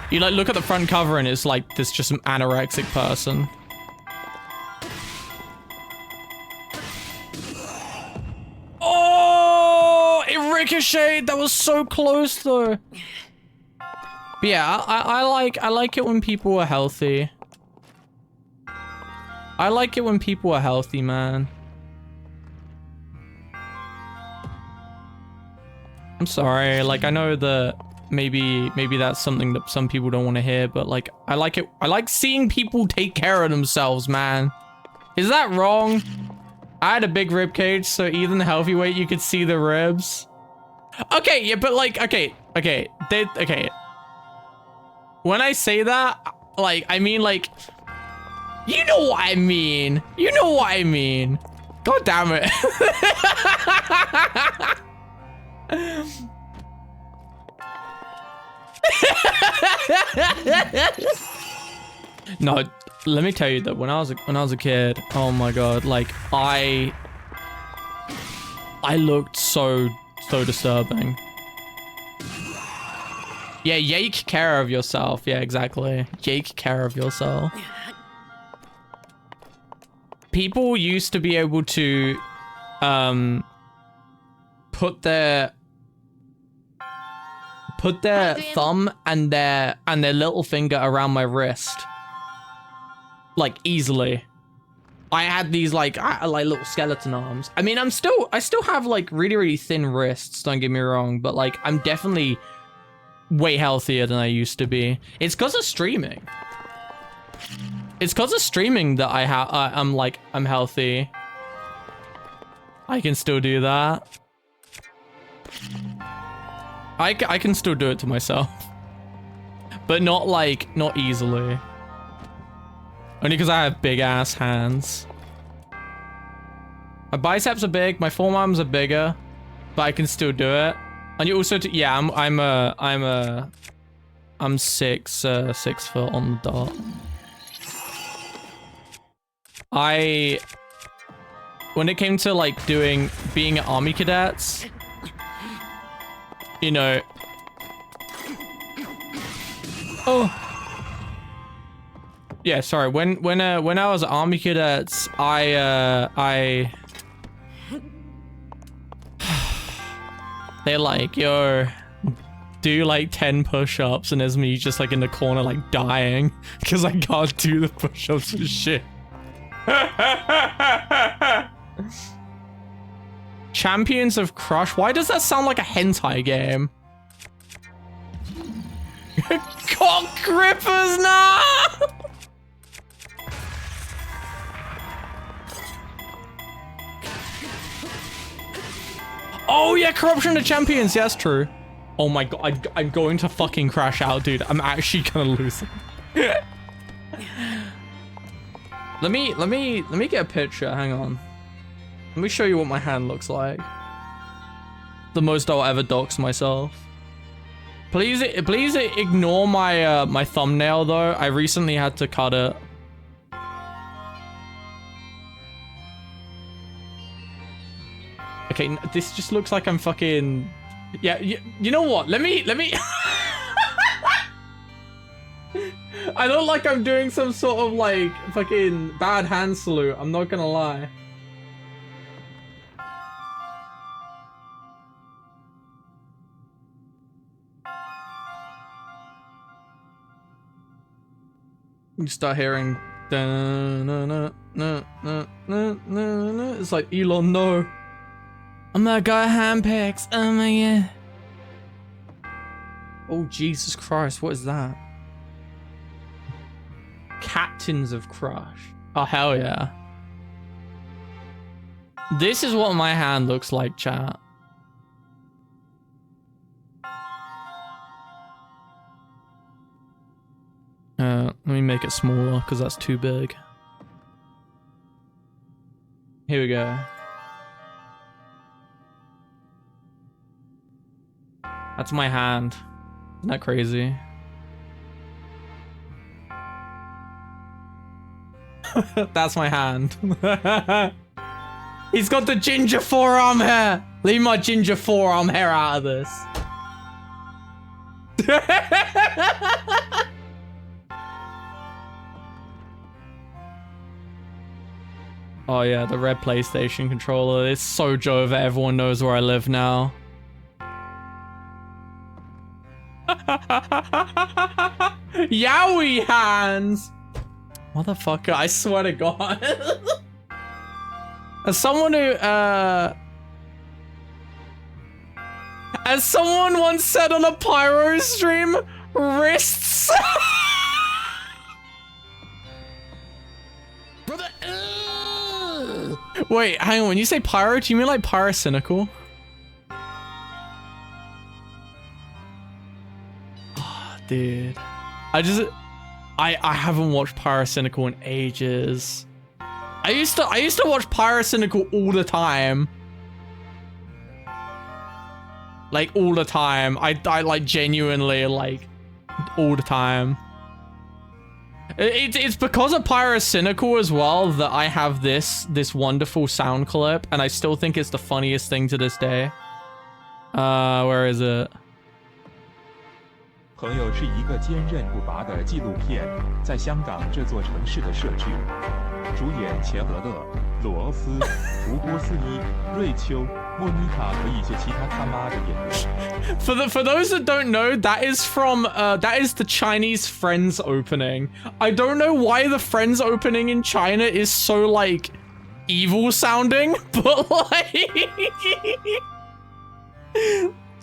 You like look at the front cover and it's like this just some anorexic person. Oh, it ricocheted. That was so close though. But yeah, I like it when people are healthy. I like it when people are healthy, man. I'm sorry, like I know that maybe that's something that some people don't want to hear, but like I like it. I like seeing people take care of themselves, man. Is that wrong? I had a big rib cage, so even the healthy weight you could see the ribs. Okay, yeah, but like okay. When I say that, like, I mean, like, you know what I mean. You know what I mean. God damn it. No, let me tell you that when I was a kid, oh my god, like I looked so disturbing. Yeah, take care of yourself. Yeah, exactly. Take care of yourself. People used to be able to put their thumb and their little finger around my wrist like easily. I had these like little skeleton arms. I mean, I still have like really thin wrists, don't get me wrong, but like I'm definitely way healthier than I used to be. It's because of streaming. It's because of streaming that I'm healthy. I can still do that. I can still do it to myself. But not easily. Only because I have big ass hands. My biceps are big, my forearms are bigger, but I can still do it. And you also, yeah, I'm 6 foot on the dot. When it came to like being army cadets, you know. Oh. Yeah, sorry. When I was army cadets, they're like, yo, do like 10 push-ups, and there's me just like in the corner like dying because I can't do the push-ups and shit. Champions of Crush. Why does that sound like a hentai game? Cock grippers, nah! Oh yeah, corruption of champions. Yeah, that's true. Oh my god, I'm going to fucking crash out, dude. I'm actually gonna lose it. Let me get a picture. Hang on. Let me show you what my hand looks like. The most I'll ever dox myself. Please ignore my my thumbnail though. I recently had to cut it. Okay, this just looks like I'm fucking... Yeah, you know what? Let me... I look like I'm doing some sort of like fucking bad hand salute. I'm not gonna lie. You start hearing... It's like, Elon, no. Oh my god, hand picks. Oh my god. Oh, Jesus Christ, what is that? Captains of Crush. Oh, hell yeah. This is what my hand looks like, chat. Let me make it smaller, because that's too big. Here we go. That's my hand. Isn't that crazy? That's my hand. He's got the ginger forearm hair. Leave my ginger forearm hair out of this. Oh yeah, the red PlayStation controller. It's so Jova. Everyone knows where I live now. Yowie hands! Motherfucker, I swear to God. As someone who, as someone once said on a pyro stream, wrists. Brother, Wait, hang on, when you say pyro, do you mean like pyrocynical? Oh, dude. I haven't watched pyrocynical in ages. I used to watch pyrocynical all the time. Like all the time. I like genuinely like all the time. It's because of pyrocynical as well that I have this wonderful sound clip, and I still think it's the funniest thing to this day. Where is it? 朋友是一个坚韧不拔的纪录片，在香港这座城市的设置。主演钱德勒、罗斯、吴波斯伊、瑞秋、莫妮卡和一些其他他妈的演员。For those that don't know, that is from that is the Chinese Friends opening. I don't know why the Friends opening in China is so like evil sounding, but like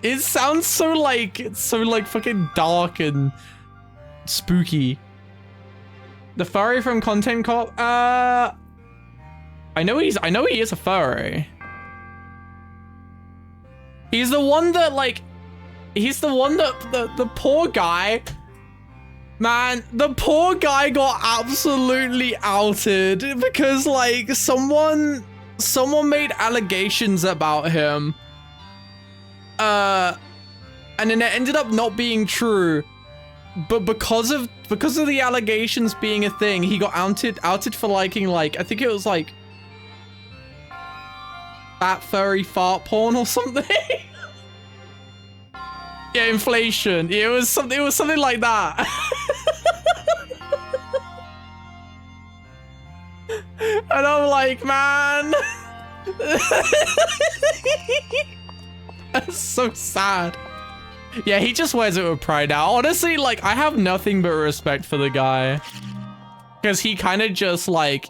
it sounds so like fucking dark and spooky. The furry from Content Cop? I know he is a furry. He's the one that like he's the one that the poor guy, man, the poor guy got absolutely outed because like someone made allegations about him. And then it ended up not being true, but because of the allegations being a thing, he got outed for liking like I think it was like fat furry fart porn or something. Yeah, inflation. Yeah, it was something like that. And I'm like, man. That's so sad. Yeah, he just wears it with pride now. Honestly, like, I have nothing but respect for the guy. Because he kind of just, like...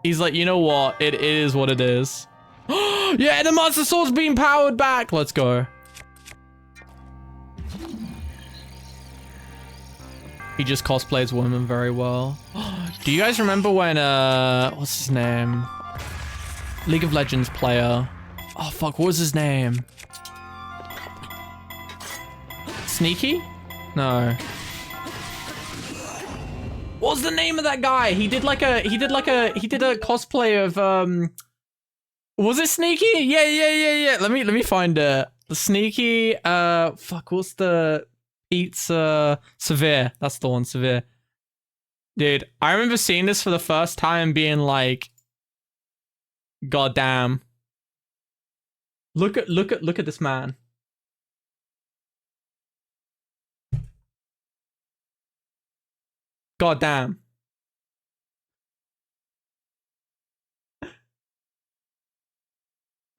He's like, you know what? It is what it is. Yeah, the Monster Sword's being powered back! Let's go. He just cosplays women very well. Do you guys remember when, what's his name? League of Legends player. Oh, fuck, what was his name? Sneaky? No. What's the name of that guy? He did a cosplay of was it Sneaky? Yeah. Let me find it. The Sneaky fuck, what's the pizza Severe. That's the one, Severe. Dude, I remember seeing this for the first time and being like, God damn. Look at this man. God damn.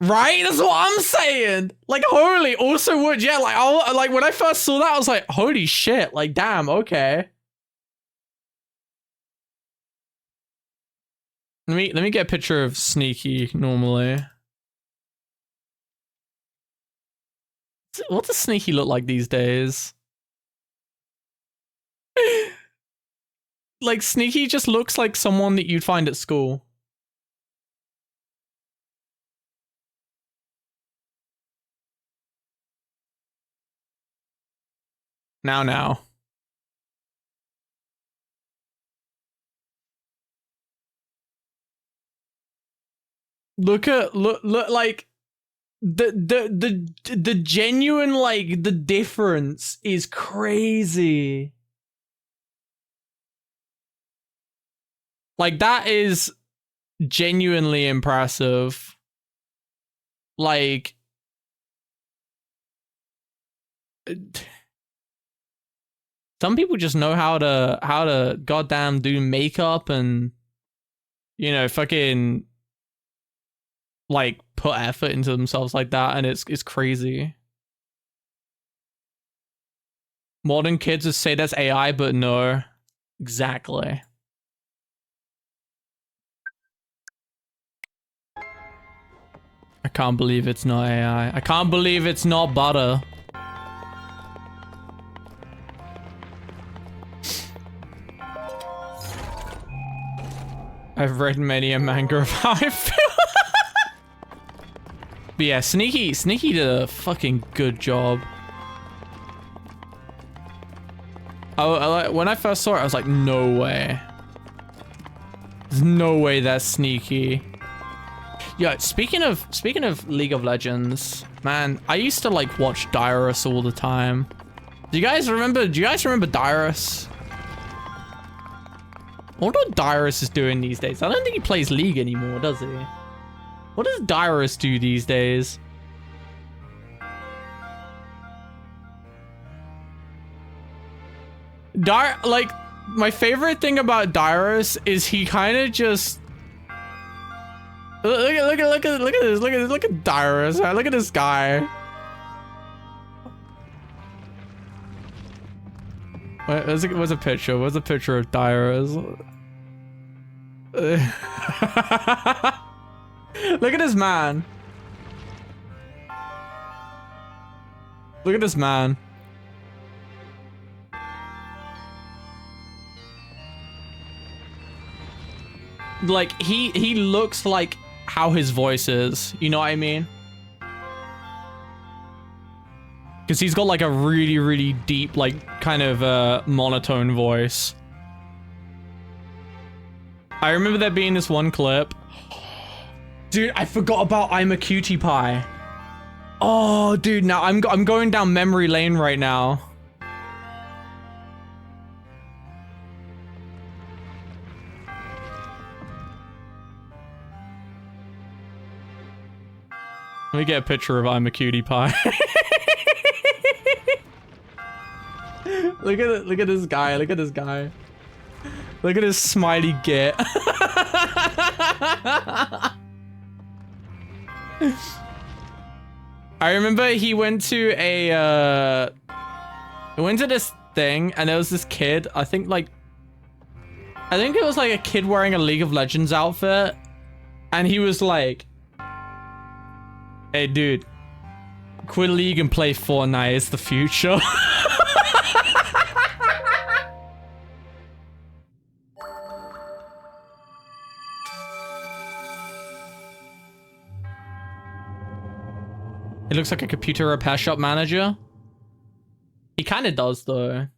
Right? That's what I'm saying. Like, holy, also would, yeah, like when I first saw that, I was like, holy shit, like, damn, okay. Let me get a picture of Sneaky normally. What does Sneaky look like these days? Like, Sneaky just looks like someone that you'd find at school. Now. Look like the genuine, like, the difference is crazy. Like, that is genuinely impressive. Like, some people just know how to goddamn do makeup and, you know, fucking, like, put effort into themselves like that, and it's crazy. Modern kids would say that's AI, but no. Exactly. I can't believe it's not AI. I can't believe it's not butter. I've read many a manga of how I feel. But yeah, Sneaky did a fucking good job. When I first saw it, I was like, no way. There's no way that's Sneaky. Yeah, speaking of League of Legends, man, I used to like watch Dyrus all the time. Do you guys remember Dyrus? I wonder what Dyrus is doing these days. I don't think he plays League anymore, does he? What does Dyrus do these days? Like, my favorite thing about Dyrus is he kind of just look at Dyrus. Look at this guy. What's a picture? What's a picture of Dyrus? Look at this man. Look at this man. Like, he looks like how his voice is. You know what I mean? Because he's got like a really, really deep, like, kind of monotone voice. I remember there being this one clip. Dude, I forgot about I'm a Cutie Pie. Oh, dude, now I'm going down memory lane right now. Let me get a picture of I'm a Cutie Pie. Look at this guy. Look at this guy. Look at his smiley git. I remember he went to this thing, and there was this kid, I think it was like a kid wearing a League of Legends outfit, and he was like, hey dude, quit League and play Fortnite, it's the future. It looks like a computer repair shop manager. He kind of does, though.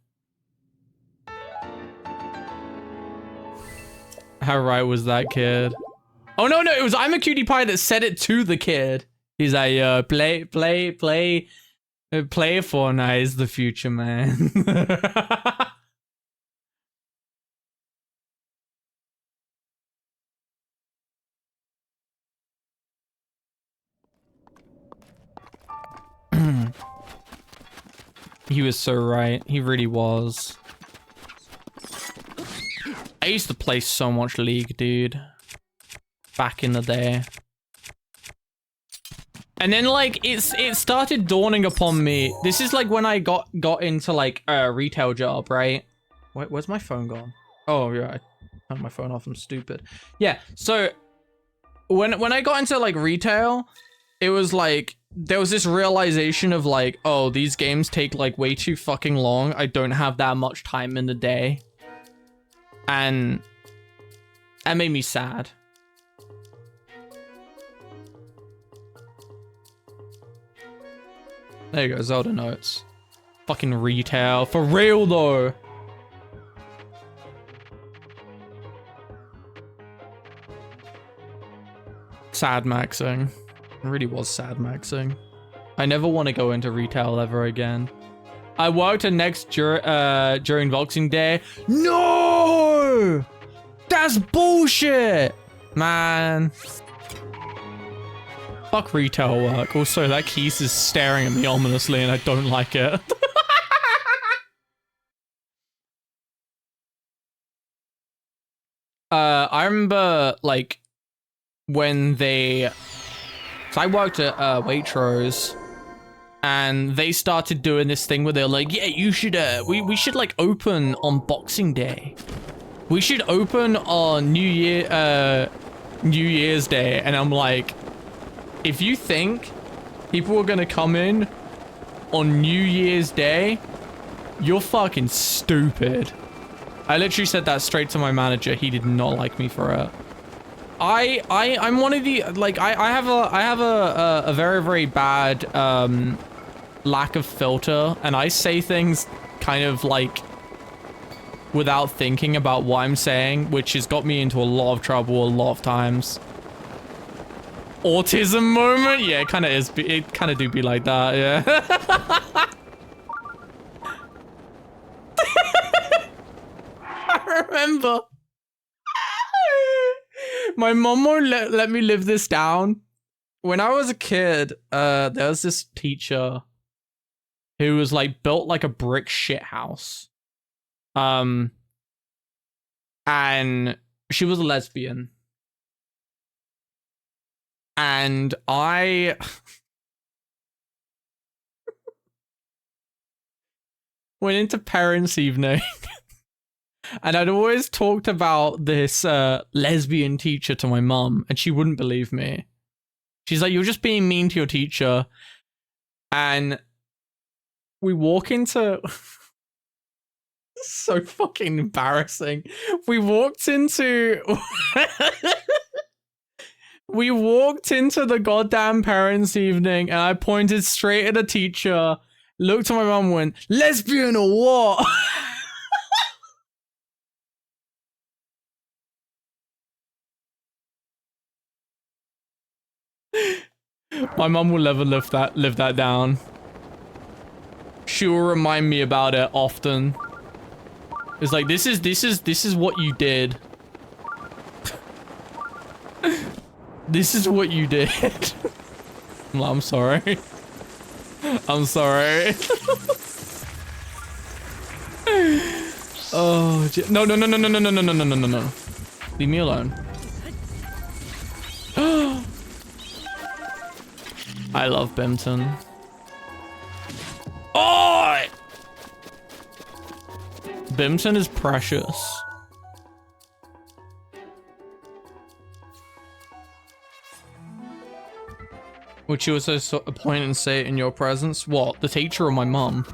How right was that kid? Oh, no, it was I'm a Cutie Pie that said it to the kid. He's like, play Fortnite is the future, man. He was so right. He really was. I used to play so much League, dude. Back in the day. And then, like, it started dawning upon me. This is, like, when I got into, like, a retail job, right? Where's my phone gone? Oh, yeah, I turned my phone off. I'm stupid. Yeah, so when I got into, like, retail, it was, like, there was this realization of, like, oh, these games take, like, way too fucking long. I don't have that much time in the day. And that made me sad. There you go, Zelda notes. Fucking retail. For real, though. Sad maxing. It really was sad maxing. I never want to go into retail ever again. I worked at Next during Boxing Day. No! That's bullshit! Man. Fuck retail work. Also, that Keys is staring at me ominously and I don't like it. I remember, like, when they... So I worked at Waitrose, and they started doing this thing where they're like, yeah, you should, we should, like, open on Boxing Day. We should open on New Year's Day. And I'm like, if you think people are gonna come in on New Year's Day, you're fucking stupid. I literally said that straight to my manager. He did not like me for it. I'm one of the, like, I have a very, very bad lack of filter, and I say things kind of like without thinking about what I'm saying, which has got me into a lot of trouble a lot of times. Autism moment? Yeah, it kind of is. It kind of do be like that, yeah. I remember. My mom won't let me live this down. When I was a kid, there was this teacher who was like built like a brick shit house. And she was a lesbian. And I went into parents' evening. And I'd always talked about this lesbian teacher to my mum, and she wouldn't believe me. She's like, you're just being mean to your teacher. And we walk into... so fucking embarrassing. We walked into... we walked into the goddamn parents' evening, and I pointed straight at the teacher, looked at my mum and went, lesbian or what? My mum will never live that down. She will remind me about it often. It's like, this is what you did. This is what you did. I'm sorry. I'm sorry. Oh, no. Leave me alone. I love Bimpton. Oh! Bimpton is precious. Would you also point and say it in your presence? What? The teacher or my mum?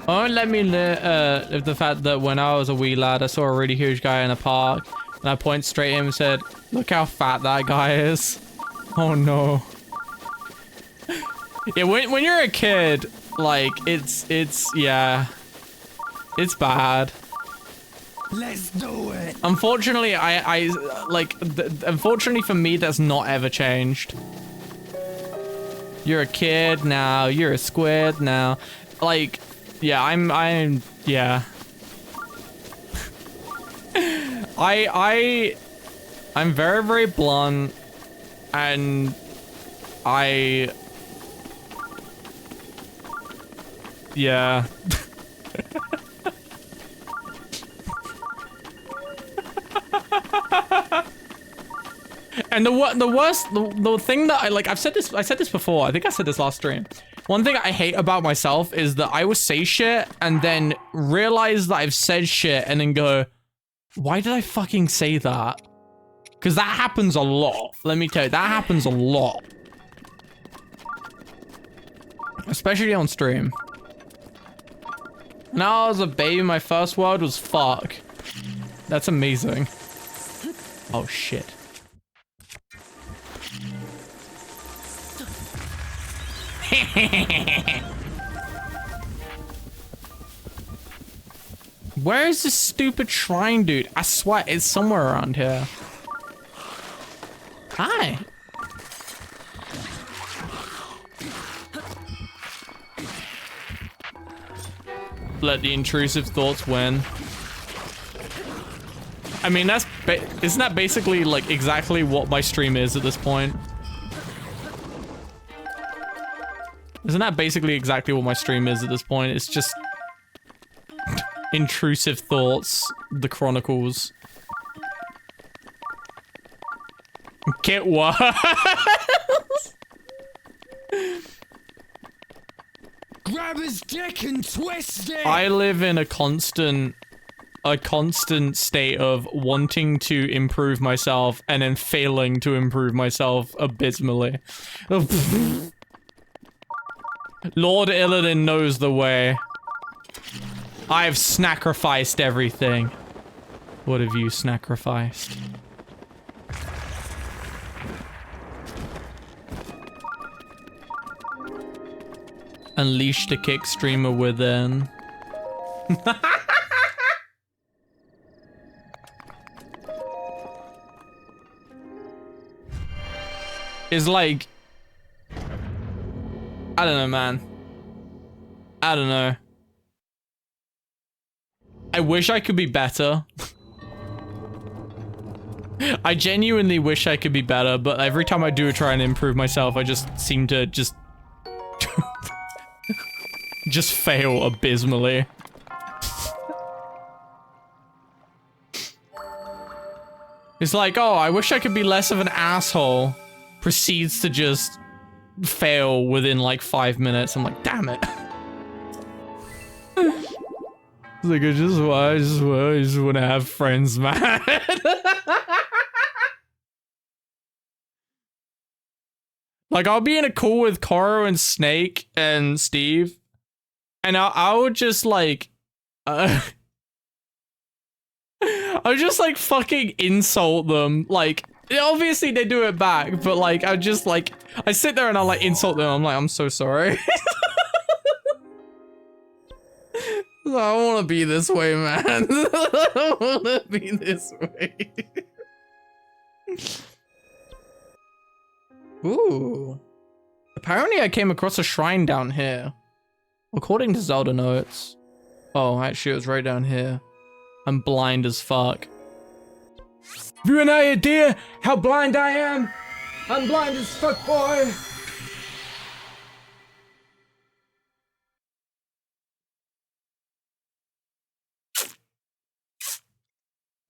Oh, let me live the fact that when I was a wee lad, I saw a really huge guy in a park, and I pointed straight at him and said, "Look how fat that guy is." Oh no. Yeah, when you're a kid, Like, it's, yeah. It's bad. Let's do it. Unfortunately, unfortunately for me, that's not ever changed. You're a kid now, you're a squid now. Like, yeah, I'm, yeah. I'm very, very blunt, and yeah. And the thing that I said this before, I think I said this last stream. One thing I hate about myself is that I will say shit and then realize that I've said shit and then go, why did I fucking say that? Because that happens a lot. Let me tell you, that happens a lot. Especially on stream. Now I was a baby, my first word was fuck. That's amazing. Oh shit. Where is this stupid shrine, dude? I swear it's somewhere around here. Hi. Let the intrusive thoughts win. I mean, isn't that basically like exactly what my stream is at this point? Isn't that basically exactly what my stream is at this point? It's just intrusive thoughts, the chronicles. Get what? Grab his dick and twist it. I live in a constant state of wanting to improve myself and then failing to improve myself abysmally. Lord Illidan knows the way. I've sacrificed everything. What have you sacrificed? Unleash the kick streamer within. It's like, I don't know, man. I don't know. I wish I could be better. I genuinely wish I could be better, but every time I do try and improve myself, I just seem to just fail abysmally. It's like, oh, I wish I could be less of an asshole. Proceeds to just fail within like 5 minutes. I'm like, damn it. It's like, I just want to have friends, man. Like, I'll be in a call with Koro and Snake and Steve, and I would just like, I would just like fucking insult them. Like, obviously they do it back, but like, I just like, I sit there and I'll like insult them. I'm like, I'm so sorry. I don't want to be this way, man. I don't want to be this way. Ooh. Apparently I came across a shrine down here. According to Zelda notes. Oh, actually it was right down here. I'm blind as fuck. Have you an idea how blind I am? I'm blind as fuck, boy.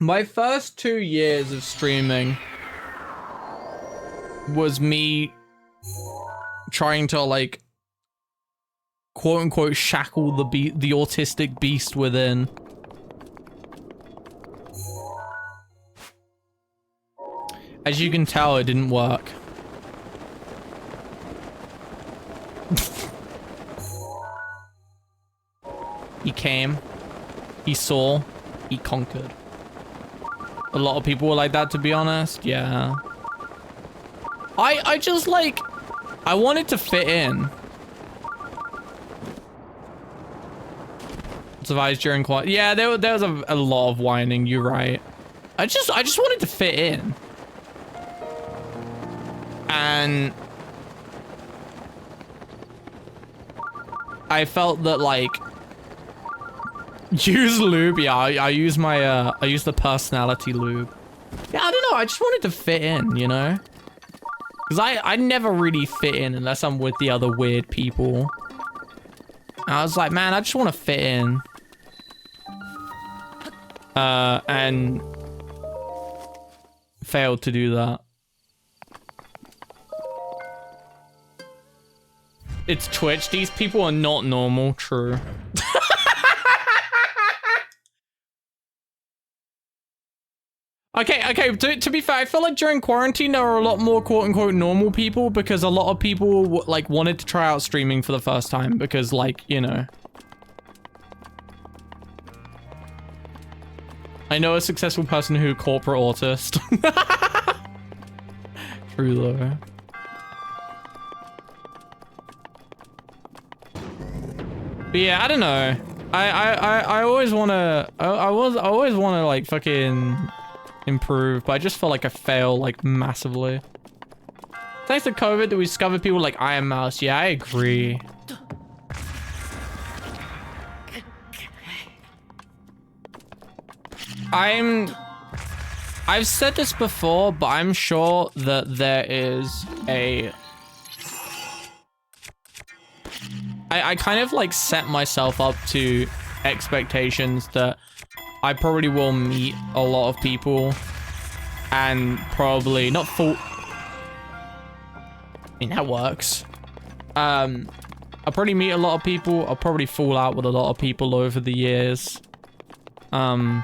My first 2 years of streaming was me trying to like quote unquote shackle the autistic beast within. As you can tell, it didn't work. He came, he saw, he conquered. A lot of people were like that, to be honest. Yeah. I just like, I wanted to fit in. device during quarantine. Yeah, there was a lot of whining. You're right. I just wanted to fit in. And I felt that like use lube. Yeah, I use my I use the personality lube. Yeah, I don't know. I just wanted to fit in, you know? Because I never really fit in unless I'm with the other weird people. And I was like, man, I just want to fit in. And failed to do that. It's Twitch. These people are not normal. True. Okay, to be fair, I feel like during quarantine there were a lot more quote-unquote normal people because a lot of people like wanted to try out streaming for the first time because like, you know. I know a successful person who corporate autist. True though. But yeah, I don't know. I always wanna I always wanna like fucking improve, but I just feel like I fail like massively. Thanks to COVID that we discovered people like Iron Mouse. Yeah, I agree. I've said this before, but I'm sure that there is a I kind of like set myself up to expectations that I probably will meet a lot of people and probably not fall. I mean, that works. I'll probably meet a lot of people. I'll probably fall out with a lot of people over the years. And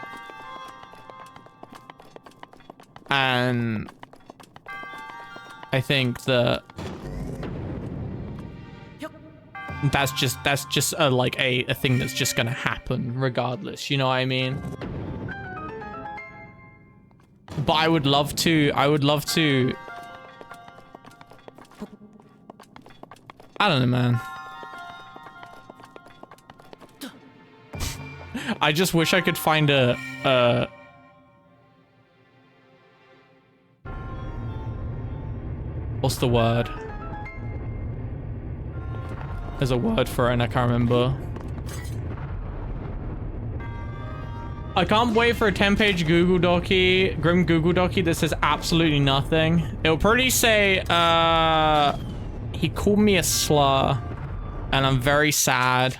I think that that's just a like a thing that's just gonna happen regardless, you know what I mean? But I would love to I don't know, man. I just wish I could find a what's the word? There's a word for it and I can't remember. I can't wait for a 10-page Google Docie, Grim Google Docie that says absolutely nothing. It'll probably say, he called me a slur and I'm very sad.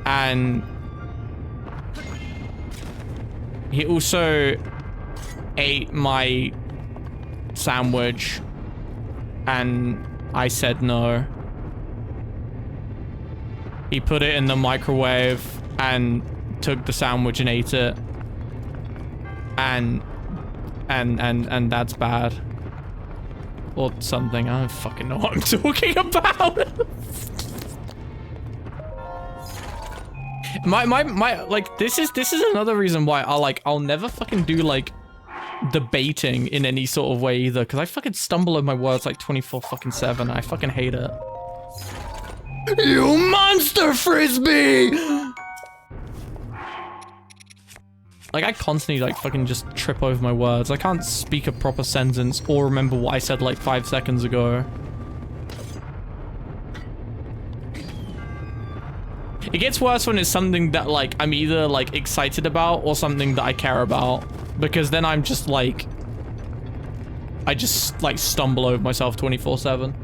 And he also ate my sandwich and I said no. He put it in the microwave and took the sandwich and ate it. And that's bad. Or something. I don't fucking know what I'm talking about. my like this is another reason why I'll never fucking do like debating in any sort of way either, because I fucking stumble over my words like 24/7. I fucking hate it. You monster frisbee! Like I constantly like fucking just trip over my words. I can't speak a proper sentence or remember what I said like 5 seconds ago. It gets worse when it's something that like I'm either like excited about or something that I care about, because then I'm just like I just like stumble over myself 24/7.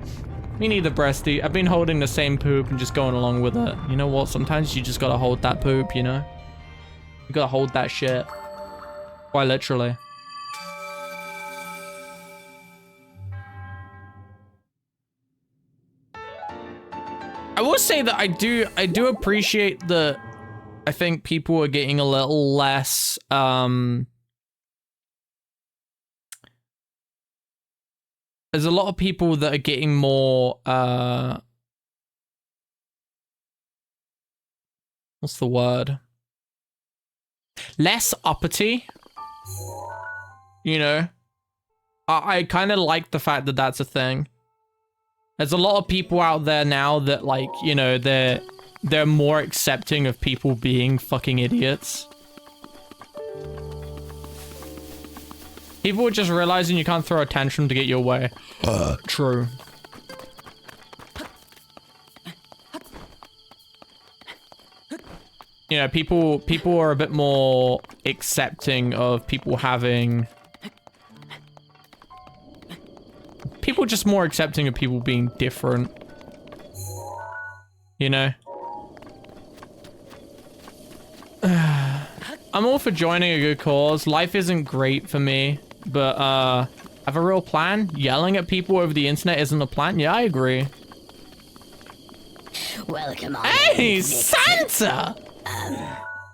Me neither, Breasty. I've been holding the same poop and just going along with it. You know what? Sometimes you just gotta hold that poop, you know? You gotta hold that shit. Quite literally. I will say that I do appreciate that I think people are getting a little less there's a lot of people that are getting more what's the word? Less uppity. You know? I kind of like the fact that that's a thing. There's a lot of people out there now that like, you know, they're they're more accepting of people being fucking idiots. People are just realizing you can't throw a tantrum to get your way. True. You know, people are a bit more accepting of people having... People just more accepting of people being different. You know? I'm all for joining a good cause. Life isn't great for me, but have a real plan? Yelling at people over the internet isn't a plan? Yeah, I agree. Welcome on. Hey, Santa!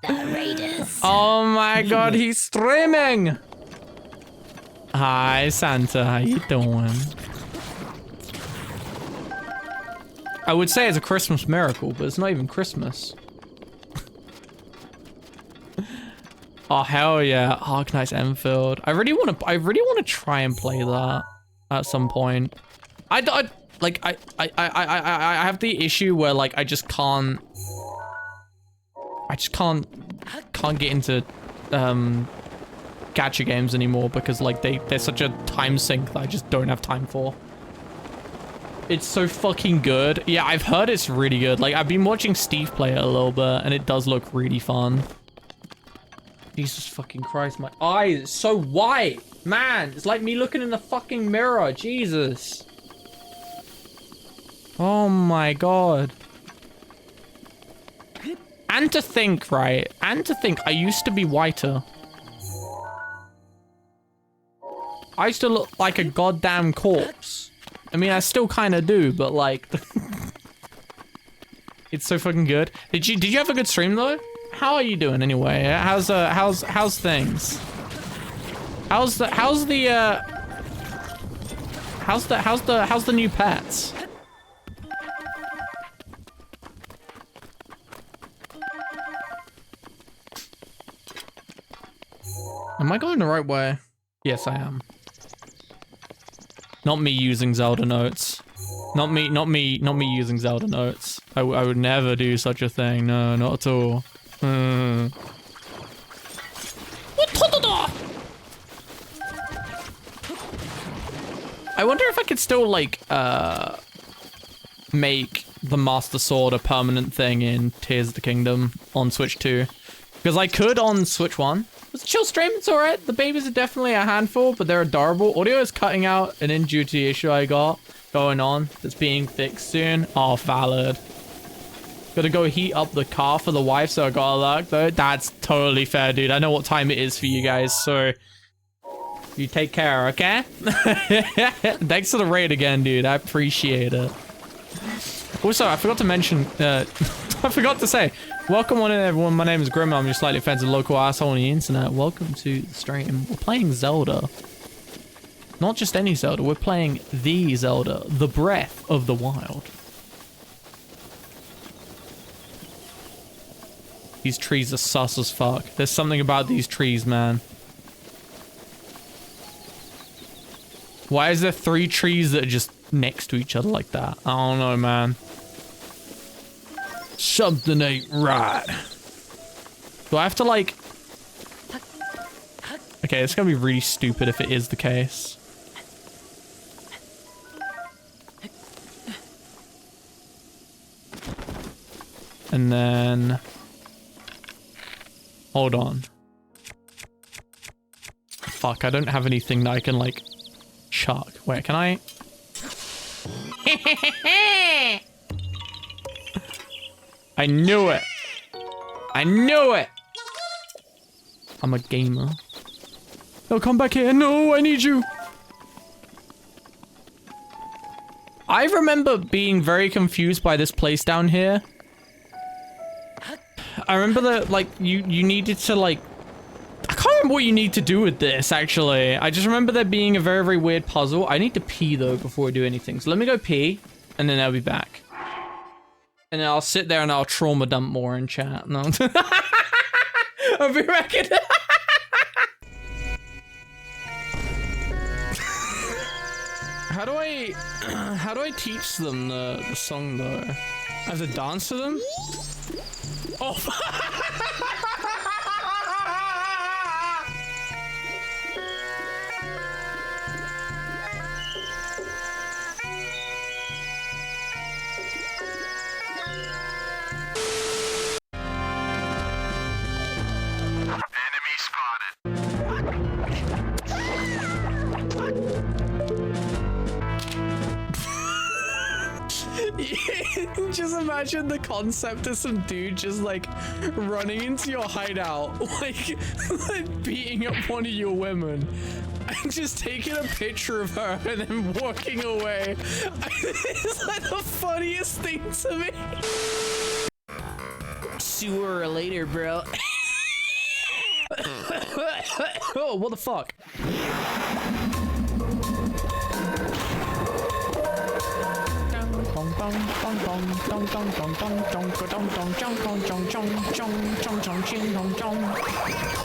The Raiders. Oh my god, he's streaming! Hi, Santa. How you doing? I would say it's a Christmas miracle, but it's not even Christmas. Oh hell yeah, Arknight's Enfield. I really want to try and play that at some point. I have the issue where like I just can't get into gacha games anymore because like they're such a time sink that I just don't have time for. It's so fucking good. Yeah, I've heard it's really good. Like I've been watching Steve play it a little bit and it does look really fun. Jesus fucking Christ, my eyes are so white. Man, it's like me looking in the fucking mirror. Jesus. Oh my god. And to think, right? And to think I used to be whiter. I used to look like a goddamn corpse. I mean, I still kind of do, but like... It's so fucking good. Did you have a good stream though? How are you doing anyway? How's things? How's the new pets? Am I going the right way? Yes, I am. Not me using Zelda notes. Not me using Zelda notes. I would never do such a thing. No, not at all. I wonder if I could still like make the Master Sword a permanent thing in Tears of the Kingdom on Switch 2. Because I could on Switch 1. It's a chill stream, it's alright. The babies are definitely a handful, but they're adorable. Audio is cutting out an in-duty issue I got going on that's being fixed soon. Oh, valid. Gotta go heat up the car for the wife, so I got a look though. That's totally fair, dude. I know what time it is for you guys, so you take care, okay? Thanks for the raid again, dude. I appreciate it. Also, I forgot to mention, I forgot to say, welcome on in everyone. My name is Grim. I'm your slightly offensive local asshole on the internet. Welcome to the stream. We're playing Zelda. Not just any Zelda. We're playing the Zelda, the Breath of the Wild. These trees are sus as fuck. There's something about these trees, man. Why is there 3 trees that are just next to each other like that? I don't know, man. Something ain't right. Do I have to like... Okay, it's gonna be really stupid if it is the case. And then... Hold on. Fuck, I don't have anything that I can like chuck. Wait, can I? I knew it. I knew it. I'm a gamer. No, come back here. No, I need you. I remember being very confused by this place down here. I remember that, like, you needed to, like... I can't remember what you need to do with this, actually. I just remember there being a very, very weird puzzle. I need to pee, though, before we do anything. So let me go pee, and then I'll be back. And then I'll sit there and I'll trauma dump more in chat. No. I'll be back in... How do I teach them the song, though? have to dance to them? Oh. Just imagine the concept of some dude just like running into your hideout, like beating up one of your women and just taking a picture of her and then walking away. It's like the funniest thing to me. Sooner or later, bro. Oh, what the fuck?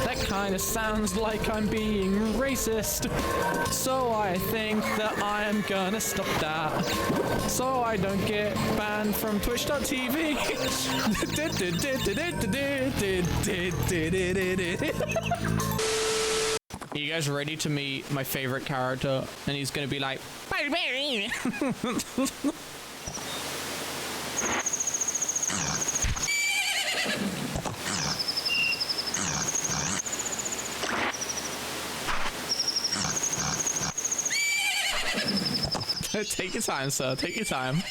That kind of sounds like I'm being racist. So I think that I am gonna stop that. So I don't get banned from twitch.tv. Are you guys ready to meet my favorite character? And he's gonna be like, take your time, sir. Take your time.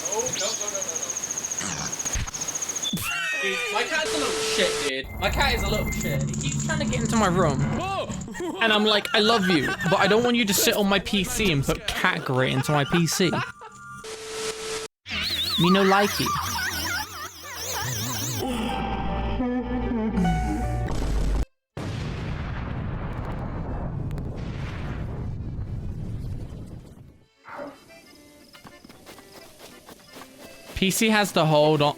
Oh, no. Dude, my cat's a little shit, dude. My cat is a little shit. He keeps trying to get into my room. And I'm like, I love you, but I don't want you to sit on my PC and put cat grit into my PC. Me no like it. PC has to hold on.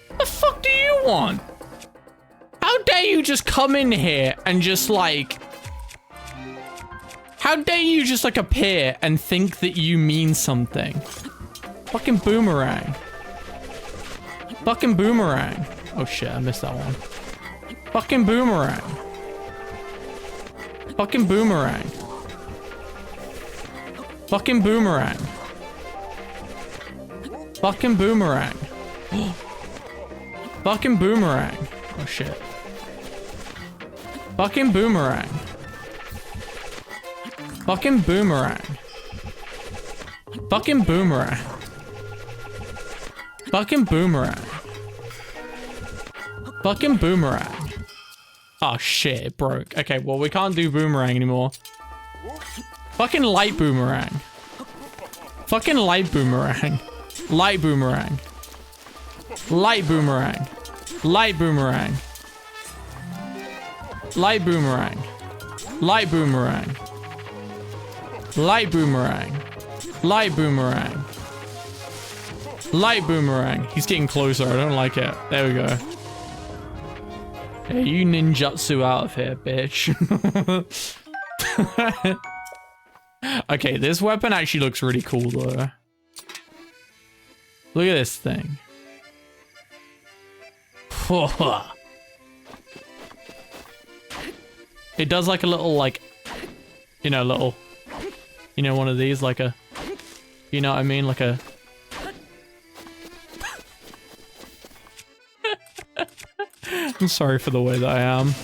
What the fuck do you want? How dare you just come in here and just like... How dare you just like appear and think that you mean something? Fucking boomerang. Fucking boomerang. Oh shit, I missed that one. Fucking boomerang. Fucking boomerang. Fucking boomerang. Fucking boomerang. Fucking boomerang. Oh shit. Fucking boomerang. Fucking boomerang. Fucking boomerang. Fucking boomerang. Fucking boomerang. Oh shit, it broke. Okay, well we can't do boomerang anymore. Fucking light boomerang. Fucking light boomerang. Light boomerang. Light boomerang. Light boomerang. Light boomerang. Light boomerang. Light boomerang. Light boomerang. Light boomerang. He's getting closer. I don't like it. There we go. Yeah, you ninjutsu out of here, bitch. Okay, this weapon actually looks really cool though. Look at this thing. It does like a little like, you know, little, you know, one of these, like a, you know what I mean? Like a, I'm sorry for the way that I am.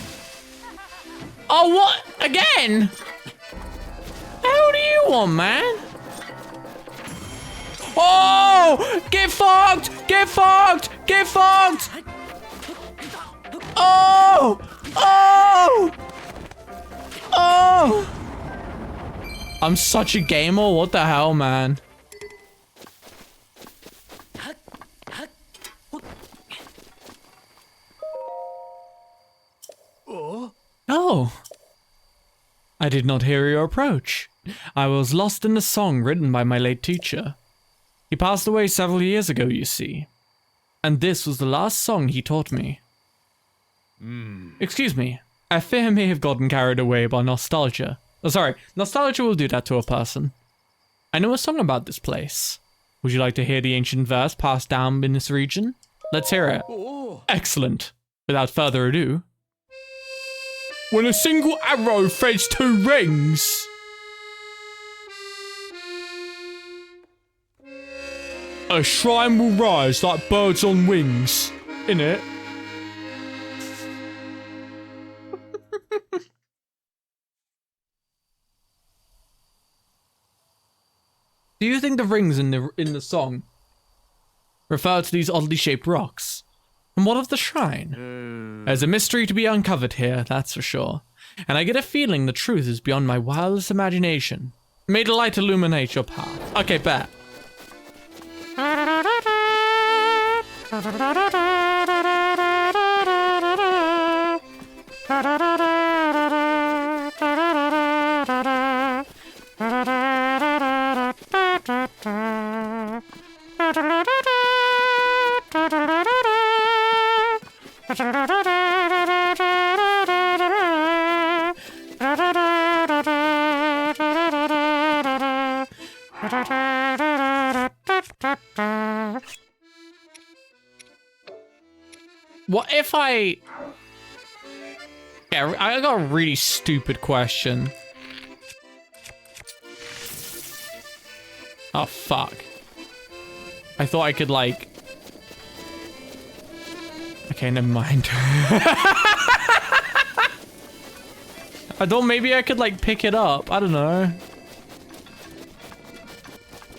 Oh, what? Again? How do you want, man? Oh! Get fucked! Get fucked! Get fucked! Oh! Oh! Oh! I'm such a gamer. What the hell, man? Oh. I did not hear your approach. I was lost in a song written by my late teacher. He passed away several years ago, you see. And this was the last song he taught me. Excuse me. I fear I may have gotten carried away by nostalgia. Oh, sorry. Nostalgia will do that to a person. I know a song about this place. Would you like to hear the ancient verse passed down in this region? Let's hear it. Excellent. Without further ado. When a single arrow threads 2 rings. A shrine will rise like birds on wings. Innit? Do you think the rings in the song refer to these oddly shaped rocks? And what of the shrine? There's a mystery to be uncovered here, that's for sure. And I get a feeling the truth is beyond my wildest imagination. May the light illuminate your path. Okay, bet. What if I... Yeah, I got a really stupid question. Oh, fuck. I thought I could, like... Okay, never mind. I thought maybe I could, like, pick it up. I don't know.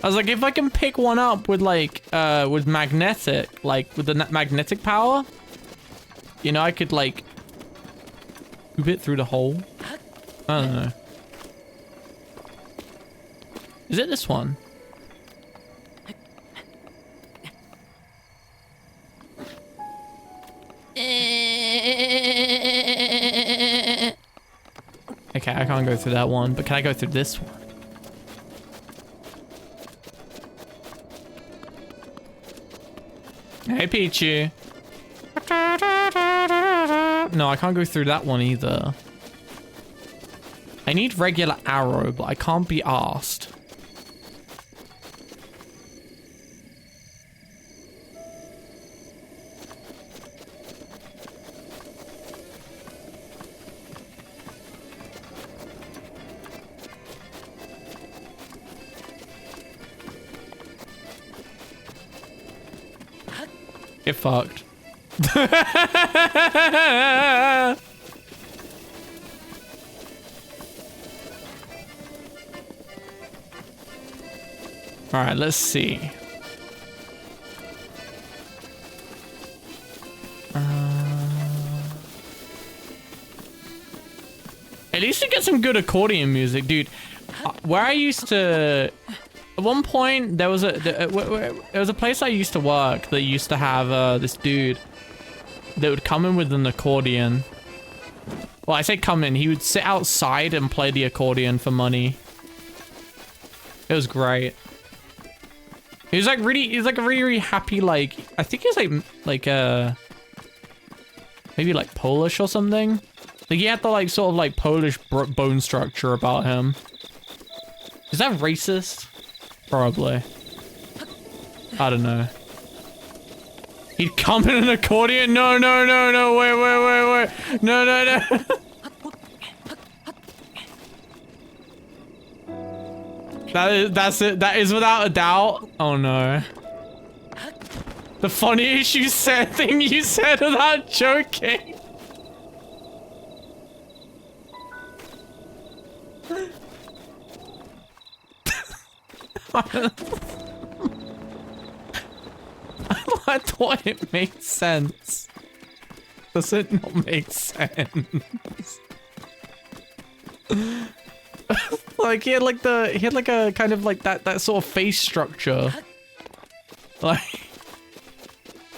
I was like, if I can pick one up with, like, with magnetic, like, with the magnetic power, you know, I could, like, scoop it through the hole. I don't know. Is it this one? Okay, I can't go through that one, but can I go through this one? Hey, Peachy. No, I can't go through that one either. I need regular arrow, but I can't be asked. Get fucked. All right, let's see. At least you get some good accordion music, dude. Where I used to... At one point, there was a place I used to work that used to have this dude that would come in with an accordion. Well, I say come in. He would sit outside and play the accordion for money. It was great. He was like really, he's like a really, really happy, like, I think he's like maybe like Polish or something. Like he had the like sort of like Polish bone structure about him. Is that racist? Probably. I don't know. He'd come in an accordion. No, no, no, no. Wait. No, no, no. That's it. That is without a doubt. Oh no. The funniest thing you said without joking. I thought it made sense. Does it not make sense? Like he had like a kind of like that sort of face structure. Like,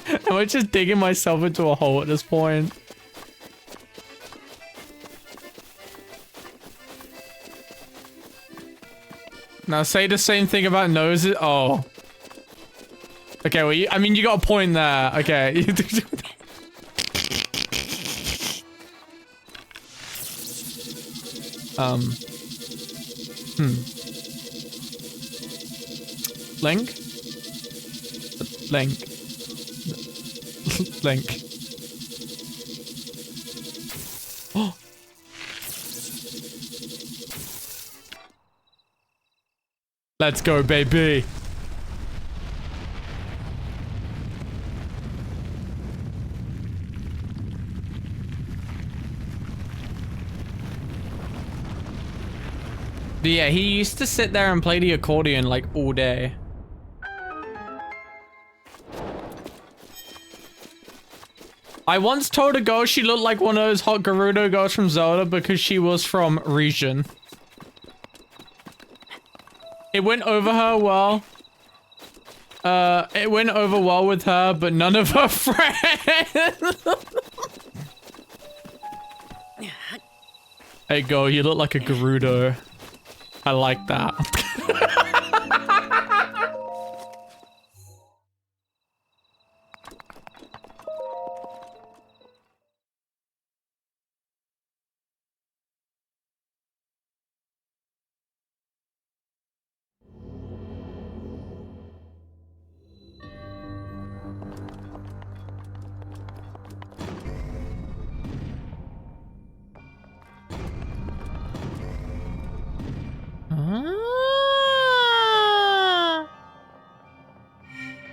am I just digging myself into a hole at this point? Now say the same thing about noses. Oh. Okay, well, I mean, you got a point there. Okay. Link? Link. Link. Oh. Let's go, baby. But yeah, he used to sit there and play the accordion like all day. I once told a girl she looked like one of those hot Gerudo girls from Zelda because she was from region. It went over her well. It went over well with her, but none of her friends. Hey girl, you look like a Gerudo. I like that.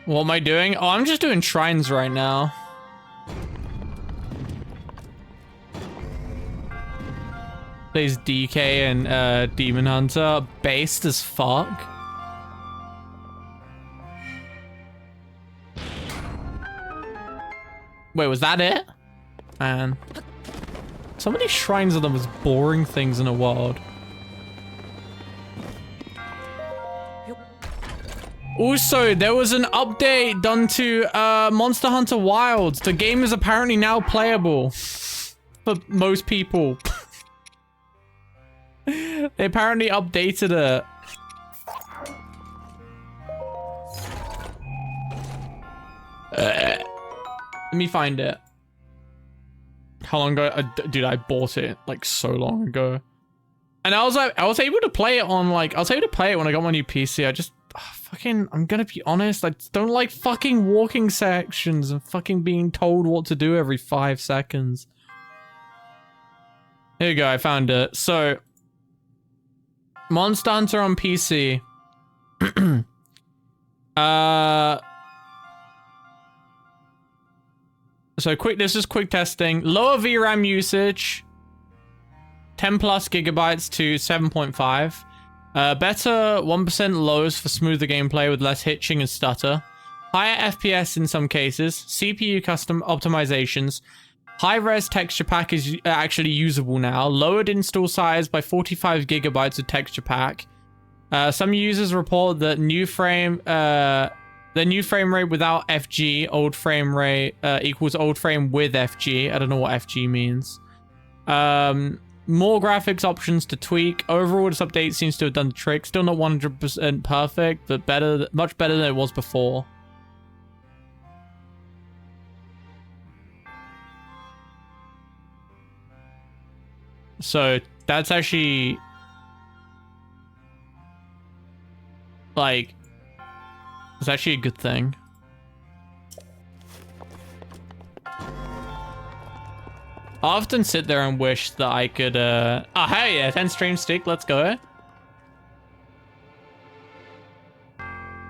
What am I doing? Oh, I'm just doing shrines right now. Plays DK and Demon Hunter. Based as fuck. Wait, was that it? Man. So many shrines are the most boring things in the world. Also, there was an update done to Monster Hunter Wilds. The game is apparently now playable for most people. They apparently updated it. Let me find it. How long ago? Dude, I bought it like so long ago. And I was able to play it on like, I was able to play it when I got my new PC. I just, I'm gonna be honest, I don't like fucking walking sections and fucking being told what to do every 5 seconds. Here you go, I found it. So, Monster Hunter on PC. So this is quick testing. Lower VRAM usage. 10 plus gigabytes to 7.5. Better 1% lows for smoother gameplay with less hitching and stutter. Higher FPS in some cases. CPU custom optimizations. High-res texture pack is actually usable now. Lowered install size by 45 gigabytes of texture pack. Some users report that the new frame rate without FG, old frame rate equals old frame with FG. I don't know what FG means. More graphics options to tweak. Overall, this update seems to have done the trick. Still not 100% perfect, but better, much better than it was before. So that's actually like, it's actually a good thing. I often sit there and wish that I could, oh, hell yeah, 10 stream stick, let's go.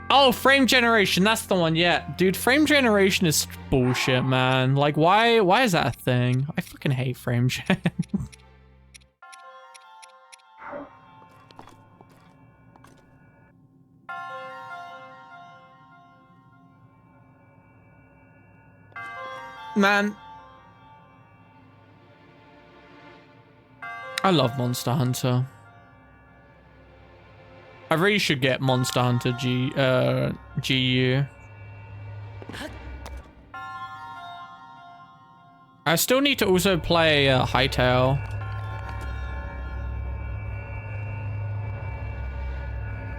Oh, frame generation, that's the one, yeah. Dude, frame generation is bullshit, man. Like, why is that a thing? I fucking hate frame gen. Man. I love Monster Hunter. I really should get Monster Hunter GU. I still need to also play Hytale.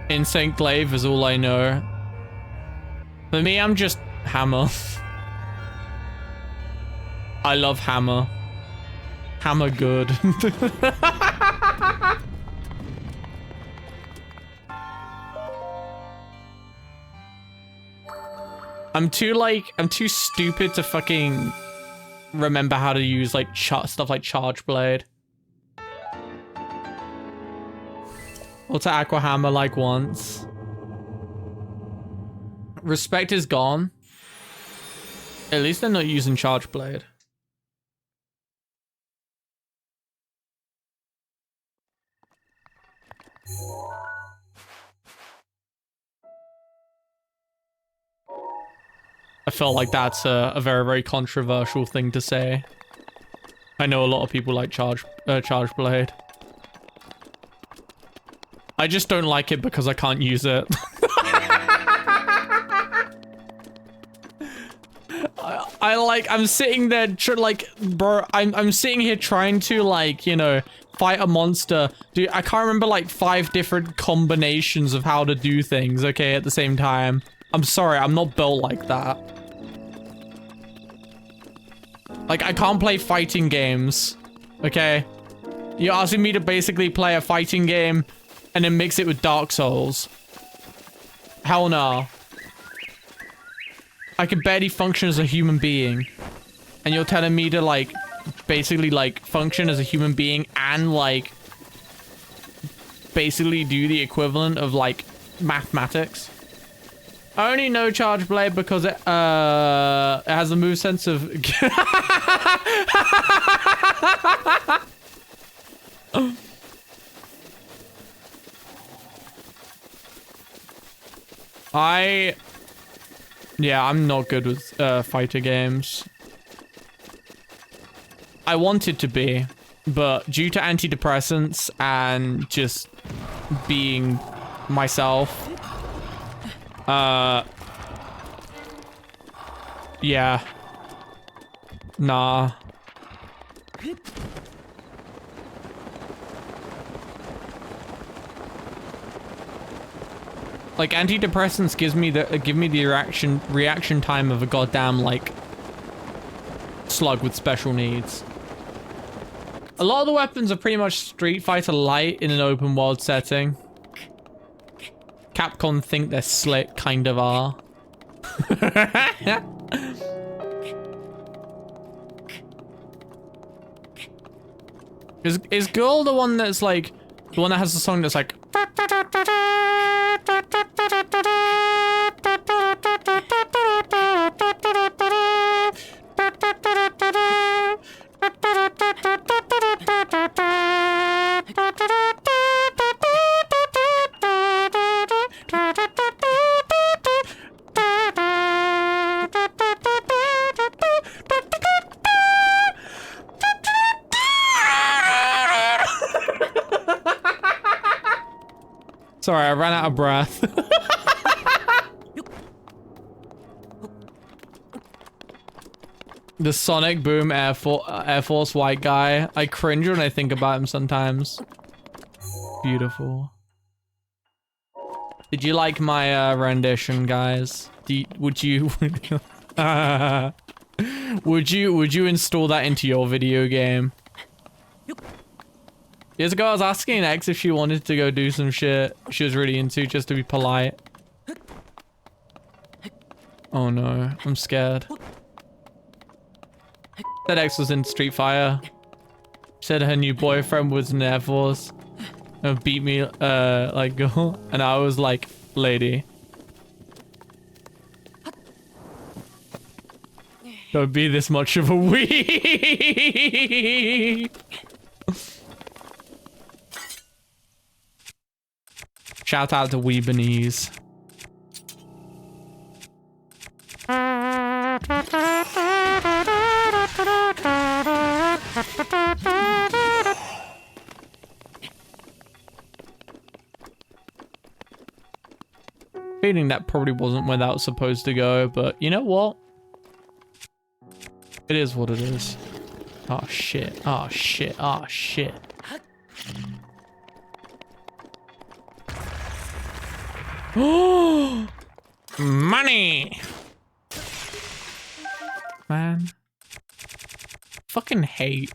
Insane Glaive is all I know. For me, I'm just Hammer. I love Hammer. Hammer good. I'm too stupid to fucking remember how to use like stuff like Charge Blade. Or to Aqua Hammer like once. Respect is gone. At least they're not using Charge Blade. I felt like that's a very, very controversial thing to say. I know a lot of people like Charge Blade. I just don't like it because I can't use it. I'm sitting there, bro, I'm sitting here trying to, like, you know, fight a monster. Dude, I can't remember, like, 5 different combinations of how to do things, okay, at the same time. I'm sorry, I'm not built like that. Like, I can't play fighting games, okay? You're asking me to basically play a fighting game and then mix it with Dark Souls. Hell no. I can barely function as a human being. And you're telling me to, like, basically, like, function as a human being and, like, basically do the equivalent of, like, mathematics? I only know Charge Blade because it has a movesense of... Yeah, I'm not good with fighter games. I wanted to be, but due to antidepressants and just being myself, yeah. Nah. Like, antidepressants give me the reaction time of a goddamn, like, slug with special needs. A lot of the weapons are pretty much Street Fighter Light in an open world setting. Capcom think they're slick, kind of are. Is Girl the one that's like, the one that has the song that's like... Sorry, I ran out of breath. The Sonic Boom Air Force white guy. I cringe when I think about him sometimes. Beautiful. Did you like my rendition, guys? Would you install that into your video game? Years ago, I was asking an ex if she wanted to go do some shit she was really into just to be polite. Oh no, I'm scared. That ex was in Street Fighter. Said her new boyfriend was in Air Force. And beat me, like, girl. And I was like, lady. Don't be this much of a weeb. Shout out to Weebanese. Feeling that probably wasn't where that was supposed to go, but you know what? It is what it is. Oh shit, oh shit, oh shit. Oh, money, man. Fucking hate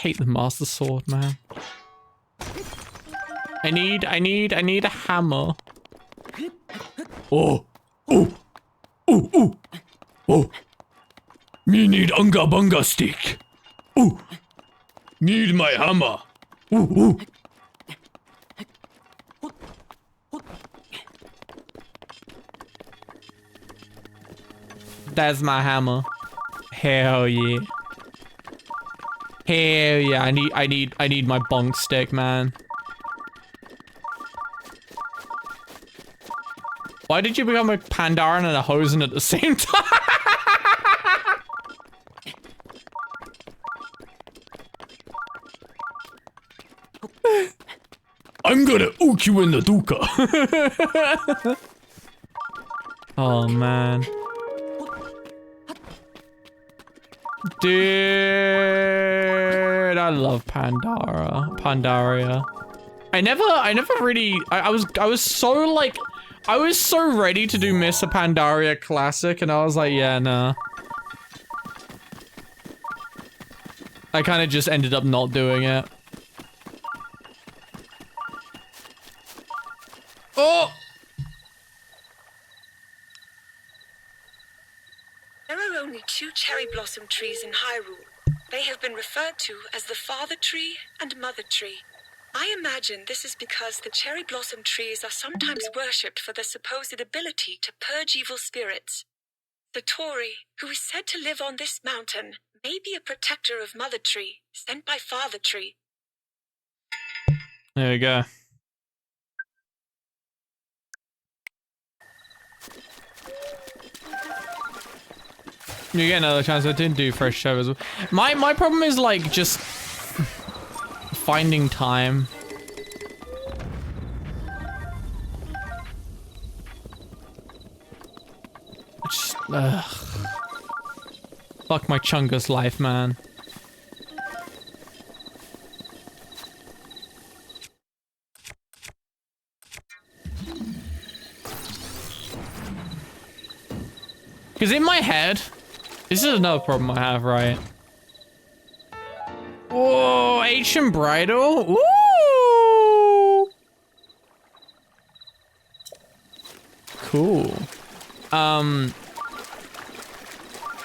the Master Sword, man. I need a hammer. Oh, oh. Ooh, ooh. Oh. Me need unga bunga stick. Ooh. Need my hammer. Ooh, ooh. That's my hammer. Hell yeah. Hell yeah. I need my bunk stick, man. Why did you become a Pandaren and a Hosen at the same time? I'm gonna ook you in the duka. Oh man. Dude, I love Pandaria. I never really, I was so like, I was so ready to do Miss Pandaria Classic, and I was like, yeah, nah. I kind of just ended up not doing it. Oh! There are only 2 cherry blossom trees in Hyrule. They have been referred to as the Father Tree and Mother Tree. I imagine this is because the cherry blossom trees are sometimes worshipped for their supposed ability to purge evil spirits. Satori, who is said to live on this mountain, may be a protector of Mother Tree, sent by Father Tree. There we go. You get another chance. I didn't do fresh show as well. My problem is like just finding time. Just, fuck my Chungus life, man. Because in my head, this is another problem I have, right? Whoa, ancient bridal? Ooh! Cool.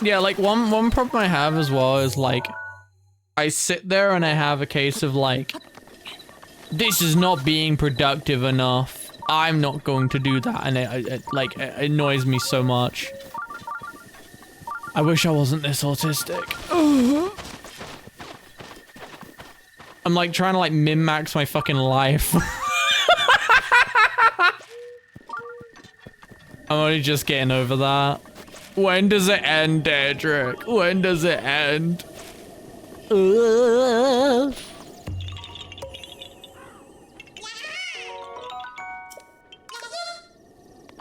Yeah, like one problem I have as well is like, I sit there and I have a case of like, this is not being productive enough. I'm not going to do that, and it annoys me so much. I wish I wasn't this autistic. I'm like trying to like min-max my fucking life. I'm only just getting over that. When does it end, Dedrick? When does it end?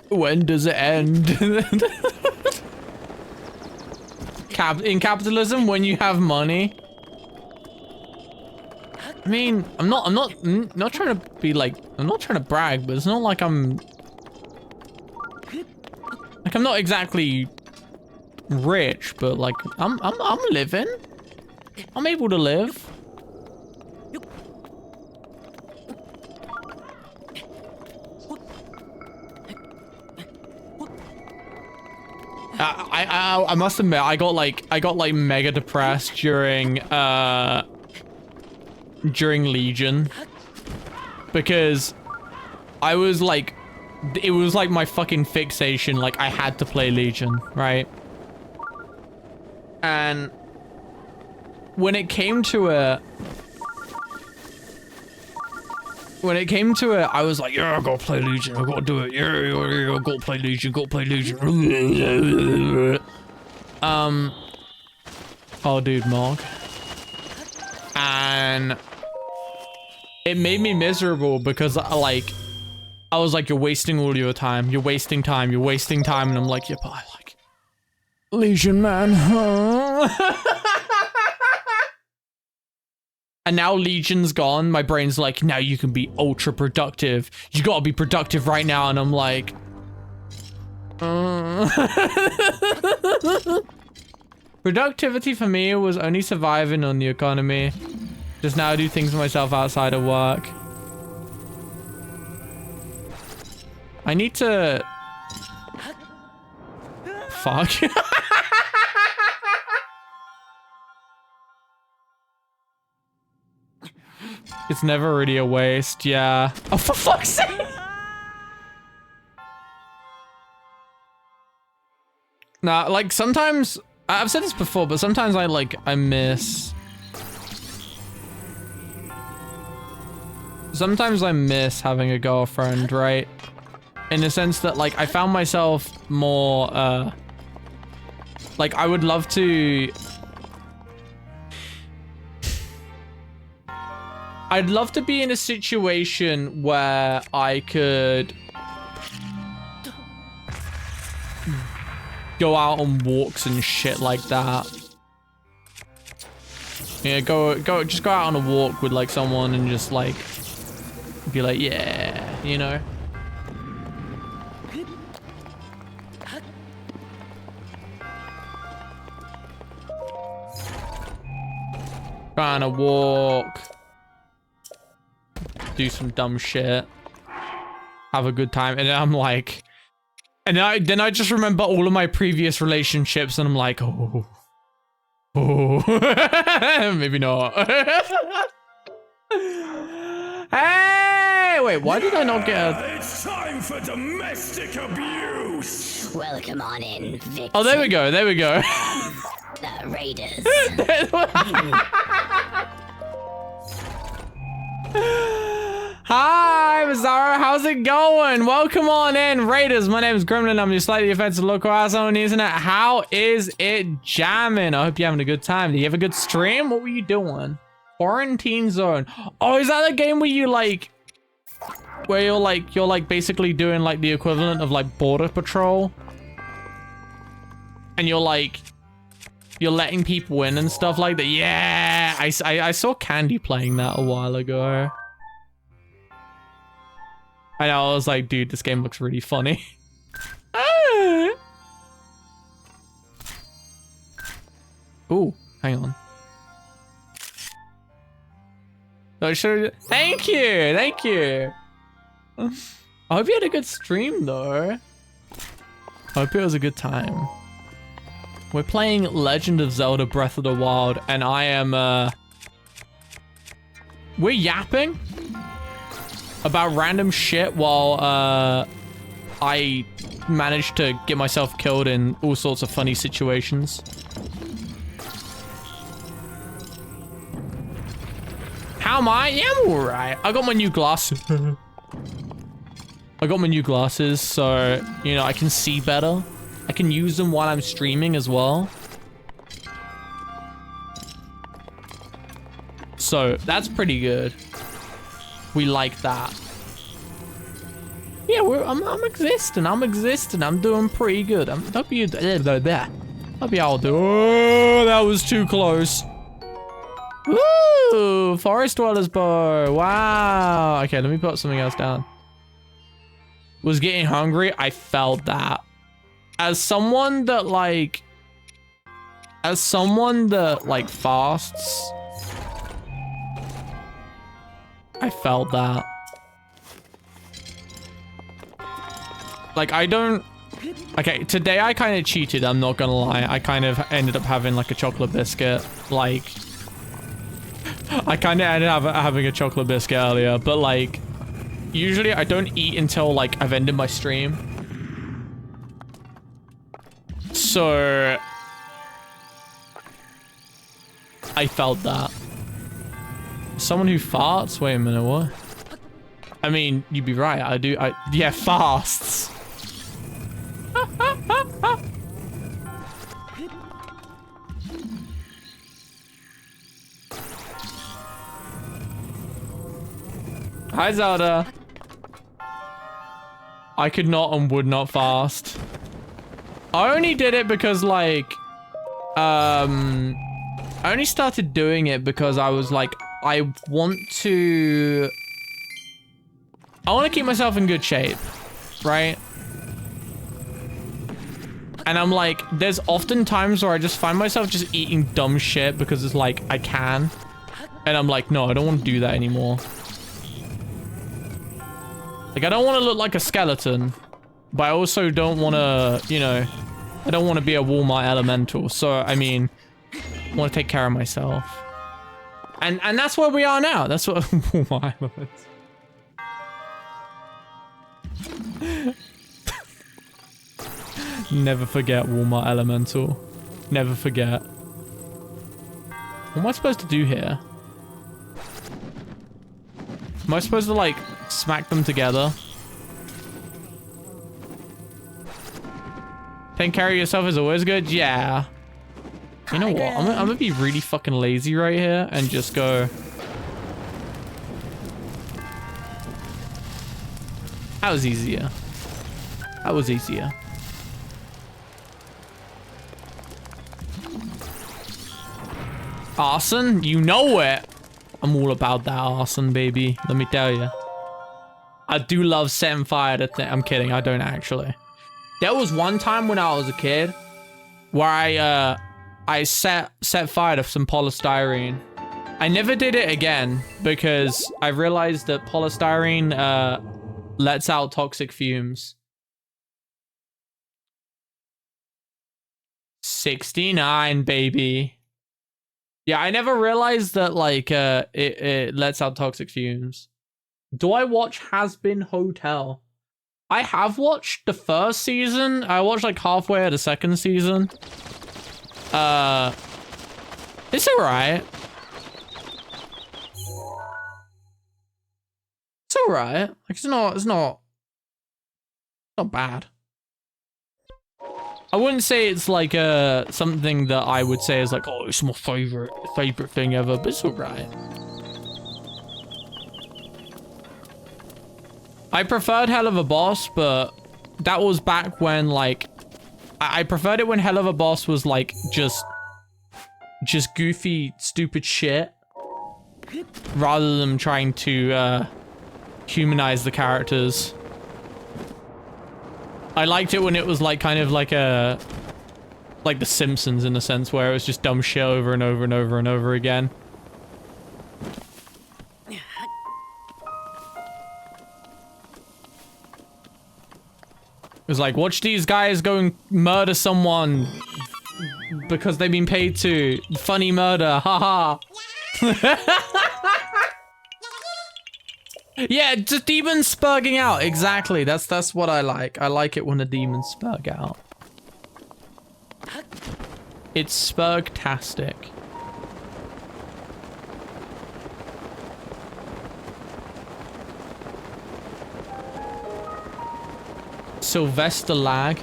When does it end? In capitalism, when you have money. I mean, I'm not trying to be like, I'm not trying to brag, but it's not like I'm not exactly rich, but like I'm living. I'm able to live. I must admit, I got like mega depressed during Legion, because I was like, it was like my fucking fixation. Like I had to play Legion, right? And when it came to it, I was like, yeah, I gotta play Legion, I gotta do it, yeah, I gotta play Legion, oh dude, Mog. And it made me miserable because I was like, you're wasting all your time, you're wasting time, and I'm like, yeah, but I like Legion, man, huh? And now Legion's gone, my brain's like, now you can be ultra productive. You gotta be productive right now, and I'm like... Productivity for me was only surviving on the economy. Just now I do things for myself outside of work. I need to... fuck? It's never really a waste, yeah. Oh, for fuck's sake! Nah, like, sometimes... I've said this before, but sometimes I miss... Sometimes I miss having a girlfriend, right? In the sense that, like, I found myself more, like, I would love to... I'd love to be in a situation where I could go out on walks and shit like that. Yeah, just go out on a walk with like someone and just like be like, yeah, you know. Go on a walk. Do some dumb shit. Have a good time. And then I'm like... And then I just remember all of my previous relationships and I'm like, oh. Oh. Maybe not. Hey! Wait, why did I not get a... It's time for domestic abuse! Welcome on in, Victor. Oh, there we go, there we go. The Raiders. Hi, Mazara, how's it going? Welcome on in, Raiders. My name is Gremlin. I'm your slightly offensive local asshole on the internet. How is it jamming? I hope you're having a good time. Did you have a good stream? What were you doing? Quarantine Zone. Oh, is that a game where you like, where you're like basically doing like the equivalent of like Border Patrol? And you're letting people in and stuff like that. Yeah, I saw Candy playing that a while ago. I know, I was like, dude, this game looks really funny. Ooh, hang on. Oh, sure. Thank you, thank you. I hope you had a good stream, though. I hope it was a good time. We're playing Legend of Zelda Breath of the Wild, and I am, we're yapping about random shit while, I managed to get myself killed in all sorts of funny situations. How am I? Yeah, I'm alright. I got my new glasses. I got my new glasses, so, you know, I can see better. I can use them while I'm streaming as well. So, that's pretty good. We like that. Yeah, I'm existing. I'm doing pretty good. Hope you hope y'all do. Oh, that was too close. Woo! Forest Dweller's Bow. Wow. Okay, let me put something else down. Was getting hungry. I felt that. As someone that like fasts, I felt that. Like, I don't... Okay, today I kind of cheated, I'm not gonna lie. I kind of ended up having, like, a chocolate biscuit. Like... I kind of ended up having a chocolate biscuit earlier, but, like... Usually I don't eat until, like, I've ended my stream. So... I felt that. Someone who farts? Wait a minute, what? I mean, you'd be right. Yeah, fasts. Hi, Zelda. I could not and would not fast. I only did it because, like, I only started doing it because I was like, I want to keep myself in good shape, right? And I'm like, there's often times where I just find myself just eating dumb shit because it's like, I can. And I'm like, no, I don't want to do that anymore. Like, I don't want to look like a skeleton, but I also don't want to, you know, I don't want to be a Walmart elemental. So, I mean, I want to take care of myself. And that's where we are now. That's what Walmart elementals. Never forget Walmart elemental. Never forget. What am I supposed to do here? Am I supposed to, like, smack them together? Taking care of yourself is always good? Yeah. You know what? I'm gonna be really fucking lazy right here and just go... That was easier. That was easier. Arson? You know it. I'm all about that arson, baby. Let me tell you. I do love setting fire to things. I'm kidding. I don't actually. There was one time when I was a kid where I set fire to some polystyrene. I never did it again because I realized that polystyrene lets out toxic fumes. 69, baby. Yeah, I never realized that, like, it lets out toxic fumes. Do I watch Has Been Hotel? I have watched the first season. I watched, like, halfway of the second season. It's alright. It's alright. Like, it's not bad. I wouldn't say it's like something that I would say is like, oh, it's my favorite thing ever, but it's alright. I preferred Hell of a Boss, but that was back when, like, I preferred it when Hell of a Boss was like just goofy, stupid shit, rather than trying to humanize the characters. I liked it when it was like kind of like like The Simpsons in a sense, where it was just dumb shit over and over and over and over again. It was like, watch these guys go and murder someone because they've been paid to. Funny murder, haha. Yeah, just demons spurging out. Exactly. That's what I like. I like it when the demons spurg out. It's spurgtastic. Sylvester lag.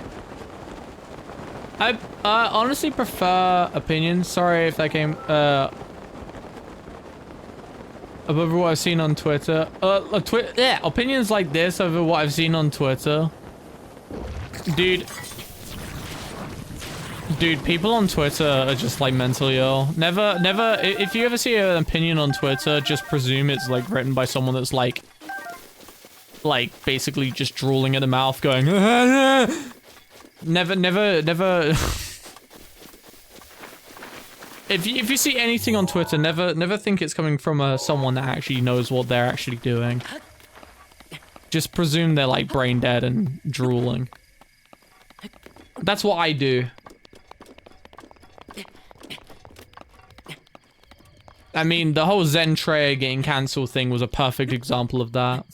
I honestly prefer opinions. Sorry if that came above what I've seen on Twitter. Yeah, opinions like this over what I've seen on Twitter. Dude, people on Twitter are just like mentally ill. Never, if you ever see an opinion on Twitter, just presume it's like written by someone that's like basically just drooling at the mouth going, never. If you see anything on Twitter, never think it's coming from someone that actually knows what they're actually doing. Just presume they're like brain dead and drooling. That's what I do. I mean, the whole Zentraya getting cancelled thing was a perfect example of that.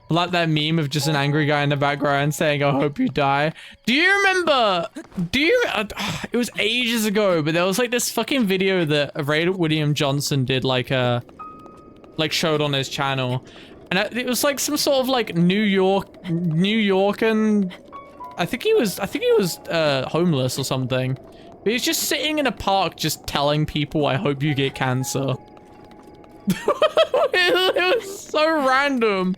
Like that meme of just an angry guy in the background saying, I hope you die. Do you remember? It was ages ago, but there was like this fucking video that Ray William Johnson did, like showed on his channel. And it was like some sort of like New Yorkan. I think he was homeless or something. But he's just sitting in a park just telling people, I hope you get cancer. It was so random.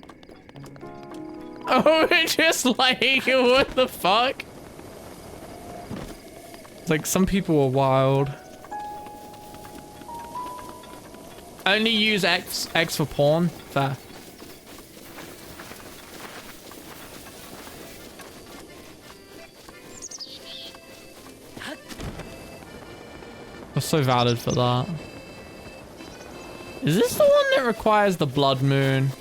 Oh, it's just like, what the fuck? It's like, some people are wild. Only use X for porn? Fair. I'm so valid for that. Is this the one that requires the blood moon?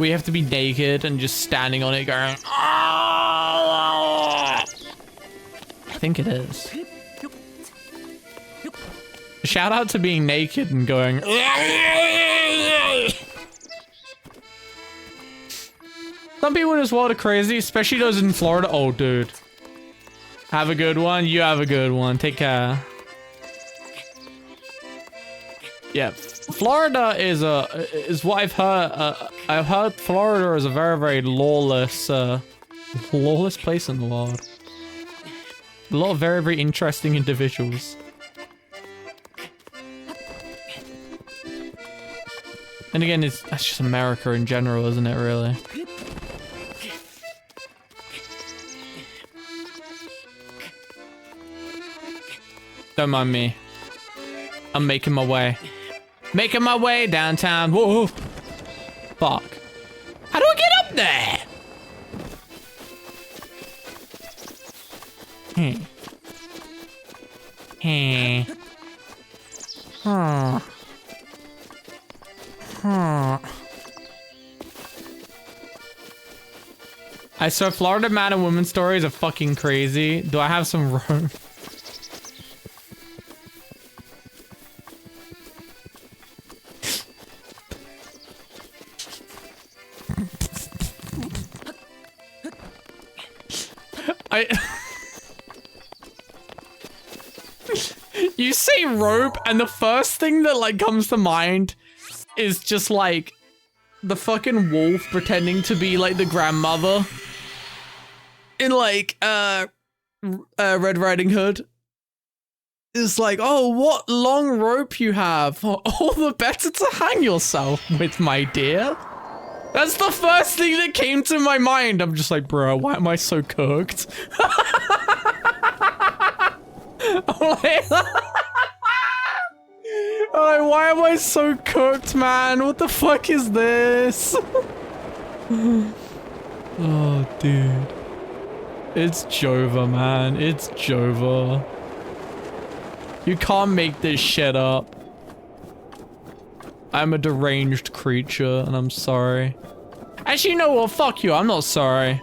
We have to be naked and just standing on it going, "Ah!" I think it is. Shout out to being naked and going, some people in this world are crazy, especially those in Florida. Oh, dude. Have a good one. You have a good one. Take care. Yeah, Florida is what I've heard. I've heard Florida is a very, very lawless place in the world. A lot of very, very interesting individuals. And again, that's just America in general, isn't it, really? Don't mind me. I'm making my way. Making my way downtown. Whoa. Fuck. How do I get up there? I swear Florida man and woman stories are fucking crazy. Do I have some room? You say rope, and the first thing that like comes to mind is just like the fucking wolf pretending to be like the grandmother in like Red Riding Hood. It's like, oh, what long rope you have. All the better to hang yourself with, my dear. That's the first thing that came to my mind. I'm just like, bro, why am I so cooked? I'm like, why am I so cooked, man? What the fuck is this? Oh, dude. It's Jova, man. It's Jova. You can't make this shit up. I'm a deranged creature, and I'm sorry. Actually, you know what? Fuck you. I'm not sorry.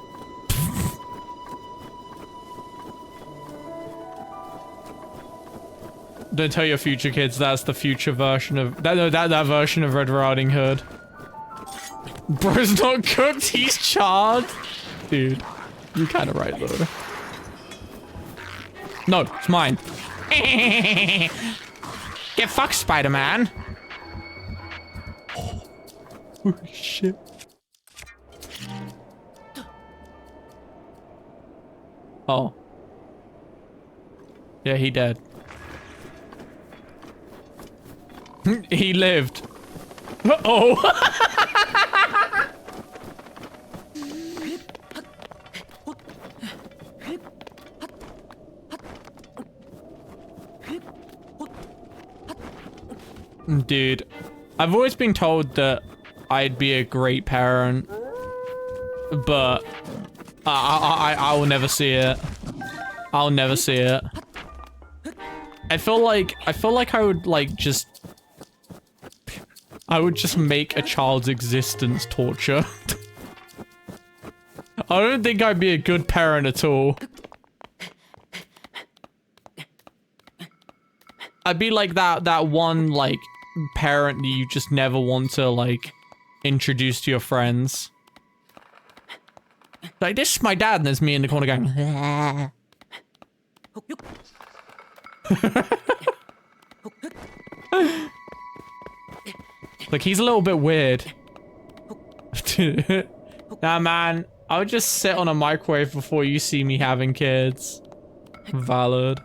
Don't tell your future kids that's the future version of that version of Red Riding Hood. Bro's not cooked, he's charred. Dude, you're kind of right though. No, it's mine. Get fucked, Spider-Man. Oh shit. Oh. Yeah, he dead. He lived. Uh-oh. Dude, I've always been told that I'd be a great parent, but I will never see it. I'll never see it. I feel like I would like just make a child's existence torture. I don't think I'd be a good parent at all. I'd be like that one like parent that you just never want to like introduce to your friends. Like, this is my dad, and there's me in the corner going, like, he's a little bit weird. Nah, man, I would just sit on a microwave before you see me having kids. Valid.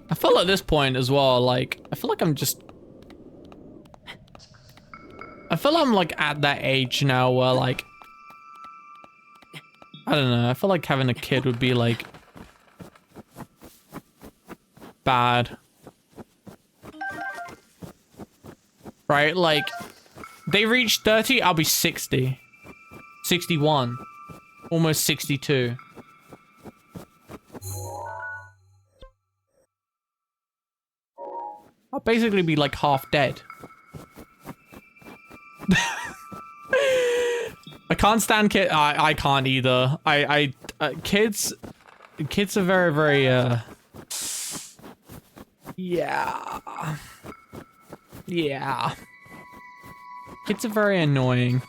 I feel at this point as well, like, I feel like I'm like at that age now where like, I don't know, I feel like having a kid would be like bad. Right? Like, they reach 30, I'll be 60. 61. Almost 62. I'll basically be like half dead. I can't stand kids. I can't either. Kids are very, very, yeah. Yeah. Kids are very annoying.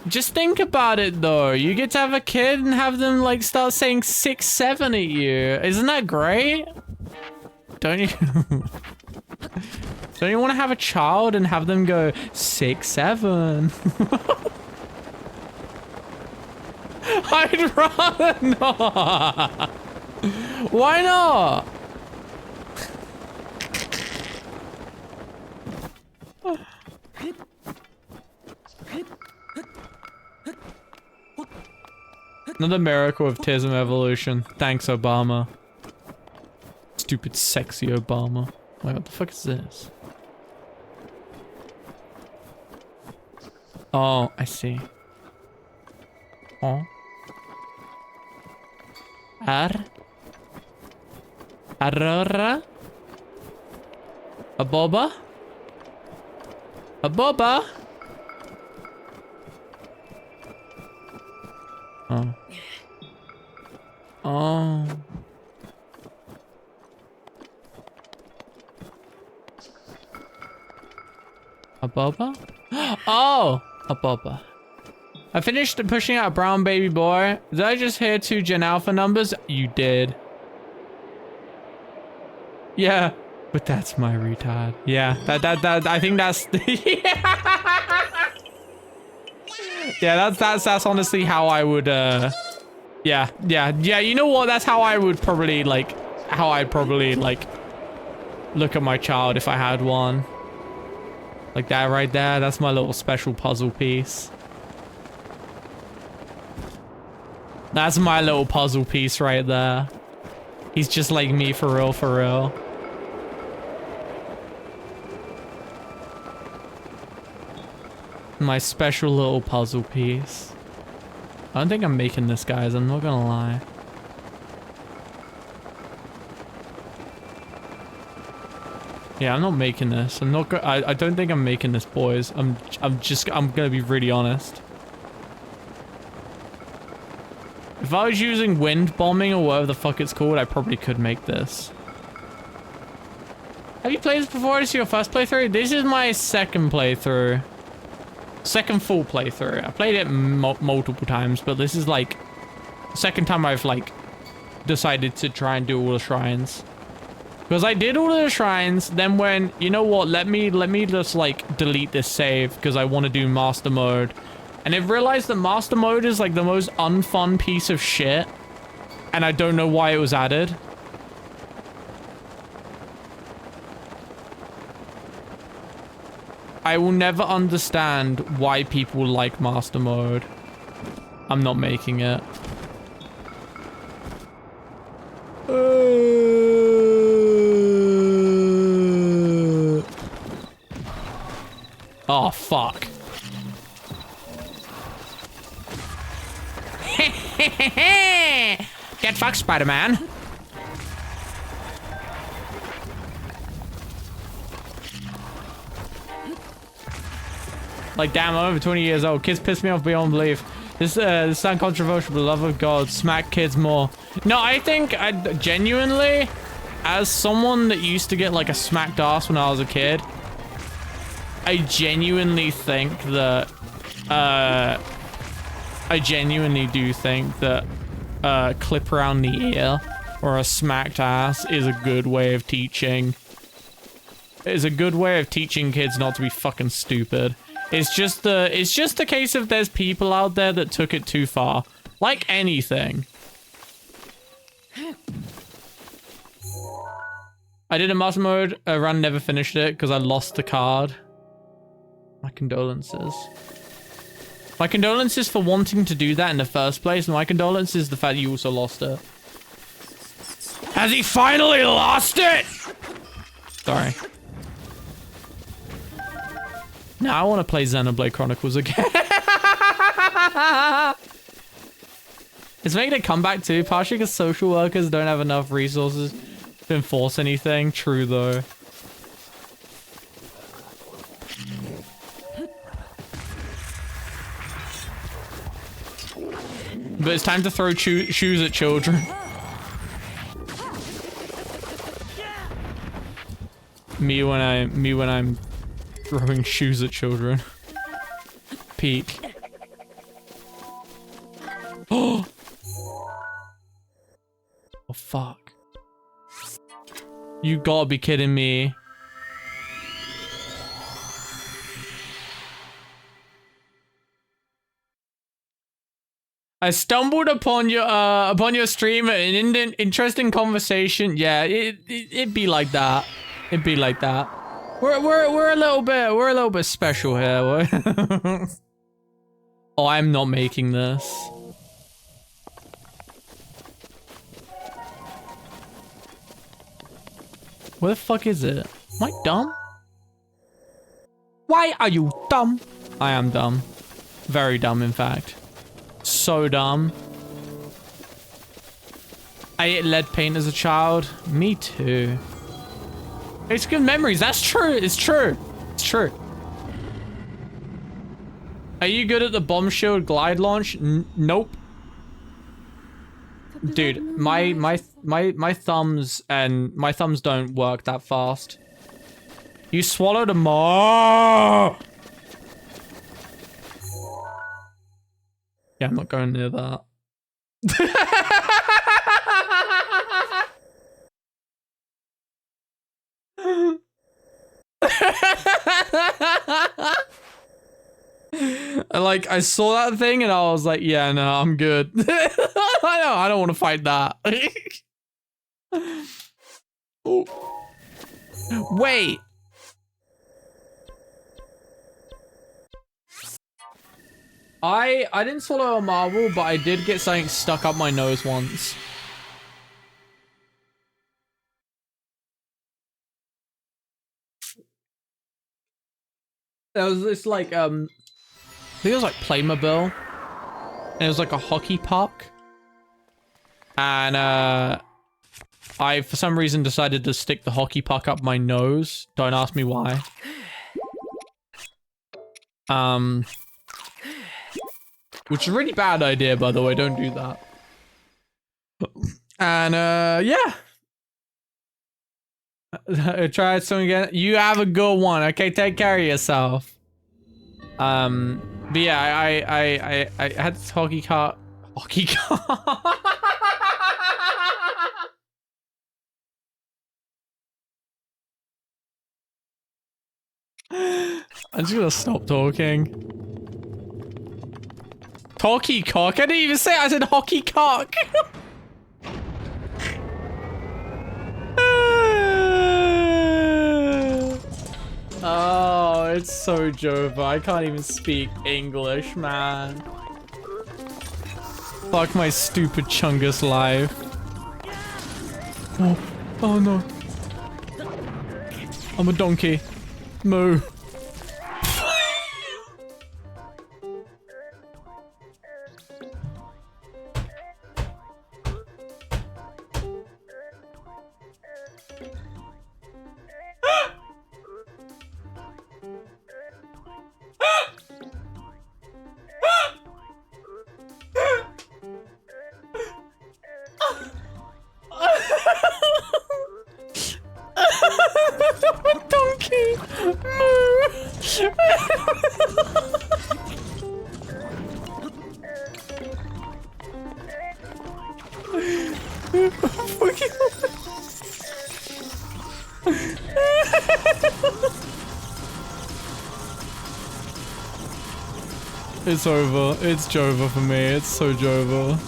Just think about it though. You get to have a kid and have them like start saying 6, 7 at you. Isn't that great? Don't you? Don't you want to have a child and have them go 6, 7? I'd rather not. Why not? Another miracle of autism evolution. Thanks, Obama. Stupid, sexy Obama. Wait, what the fuck is this? Oh, I see. Oh. Aurora? A boba? A boba? Oh. Oh. A boba? Oh! A boba. I finished pushing out a brown baby boy. Did I just hear 2 Gen Alpha numbers? You did. Yeah. But that's my retard. Yeah. That I think that's yeah, that's honestly how I would yeah, you know what? That's how I would probably like look at my child if I had one. Like that right there. That's my little special puzzle piece. That's my little puzzle piece right there. He's just like me for real, for real. My special little puzzle piece. I don't think I'm making this, guys. I'm not gonna lie. Yeah, I'm not making this. I'm not. I don't think I'm making this, boys. I'm gonna be really honest. If I was using wind bombing or whatever the fuck it's called, I probably could make this. Have you played this before? This is your first playthrough? This is my second playthrough. Second full playthrough. I played it multiple times, but this is like the second time I've like decided to try and do all the shrines. Because I did all of the shrines, then when, you know what, let me just like delete this save because I want to do master mode. And I've realized that master mode is like the most unfun piece of shit. And I don't know why it was added. I will never understand why people like master mode. I'm not making it. Oh, fuck. Get fucked, Spider-Man. Like, damn, I'm over 20 years old. Kids piss me off beyond belief. This sound controversial, but love of God, smack kids more. No, I think I genuinely, as someone that used to get like a smacked ass when I was a kid, I genuinely think that, I genuinely do think that clip around the ear or a smacked ass is a good way of teaching. Is a good way of teaching kids not to be fucking stupid. It's just a case of there's people out there that took it too far. Like anything. I did a master mode run, never finished it because I lost the card. My condolences. My condolences for wanting to do that in the first place. And my condolences the fact that you also lost it. Has he finally lost it? Sorry. Now I want to play Xenoblade Chronicles again. It's making a comeback too, partially because social workers don't have enough resources to enforce anything. True though. But it's time to throw shoes at children. Me when I'm throwing shoes at children. Peak. Oh. Oh fuck. You gotta be kidding me. I stumbled upon your stream an interesting conversation. Yeah, it'd be like that. It'd be like that. We're a little bit special here. Oh, I'm not making this. Where the fuck is it? Am I dumb? Why are you dumb? I am dumb. Very dumb, in fact. So dumb. I ate lead paint as a child. Me too. It's good memories. That's true. It's true. It's true. Are you good at the bomb shield glide launch? Nope. Dude, my thumbs don't work that fast. You swallowed a more. Yeah, I'm not going near that. I saw that thing and I was like, yeah, no, I'm good. I don't want to fight that. Oh. Wait. I didn't swallow a marble, but I did get something stuck up my nose once. There was this like I think it was like Playmobil, and it was like a hockey puck, and I for some reason decided to stick the hockey puck up my nose. Don't ask me why. Which is a really bad idea, by the way. Don't do that. And yeah. Try it something again. You have a good one. Okay, take care of yourself. But yeah, I had this hockey cart. Hockey cart. I'm just gonna stop talking. Hockey cock? I didn't even say it. I said hockey cock. Oh, it's so Jova. I can't even speak English, man. Fuck my stupid Chungus life. Oh no. I'm a donkey. Moo. Donkey. It's over. It's Jova for me. It's so Jova.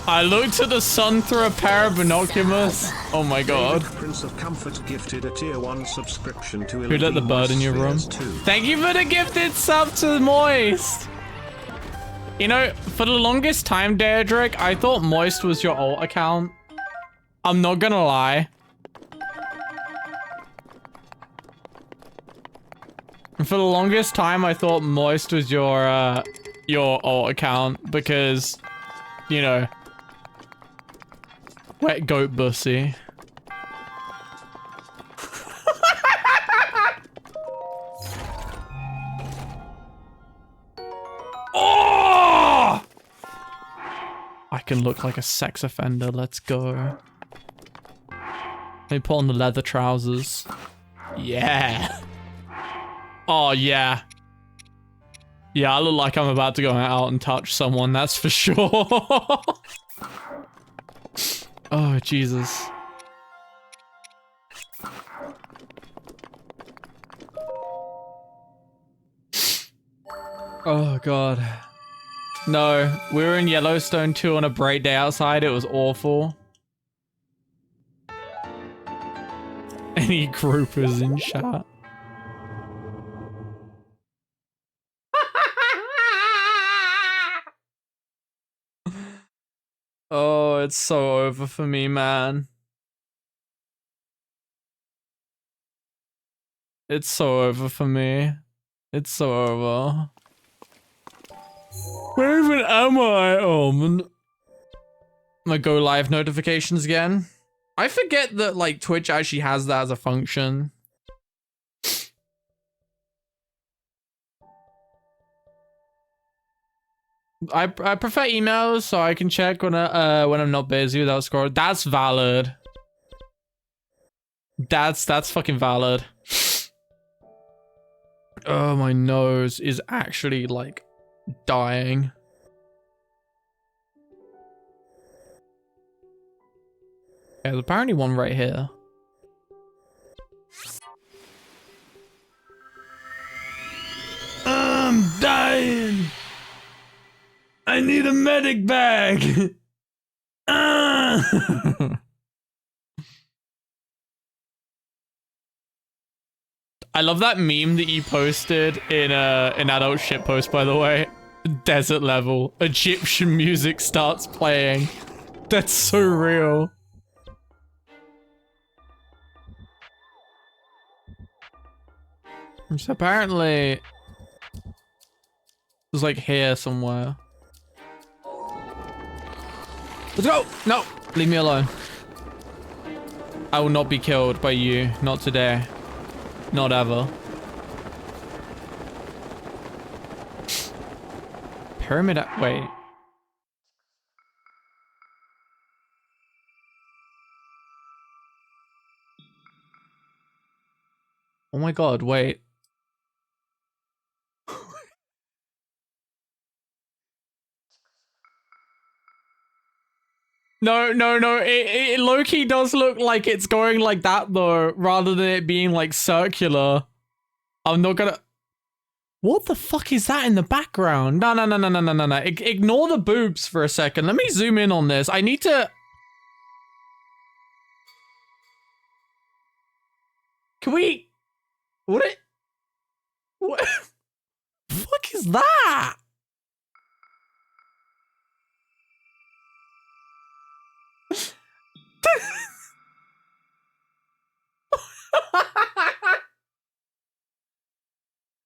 I looked at the sun through a pair of binoculars. Oh my god. Prince of Comfort gifted a tier 1 subscription to Who let the bird in your room? Thank you for the gifted sub to Moist. You know, for the longest time, Deirdre, I thought Moist was your alt account. I'm not gonna lie. For the longest time, I thought Moist was your alt account because, you know, wet goat bussy. Oh! I can look like a sex offender. Let's go. Let me put on the leather trousers. Yeah. Oh, yeah. Yeah, I look like I'm about to go out and touch someone, that's for sure. Oh, Jesus. Oh, God. No, we were in Yellowstone too on a bright day outside. It was awful. Any groupers in chat? Oh, it's so over for me, man. It's so over for me. It's so over. Where even am I? Oh, man. My go live notifications again. I forget that, like, Twitch actually has that as a function. I prefer emails so I can check when I'm not busy without scrolling. That's valid. That's fucking valid. Oh, my nose is actually like dying. Yeah, there's apparently one right here. I'm dying. I need a medic bag. I love that meme that you posted in an adult shitpost, by the way. Desert level. Egyptian music starts playing. That's so real. So apparently, it's like here somewhere. Let's go! No! Leave me alone. I will not be killed by you. Not today. Not ever. Pyramid... Wait. Oh my god, wait. No. It low-key does look like it's going like that, though, rather than it being, like, circular. I'm not gonna... What the fuck is that in the background? No. Ignore the boobs for a second. Let me zoom in on this. I need to... Can we... What the fuck is that?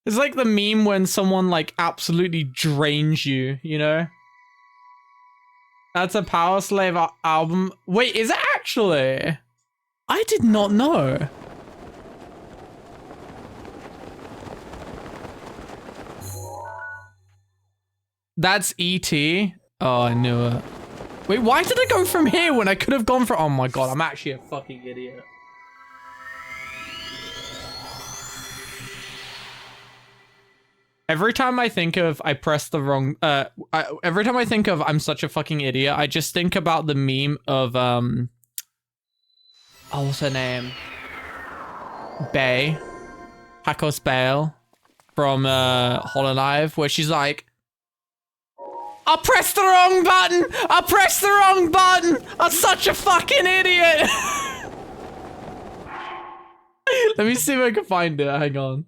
It's like the meme when someone like absolutely drains you, you know? That's a Power Slave album. Wait, is it actually? I did not know. That's E.T. Oh, I knew it. Wait, why did I go from here when I could have gone from... Oh my god, I'm actually a fucking idiot. Every time I think of I pressed the wrong... every time I think of I'm such a fucking idiot, I just think about the meme of... Oh, what's her name? Bay. Hakos Bale. From Hollow Knife, where she's like... I pressed the wrong button! I pressed the wrong button! I'm such a fucking idiot! Let me see if I can find it. Hang on.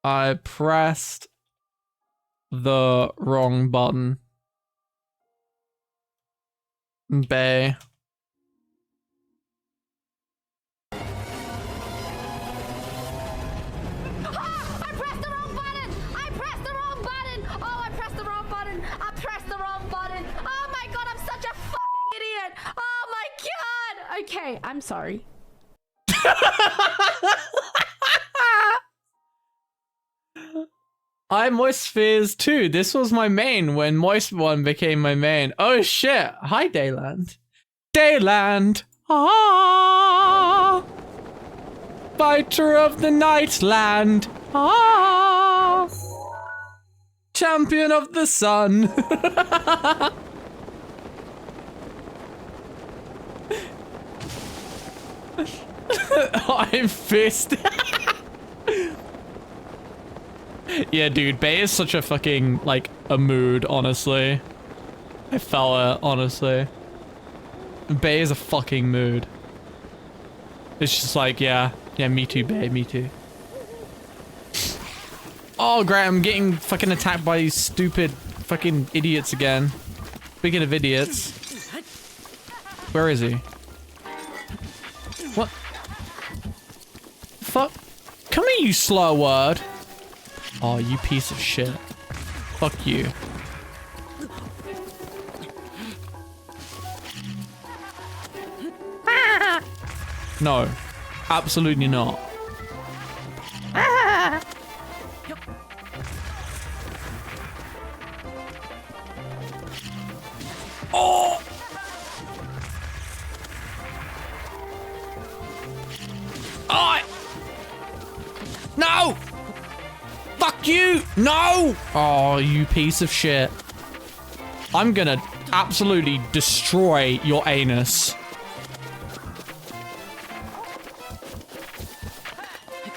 I pressed the wrong button. Bay. I pressed the wrong button! I pressed the wrong button! Oh, I pressed the wrong button! I pressed the wrong button! Oh my god, I'm such a fucking idiot! Oh my god! Okay, I'm sorry. I Moist Spheres too. This was my main when Moist One became my main. Oh shit. Hi, Dayland. Dayland. Ah. Fighter of the Nightland. Ah. Champion of the Sun. I'm fist. Yeah, dude, Bay is such a fucking, like, a mood, honestly. I felt it, honestly. Bay is a fucking mood. It's just like, yeah, me too, Bay, me too. Oh, great, I'm getting fucking attacked by these stupid fucking idiots again. Speaking of idiots. Where is he? What? Fuck. Come here, you slow word. Oh, you piece of shit. Fuck you. No. Absolutely not. Oh! Oh! No! Fuck you! No! Oh, you piece of shit. I'm gonna absolutely destroy your anus.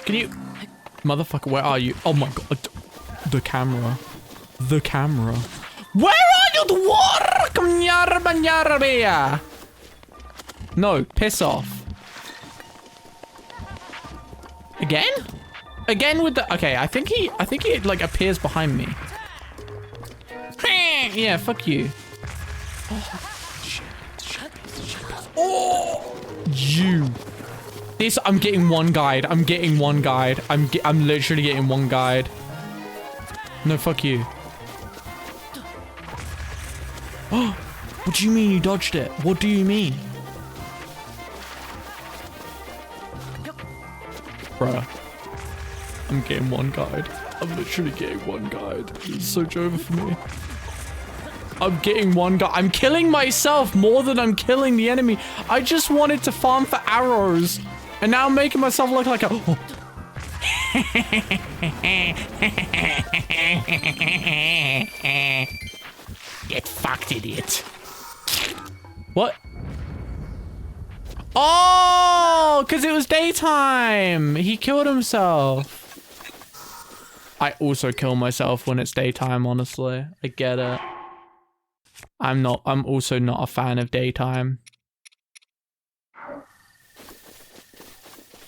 Can you... Motherfucker, where are you? Oh my god. The camera. The camera. Where are you? No, piss off. Again? Again with the... Okay, I think he like appears behind me. Yeah, fuck you. Oh, shit. Oh, you. This, I'm getting one guide. I'm getting one guide. I'm literally getting one guide. No, fuck you. Oh, what do you mean you dodged it? What do you mean? Bruh. I'm getting one guide. I'm literally getting one guide. It's so over for me. I'm getting one guide. I'm killing myself more than I'm killing the enemy. I just wanted to farm for arrows. And now I'm making myself look like a... Oh. Get fucked, idiot. What? Oh, because it was daytime. He killed himself. I also kill myself when it's daytime, honestly. I get it. I'm also not a fan of daytime.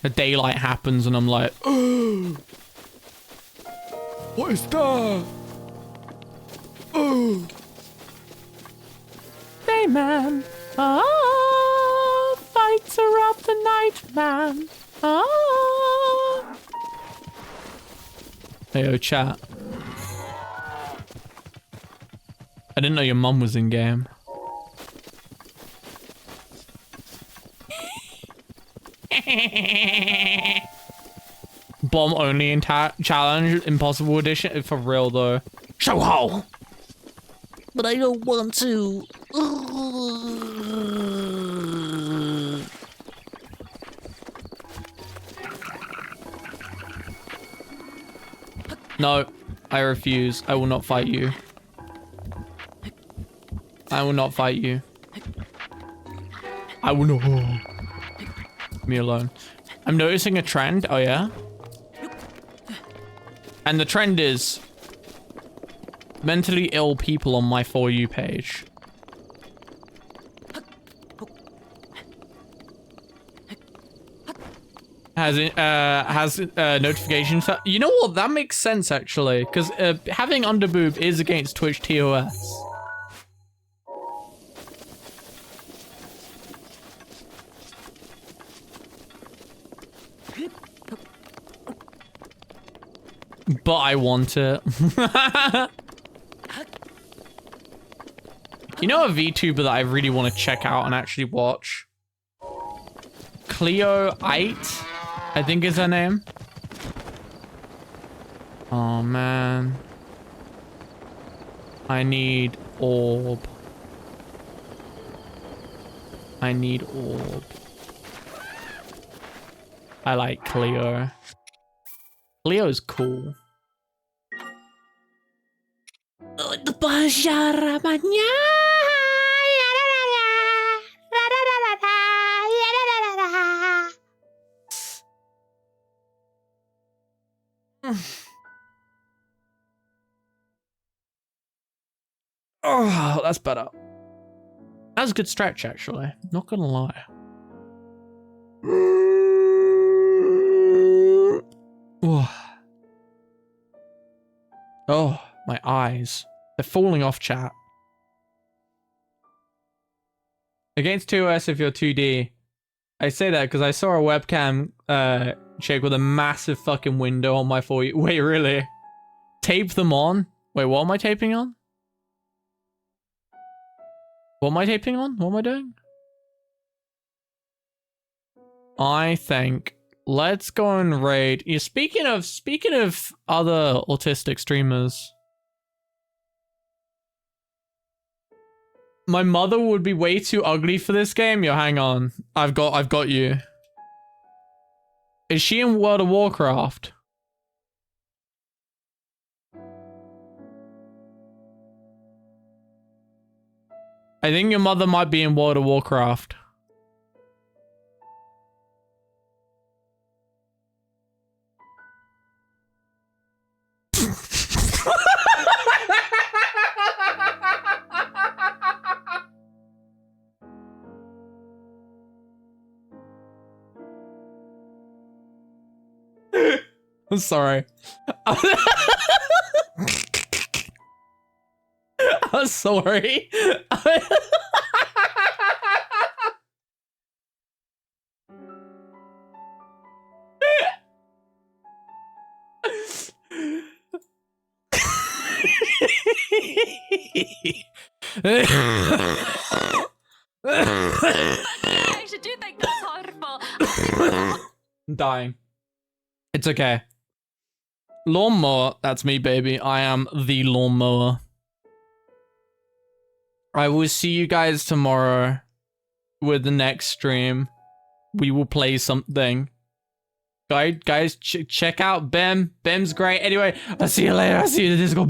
The daylight happens and I'm like, oh, what is that? Oh, Dayman. Oh, fighter of the night, man. Oh. Hey, yo, chat. I didn't know your mum was in game. Bomb only in challenge, impossible edition. For real though. Show hole. But I don't want to. No, I refuse. I will not fight you. I will not fight you. I will not. Leave me alone. I'm noticing a trend. Oh yeah. And the trend is mentally ill people on my For You page. has notifications. You know what? That makes sense actually, because having underboob is against Twitch TOS. But I want it. You know a VTuber that I really want to check out and actually watch? Cleo8, I think is her name. Oh man. I need orb. I need orb. I like Cleo. Cleo's cool. Oh, that's better. That was a good stretch, actually. Not gonna lie. Oh, my eyes. They're falling off, chat. Against 2S if you're 2D. I say that because I saw a webcam chick with a massive fucking window on my for you. Wait, really? Tape them on? Wait, what am I taping on? What am I taping on? What am I doing? I think let's go and raid. Yeah, speaking of other autistic streamers, my mother would be way too ugly for this game. Yo, hang on. I've got you. Is she in World of Warcraft? I think your mother might be in World of Warcraft. I'm sorry. I'm sorry. I actually do think that's horrible. I'm dying. It's okay. Lawnmower, that's me, baby. I am the lawnmower. I will see you guys tomorrow with the next stream. We will play something. Guys, check out Bem. Bem's great. Anyway, I'll see you later. I'll see you in the Discord.